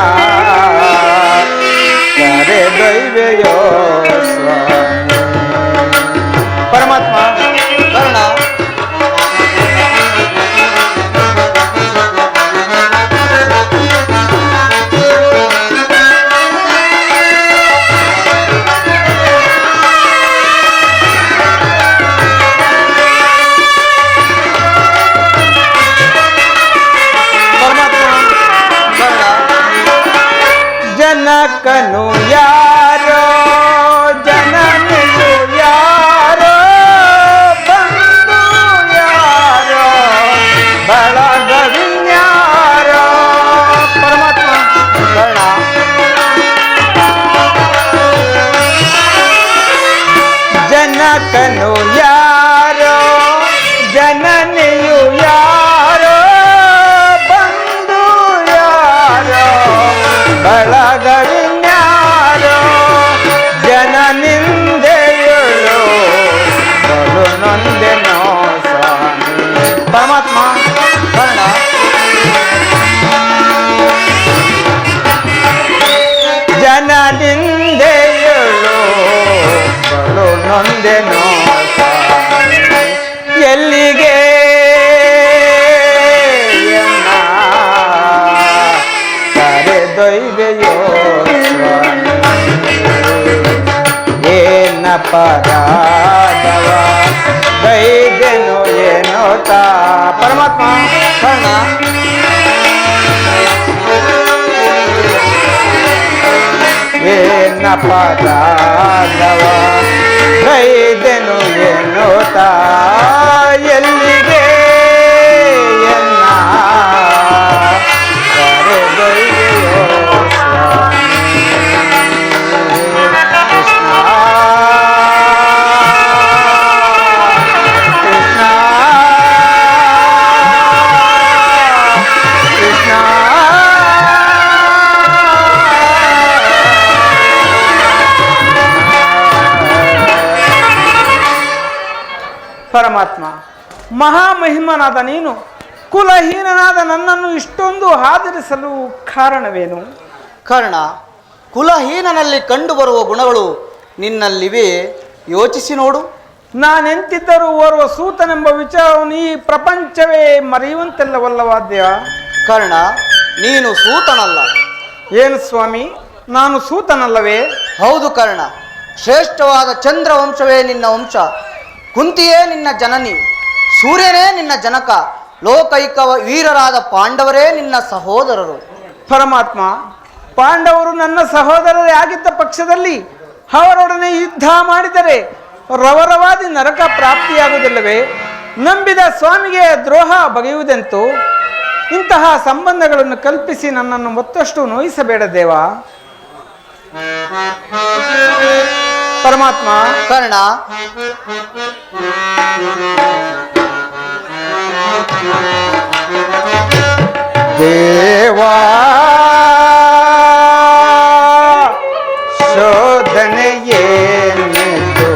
ಕರೆದೊಯ್ವೆಯೋ ಸ್ವಾಮಿ. ಪರಮಾತ್ಮ ಕರ್ಣ, ಜನಕನು ಯಾರೋ ಜನನಿಯು ಯಾರೋ ಬಂಧು ಯಾರೋ ಬಳಗವಿನ್ಯಾರೋ. ಪರಮಾತ್ಮ ಕರ್ಣ, ಜನಕನು ಯಾರೋ ಜನನಿಯು ಯಾರೋ ಬಂಧು ಯಾರೋ ಬಳಗವಿನ್ಯಾರೋ. ಜನನಿಂದೆಯುಳು ಬಲು ನೊಂದೆನೋ ಸ್ವಾಮಿ. ಪರಮಾತ್ಮ ಕರ್ಣ, ಜನನಿಂದೆಯುಳು ಬಲು ನೊಂದೆನೋ ಸ್ವಾಮಿ, ಎಲ್ಲಿಗೆ ಎನ್ನ ಕರೆದೊಯ್ವೆಯೋ ಸ್ವಾಮಿ. ಏನ ಪರಾಧವ ಗೈದೆನು ಏನೋ ಪರಮಾತ್ಮ ಕರ್ಣ, ಏನ ಪರಾಧವ ಗೈದೆನು ಎನ್ನುತ್ತ ಎಲ್ಲಿಗೆ ಎನ್ನ ಕರೆದೊಯ್ದೆಯೋ ಸ್ವಾಮಿ. ಕೃಷ್ಣ ಕೃಷ್ಣ ಕೃಷ್ಣ. ಪರಮಾತ್ಮ, ಮಹಾಮಹಿಮನಾದ ನೀನು ಕುಲಹೀನನಾದ ನನ್ನನ್ನು ಇಷ್ಟೊಂದು ಆದರಿಸಲು ಕಾರಣವೇನು? ಕರ್ಣ, ಕುಲಹೀನನಲ್ಲಿ ಕಂಡುಬರುವ ಗುಣಗಳು ನಿನ್ನಲ್ಲಿವೆ, ಯೋಚಿಸಿ ನೋಡು. ನಾನೆಂತಿದ್ದರೂ ಓರ್ವ ಸೂತನೆಂಬ ವಿಚಾರವನ್ನು ಈ ಪ್ರಪಂಚವೇ ಮರೆಯುವಂತೆಲ್ಲವಲ್ಲವಾದ್ಯ. ಕರ್ಣ, ನೀನು ಸೂತನಲ್ಲ. ಏನು ಸ್ವಾಮಿ, ನಾನು ಸೂತನಲ್ಲವೇ? ಹೌದು ಕರ್ಣ, ಶ್ರೇಷ್ಠವಾದ ಚಂದ್ರವಂಶವೇ ನಿನ್ನ ವಂಶ, ಕುಂತಿಯೇ ನಿನ್ನ ಜನನಿ, ಸೂರ್ಯನೇ ನಿನ್ನ ಜನಕ, ಲೋಕೈಕ ವೀರರಾದ ಪಾಂಡವರೇ ನಿನ್ನ ಸಹೋದರರು. ಪರಮಾತ್ಮ, ಪಾಂಡವರು ನನ್ನ ಸಹೋದರರೇ ಆಗಿದ್ದ ಪಕ್ಷದಲ್ಲಿ ಅವರೊಡನೆ ಯುದ್ಧ ಮಾಡಿದರೆ ರವರವಾದಿ ನರಕ ಪ್ರಾಪ್ತಿಯಾಗುವುದಿಲ್ಲವೇ? ನಂಬಿದ ಸ್ವಾಮಿಗೆ ದ್ರೋಹ ಬಗೆಯುವುದೆಂತು? ಇಂತಹ ಸಂಬಂಧಗಳನ್ನು ಕಲ್ಪಿಸಿ ನನ್ನನ್ನು ಮತ್ತಷ್ಟು ನೋಯಿಸಬೇಡ ದೇವ. ಪರಮಾತ್ಮ. ಕರ್ಣ, ದೇವಾ ಶೋಧನೆಯೇನೆಂದು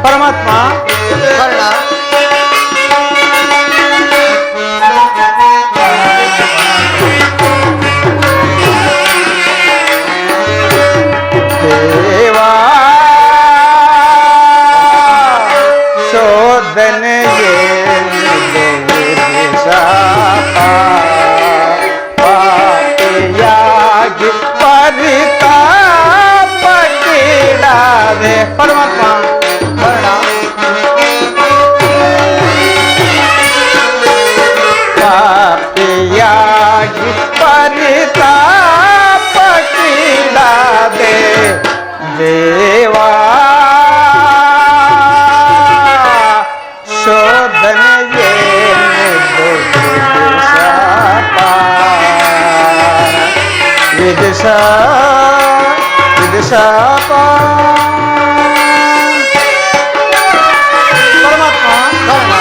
ಪರಮಾತ್ಮ. ಕರ್ಣ, ದೇವಾ ಶೋಧನೆಯೇನೆಂದು ಪಾಪಿಯಾಗಿ ಪರಿತಾಪಕ್ಕಿಡಾದೆ. ಪರಮಾತ್ಮ. ಕರ್ಣ, ಪಾಪಿಯಾಗಿ ಪರಿತಾಪಕ್ಕಿಡಾದೆ ದೇವಾ ಶೋಧನೆಯೇನೆಂದು ವಿದುಷಾಪ. ಪರಮಾತ್ಮ. ಕರ್ಣ,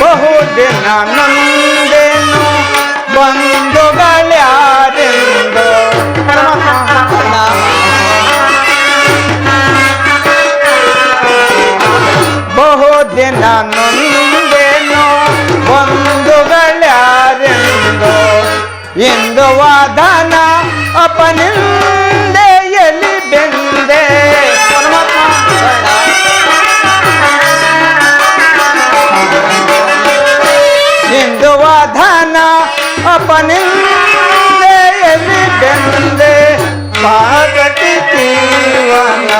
ಬಹುದಿನ ನೊಂದೆನು ಬಂಧುಗಳ್ಯಾರೆಂದು. ಕರ್ಣ, ಬಹುದಿನ ನೊಂದೆನು ಬಂಧುಗಳ್ಯಾರೆಂದು ಎಂದು ವಾದನ ಅಪನಿಂದೆಯಲ್ಲಿ ಬೆಂದೆ. ಪರಮಾತ್ಮ. ಎಂದು ವಾದನ ಅಪನಿಂದೆಯಲ್ಲಿ ಬೆಂದೆ ಪಾಗಟಿ ಜೀವನ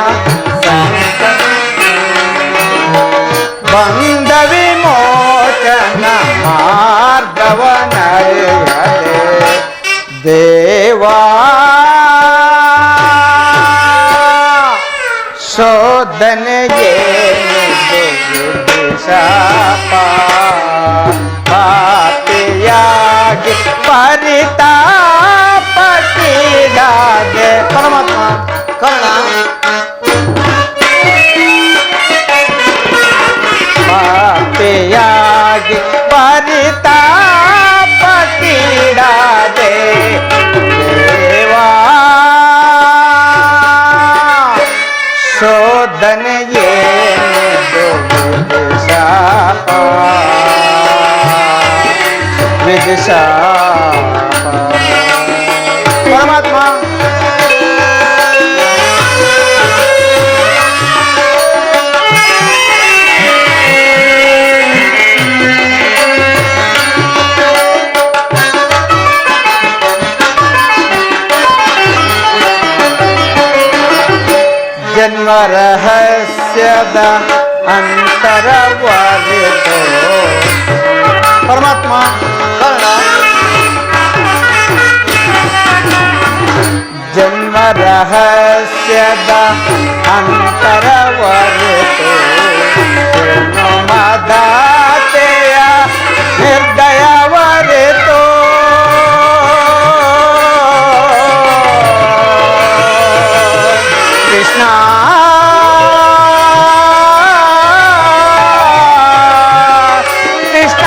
ಬಂದ ವಿಮೋಚನ ಮಾರ್ಗವನಯದೆ ದೇವಾ ಶೋಧನೆಯೇನೆಂದು ಪಾಪಿಯಾಗಿ ಪರಿತಾಪಕ್ಕಿಡಾದೆ. ಪರಮಾತ್ಮ. ಕರ್ಣ, ಪಾಪಿಯಾಗಿ ಪರಿತಾಪಕ್ಕಿಡಾದೆ ದೇವಾ ಶೋಧನೆಯೇನೆಂದು ವಿದುಷಾಪ. ಪರಮಾತ್ಮ. ರಹಸ್ಯದ ಅಂತರವಾರಿತು. ಪರಮಾತ್ಮ ಜನ್ಮ ರಹಸ್ಯದ ಅಂತರವಾರಿತು. ಮದಾತೆಯ ನಿರ್ದಯವರಿತು. ಕೃಷ್ಣ ಕೃಷ್ಣ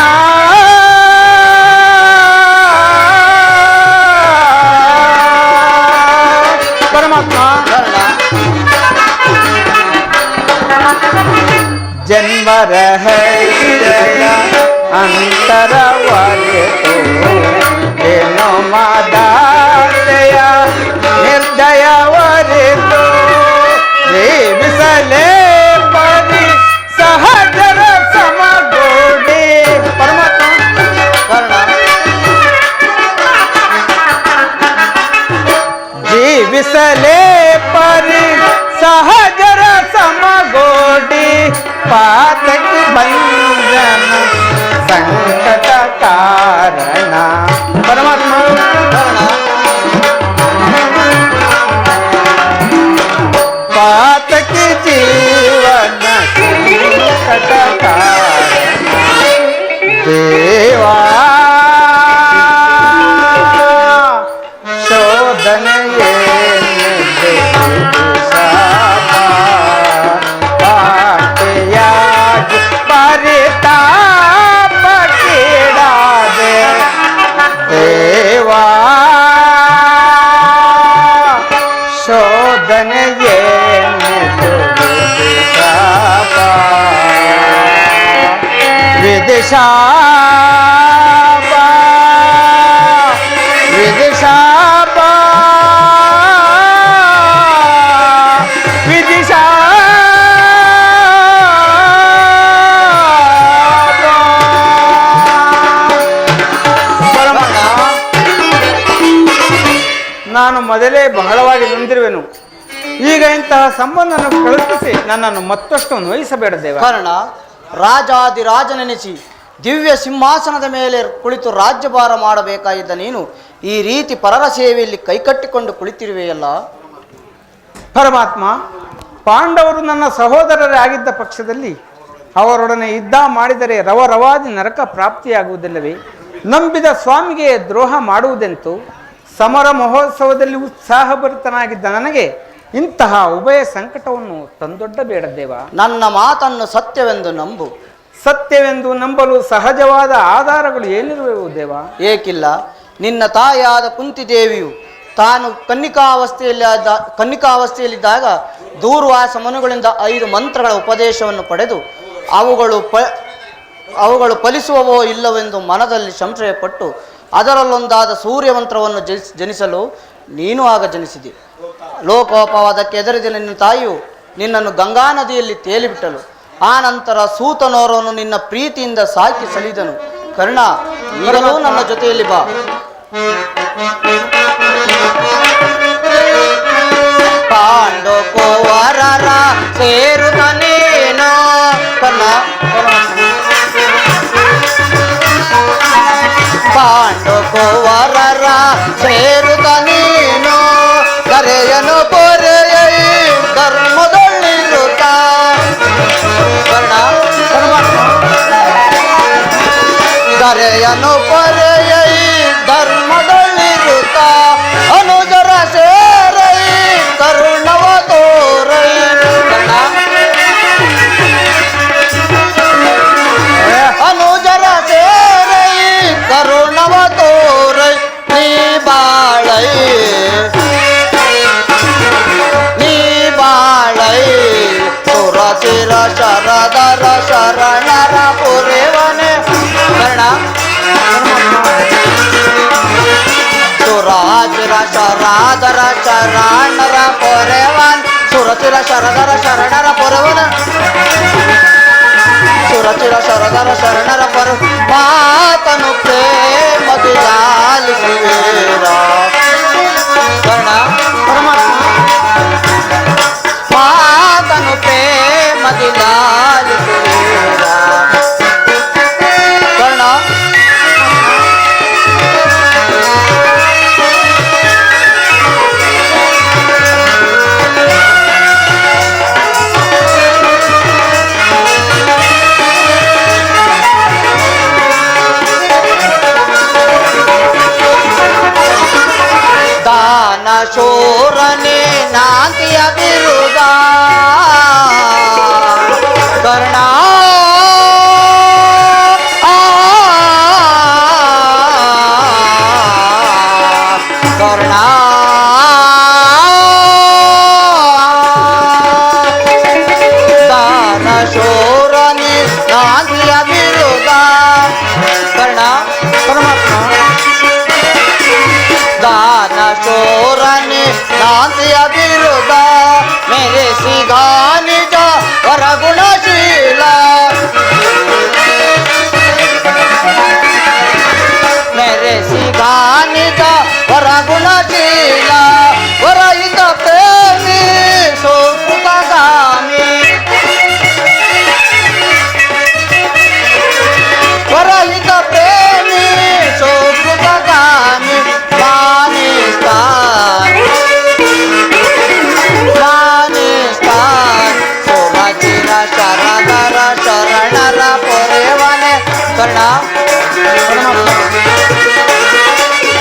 ಪರಮಾತ್ಮ ಜನ್ಮ ರಹಸ್ಯದ ಅಂತರವಾರಿತು. ಏನೋ ಮಾದಾತೆಯ ನಿರ್ದಯವರಿತು. ಜೀವಿಸಲೇ ಪರಿ ಸಹಜರ ಸಮಗೂಡಿ. ಪರಮಾತ್ಮ ಜೀವಿಸಲೇ ಪರಿ ಸಹಜರ ಸಮಗೋಡಿ. ಪಾತಕಿ ಭಂಜನ ಸಂಕಟ ಕಾರಣ. ಪರಮಾತ್ಮ ಪಾತಕಿ ಜೀವನ ಸಂಕಟ ಕಾರಣ. ದೇವಾ ಶೋಧನೆಯೇ ಪಾಟೆಯಾಗಿ ಪರಿತಾಪ ಕೀಡಾದೆ. ದೇವಾ ಶೋಧನೆಯೇ ವಿದಿಶಾಪ ವಿದಿಶಾಪ ನಾನು ಮೊದಲೇ ಬಹಳವಾಗಿ ನೊಂದಿರುವೆನು. ಈಗ ಇಂತಹ ಸಂಬಂಧವನ್ನು ಕಳುಹಿಸಿ ನನ್ನನ್ನು ಮತ್ತಷ್ಟು ನೋಯಿಸಬೇಡ ದೇವ. ಕಾರಣ ರಾಜಾದಿರಾಜನೆನಿಸಿ ದಿವ್ಯ ಸಿಂಹಾಸನದ ಮೇಲೆ ಕುಳಿತು ರಾಜ್ಯಭಾರ ಮಾಡಬೇಕಾಗಿದ್ದ ನೀನು ಈ ರೀತಿ ಪರರ ಸೇವೆಯಲ್ಲಿ ಕೈಕಟ್ಟಿಕೊಂಡು ಕುಳಿತಿರುವೆಯಲ್ಲ. ಪರಮಾತ್ಮ, ಪಾಂಡವರು ನನ್ನ ಸಹೋದರರೇ ಆಗಿದ್ದ ಪಕ್ಷದಲ್ಲಿ ಅವರೊಡನೆ ಯುದ್ಧ ಮಾಡಿದರೆ ರವರವಾದಿ ನರಕ ಪ್ರಾಪ್ತಿಯಾಗುವುದಿಲ್ಲವೇ? ನಂಬಿದ ಸ್ವಾಮಿಗೆ ದ್ರೋಹ ಮಾಡುವುದೆಂತು? ಸಮರ ಮಹೋತ್ಸವದಲ್ಲಿ ಉತ್ಸಾಹಭರಿತನಾಗಿದ್ದ ನನಗೆ ಇಂತಹ ಉಭಯ ಸಂಕಟವನ್ನು ತಂದೊಡ್ಡಬೇಡ ದೇವ. ನನ್ನ ಮಾತನ್ನು ಸತ್ಯವೆಂದು ನಂಬು. ಸತ್ಯವೆಂದು ನಂಬಲು ಸಹಜವಾದ ಆಧಾರಗಳು ಏನಿರುವೆವು ದೇವ? ಏಕಿಲ್ಲ. ನಿನ್ನ ತಾಯಿಯಾದ ಕುಂತಿದೇವಿಯು ತಾನು ಕನ್ನಿಕಾವಸ್ಥೆಯಲ್ಲಿದ್ದಾಗ ದೂರ್ವಾಸ ಮನುಗಳಿಂದ 5 ಮಂತ್ರಗಳ ಉಪದೇಶವನ್ನು ಪಡೆದು ಅವುಗಳು ಫಲಿಸುವವೋ ಇಲ್ಲವೆಂದು ಮನದಲ್ಲಿ ಸಂಶಯಪಟ್ಟು ಅದರಲ್ಲೊಂದಾದ ಸೂರ್ಯ ಮಂತ್ರವನ್ನು ಜನಿಸಲು ನೀನು ಆಗ ಜನಿಸಿದೆ. ಲೋಕೋಪವಾದಕ್ಕೆ ಎದುರಿದ ನಿನ್ನ ತಾಯಿಯು ನಿನ್ನನ್ನು ಗಂಗಾ ನದಿಯಲ್ಲಿ ತೇಲಿಬಿಟ್ಟಳು. ಆ ನಂತರ ಸೂತನೋರನ್ನು ನಿನ್ನ ಪ್ರೀತಿಯಿಂದ ಸಾಕಿ ಸಲಿದನು. ಕರ್ಣ, ಈಗಲೂ ನನ್ನ ಜೊತೆಯಲ್ಲಿ ಬಾ. ಪಾಂಡವರ ಸೇರುತ್ತ ನೀನು ಕರ್ಣ. ಪಾಂಡವರ ಸೇರುತ್ತ ನೀನು ಕರೆಯನು ಪೊರೆಯೈ ಧರ್ಮದಲ್ಲಿರುತ್ತ. ಕರೆಯನು ಪೊರೆಯೈ ಧರ್ಮದಲ್ಲಿರುತ್ತ ಅನುಜರ ಸೇರೈ ಕರುಣವ ತೋರೈ. ಅನುಜರ ಸೇರೈ ಕರುಣವ ತೋರೈ. ನೀ ಬಾಳೈ ಸುರಚಿರ ಶರದರ ಶರಣರ ಪುರೇವನೆ. ಕರ್ಣ, ಸುರಾಚಿರ ಶರಾದರ ಶರಣರ ಪೊರೆವನ್. ಸುರಚಿರ ಶರದರ ಶರಣರ ಪೊರೆವನ. ಸುರಚಿರ ಶರದರ ಶರಣರ ಪೊರೆ ಮಾತನು ಪ್ರೇಮದಿ ಲಾಲಿಸುವೇರ. ಕರ್ಣ, ಮಾತನು ಪ್ರೇಮದಿ ಮದಿಲಾಲಿಸುವೀರ ಕರ್ಣ ದಾನ ಶೂರನೇ ನಾಂತಿಯ ಬಿರುದ ಕರ್ಣ ಕರ್ಣ ದಾನ ಶೂರನೇ ನಾಂತಿಯ ಬಿರುದ ಕರ್ಣ ಪರಮಾತ್ಮ दान चोरन नांतिय बिरुद मेरे सिगानी जा वर गुणशीला मेरे सिगानी जा वर गुणशीला वरहित प्रेमी सुकृतगामी वरहित प्रेमी सुकृतगामी ಶರಣರ ಶರಣರ ಪೊರೆವನೆ ಕರ್ಣ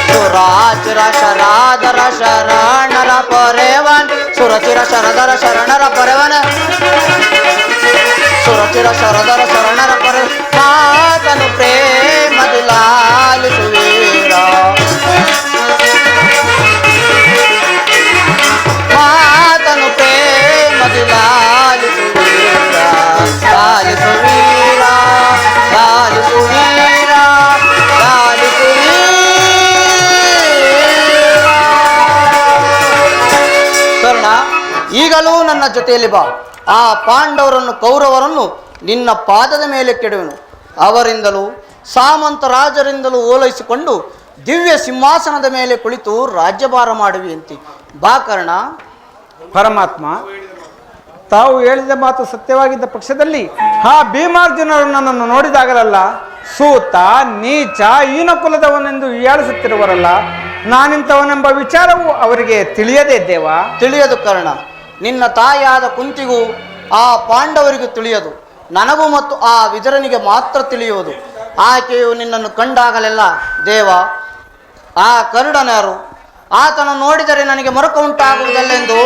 ಸುರಾಚಿರ ಶರಾದರ ಶರಣರ ಪೊರೆವನ್ ಸುರಚಿರ ಶರದರ ಶರಣರ ಪೊರೆವನ ಸುರಚಿರ ಶರದರ ಶರಣರ ಪೊರೆ ಮಾತನು ಪ್ರೇಮದಿ ಲಾಲಿಸುವೀರ ಮಾತನು ಪ್ರೇಮದಿ ಲಾಲಿಸುವೀರ ಲಾಲಿಸುವೀರ ಲಾಲಿಸುವೀರ ಲಾಲಿಸುವೀರ ಕರ್ಣ ಈಗಲೂ ನನ್ನ ಜೊತೆಯಲ್ಲಿ ಬಾ ಆ ಪಾಂಡವರನ್ನು ಕೌರವರನ್ನು ನಿನ್ನ ಪಾದದ ಮೇಲೆ ಕೆಡುವೆನು ಅವರಿಂದಲೂ ಸಾಮಂತ ರಾಜರಿಂದಲೂ ಓಲೈಸಿಕೊಂಡು ದಿವ್ಯ ಸಿಂಹಾಸನದ ಮೇಲೆ ಕುಳಿತು ರಾಜ್ಯಭಾರ ಮಾಡುವಿಯಂತೆ ಬಾ ಕರ್ಣ ಪರಮಾತ್ಮ ತಾವು ಹೇಳಿದ ಮಾತು ಸತ್ಯವಾಗಿದ್ದ ಪಕ್ಷದಲ್ಲಿ ಆ ಭೀಮಾರ್ಜುನರು ನನ್ನನ್ನು ನೋಡಿದಾಗಲಲ್ಲ ಸೂತ ನೀಚ ಈನ ಕುಲದವನೆಂದು ಹೀಯಾಳಿಸುತ್ತಿರುವರಲ್ಲ ನಾನಿಂತವನೆಂಬ ವಿಚಾರವು ಅವರಿಗೆ ತಿಳಿಯದೇ ದೇವ ತಿಳಿಯದು ಕರ್ಣ ನಿನ್ನ ತಾಯಿಯಾದ ಕುಂತಿಗೂ ಆ ಪಾಂಡವರಿಗೂ ತಿಳಿಯದು ನನಗೂ ಮತ್ತು ಆ ವಿದುರನಿಗೆ ಮಾತ್ರ ತಿಳಿಯುವುದು ಆಕೆಯು ನಿನ್ನನ್ನು ಕಂಡಾಗಲೆಲ್ಲ ದೇವ ಆ ಕರುಡನ್ಯಾರು ಆತನು ನೋಡಿದರೆ ನನಗೆ ಮರುಕ ಉಂಟಾಗುವುದಲ್ಲೆಂದು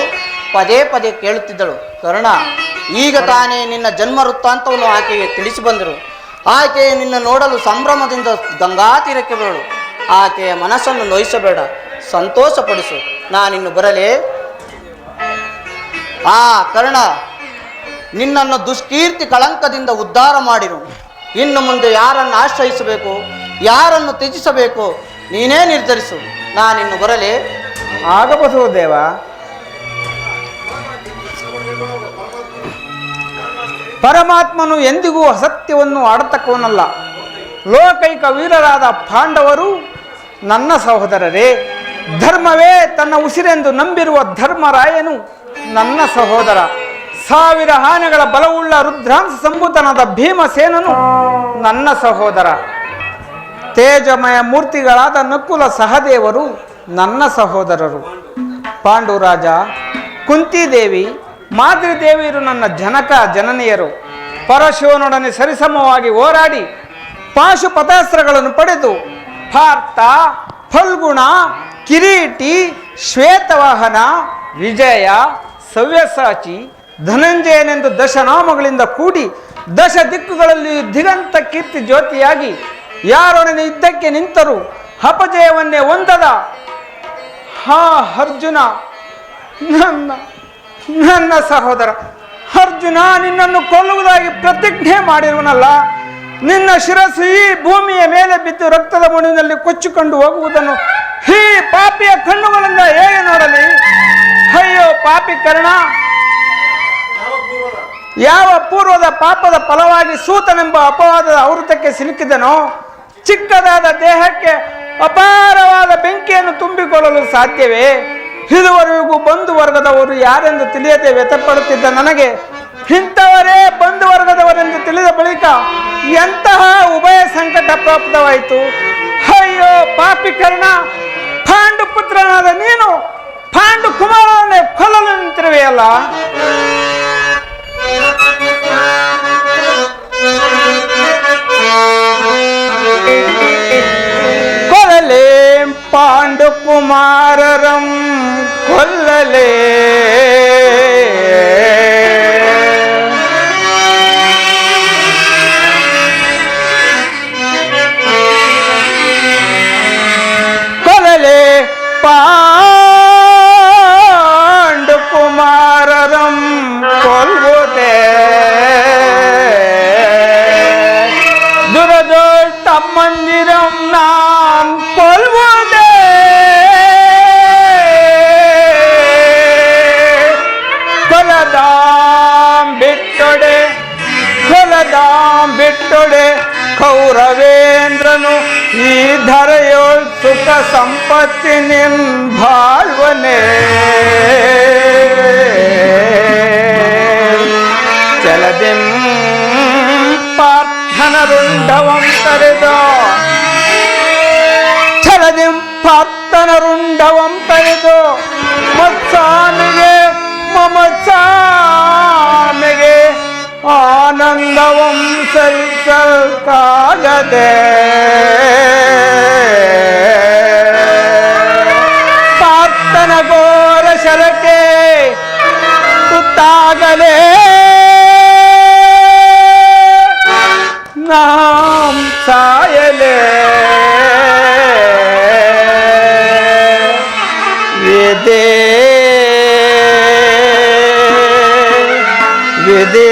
ಪದೇ ಪದೇ ಕೇಳುತ್ತಿದ್ದಳು ಕರ್ಣ ಈಗ ತಾನೇ ನಿನ್ನ ಜನ್ಮ ವೃತ್ತಾಂತವನ್ನು ಆಕೆಗೆ ತಿಳಿಸಿ ಬಂದರು ಆಕೆಯು ನಿನ್ನ ನೋಡಲು ಸಂಭ್ರಮದಿಂದ ಗಂಗಾ ತೀರಕ್ಕೆ ಬರಳು ಆಕೆಯ ಮನಸ್ಸನ್ನು ನೋಯಿಸಬೇಡ ಸಂತೋಷಪಡಿಸು ನಾನಿನ್ನು ಬರಲೇ ಆ ಕರ್ಣ ನಿನ್ನನ್ನು ದುಷ್ಕೀರ್ತಿ ಕಳಂಕದಿಂದ ಉದ್ಧಾರ ಮಾಡಿರು ಇನ್ನು ಮುಂದೆ ಯಾರನ್ನು ಆಶ್ರಯಿಸಬೇಕು ಯಾರನ್ನು ತ್ಯಜಿಸಬೇಕು ನೀನೇ ನಿರ್ಧರಿಸು ನಾನಿನ್ನು ಬರಲೇ ಆಗಬಹುದು ದೇವ ಪರಮಾತ್ಮನು ಎಂದಿಗೂ ಅಸತ್ಯವನ್ನು ಆಡತಕ್ಕವನಲ್ಲ ಲೋಕೈಕ ವೀರರಾದ ಪಾಂಡವರು ನನ್ನ ಸಹೋದರರೇ ಧರ್ಮವೇ ತನ್ನ ಉಸಿರೆಂದು ನಂಬಿರುವ ಧರ್ಮರಾಯನು ನನ್ನ ಸಹೋದರ ಸಾವಿರ ಆನೆಗಳ ಬಲವುಳ್ಳ ರುದ್ರಾಂಶ ಸಂಭೂತನಾದ ಭೀಮಸೇನನು ನನ್ನ ಸಹೋದರ ತೇಜಮಯ ಮೂರ್ತಿಗಳಾದ ನಕುಲ ಸಹದೇವರು ನನ್ನ ಸಹೋದರರು ಪಾಂಡುರಾಜ ಕುಂತಿದೇವಿ ಮಾದ್ರಿದೇವಿಯರು ನನ್ನ ಜನಕ ಜನನಿಯರು ಪರಶಿವನೊಡನೆ ಸರಿಸಮವಾಗಿ ಹೋರಾಡಿ ಪಾಶುಪತಾಸ್ತ್ರಗಳನ್ನು ಪಡೆದು ಪಾರ್ಥ ಫಲ್ಗುಣ ಕಿರೀಟಿ ಶ್ವೇತವಾಹನ ವಿಜಯ ಸವ್ಯಸಾಚಿ ಧನಂಜಯನೆಂದು ದಶನಾಮಗಳಿಂದ ಕೂಡಿ ದಶ ದಿಕ್ಕುಗಳಲ್ಲಿ ದಿಗಂತ ಕೀರ್ತಿ ಜ್ಯೋತಿಯಾಗಿ ಯಾರೊಡನೆ ಯುದ್ಧಕ್ಕೆ ನಿಂತರೂ ಅಪಜಯವನ್ನೇ ಹೊಂದದ ಹಾ ಅರ್ಜುನ ನನ್ನ ಸಹೋದರ ಅರ್ಜುನ ನಿನ್ನನ್ನು ಕೊಲ್ಲುವುದಾಗಿ ಪ್ರತಿಜ್ಞೆ ಮಾಡಿರುವನಲ್ಲ ನಿನ್ನ ಶಿರಸ್ಸು ಈ ಭೂಮಿಯ ಮೇಲೆ ಬಿದ್ದು ರಕ್ತದ ಮಣ್ಣಿನಲ್ಲಿ ಕೊಚ್ಚಿಕೊಂಡು ಹೋಗುವುದನ್ನು ಈ ಪಾಪಿಯ ಕಣ್ಣುಗಳಿಂದ ಹೇಗೆ ನೋಡಲಿ ಅಯ್ಯೋ ಪಾಪಿ ಕರ್ಣ ಯಾವ ಪೂರ್ವದ ಪಾಪದ ಫಲವಾಗಿ ಸೂತನೆಂಬ ಅಪವಾದದ ಔಋತಕ್ಕೆ ಸಿಲುಕಿದನೋ ಚಿಕ್ಕದಾದ ದೇಹಕ್ಕೆ ಅಪಾರವಾದ ಬೆಂಕಿಯನ್ನು ತುಂಬಿಕೊಳ್ಳಲು ಸಾಧ್ಯವೇ ಇದುವರೆಗೂ ಬಂಧು ವರ್ಗದವರು ಯಾರೆಂದು ತಿಳಿಯದೆ ವ್ಯಥಪಡುತ್ತಿದ್ದ ನನಗೆ ಇಂಥವರೇ ಬಂಧುವರ್ಗದವರೆಂದು ತಿಳಿದ ಬಳಿಕ ಎಂತಹ ಉಭಯ ಸಂಕಟ ಪ್ರಾಪ್ತವಾಯಿತು. ಅಯ್ಯೋ ಪಾಪಿ ಕರ್ಣ, ಪಾಂಡು ಪುತ್ರನಾದ ನೀನು ಪಾಂಡು ಕುಮಾರನೇ ಕೊಲ್ಲಲು ನಿಂತಿರುವೆಯಲ್ಲ. ಕೊಲ್ಲಲೇ ಪಾಂಡು ಕುಮಾರರಂ ಕೊಲ್ಲಲೇ, ಕೊಲ್ಲಲೇ ಪಾಂಡು ಕುಮಾರರಂ ಕೊಲ್ಲುವುದೇ, ದುರದೋಳ್ ತಮ್ಮಂದಿರಂ ನಾನ್ ಕೊಲ್ಲುವುದೇ, ಕೊಲದಾಂ ಬಿಟ್ಟೊಡೆ ಕೊಲದಾಂ ಬಿಟ್ಟೊಡೆ ಕೌರವೇಂದ್ರನು ಈ ಧರೆಯೋಳ್ ಸುಖ ಸಂಪತ್ತಿನಿನ್ ಬಾಳ್ವನೆ. ಚಲದಿಂ ಪಾರ್ಥನ ರುಂಡವಂ ತರೆದೋ, ಛಲದಿಂ ಪಾರ್ಥನ ರುಂಡವಂ ತರೆದು ಮತ್ಸಾಮಿಗೆ ಮಮಸಾಮಿಗೆ ಆನಂದವಂ ಸರಿಸಲ್ಕಾಗದೆ. ಪಾರ್ಥನ ಘೋರ ಶರಕ್ಕೆ ತುತ್ತಾಗಲೇ ನಾಂ ಸಾಯಲೇ. ವಿಧಿ ವಿಧಿ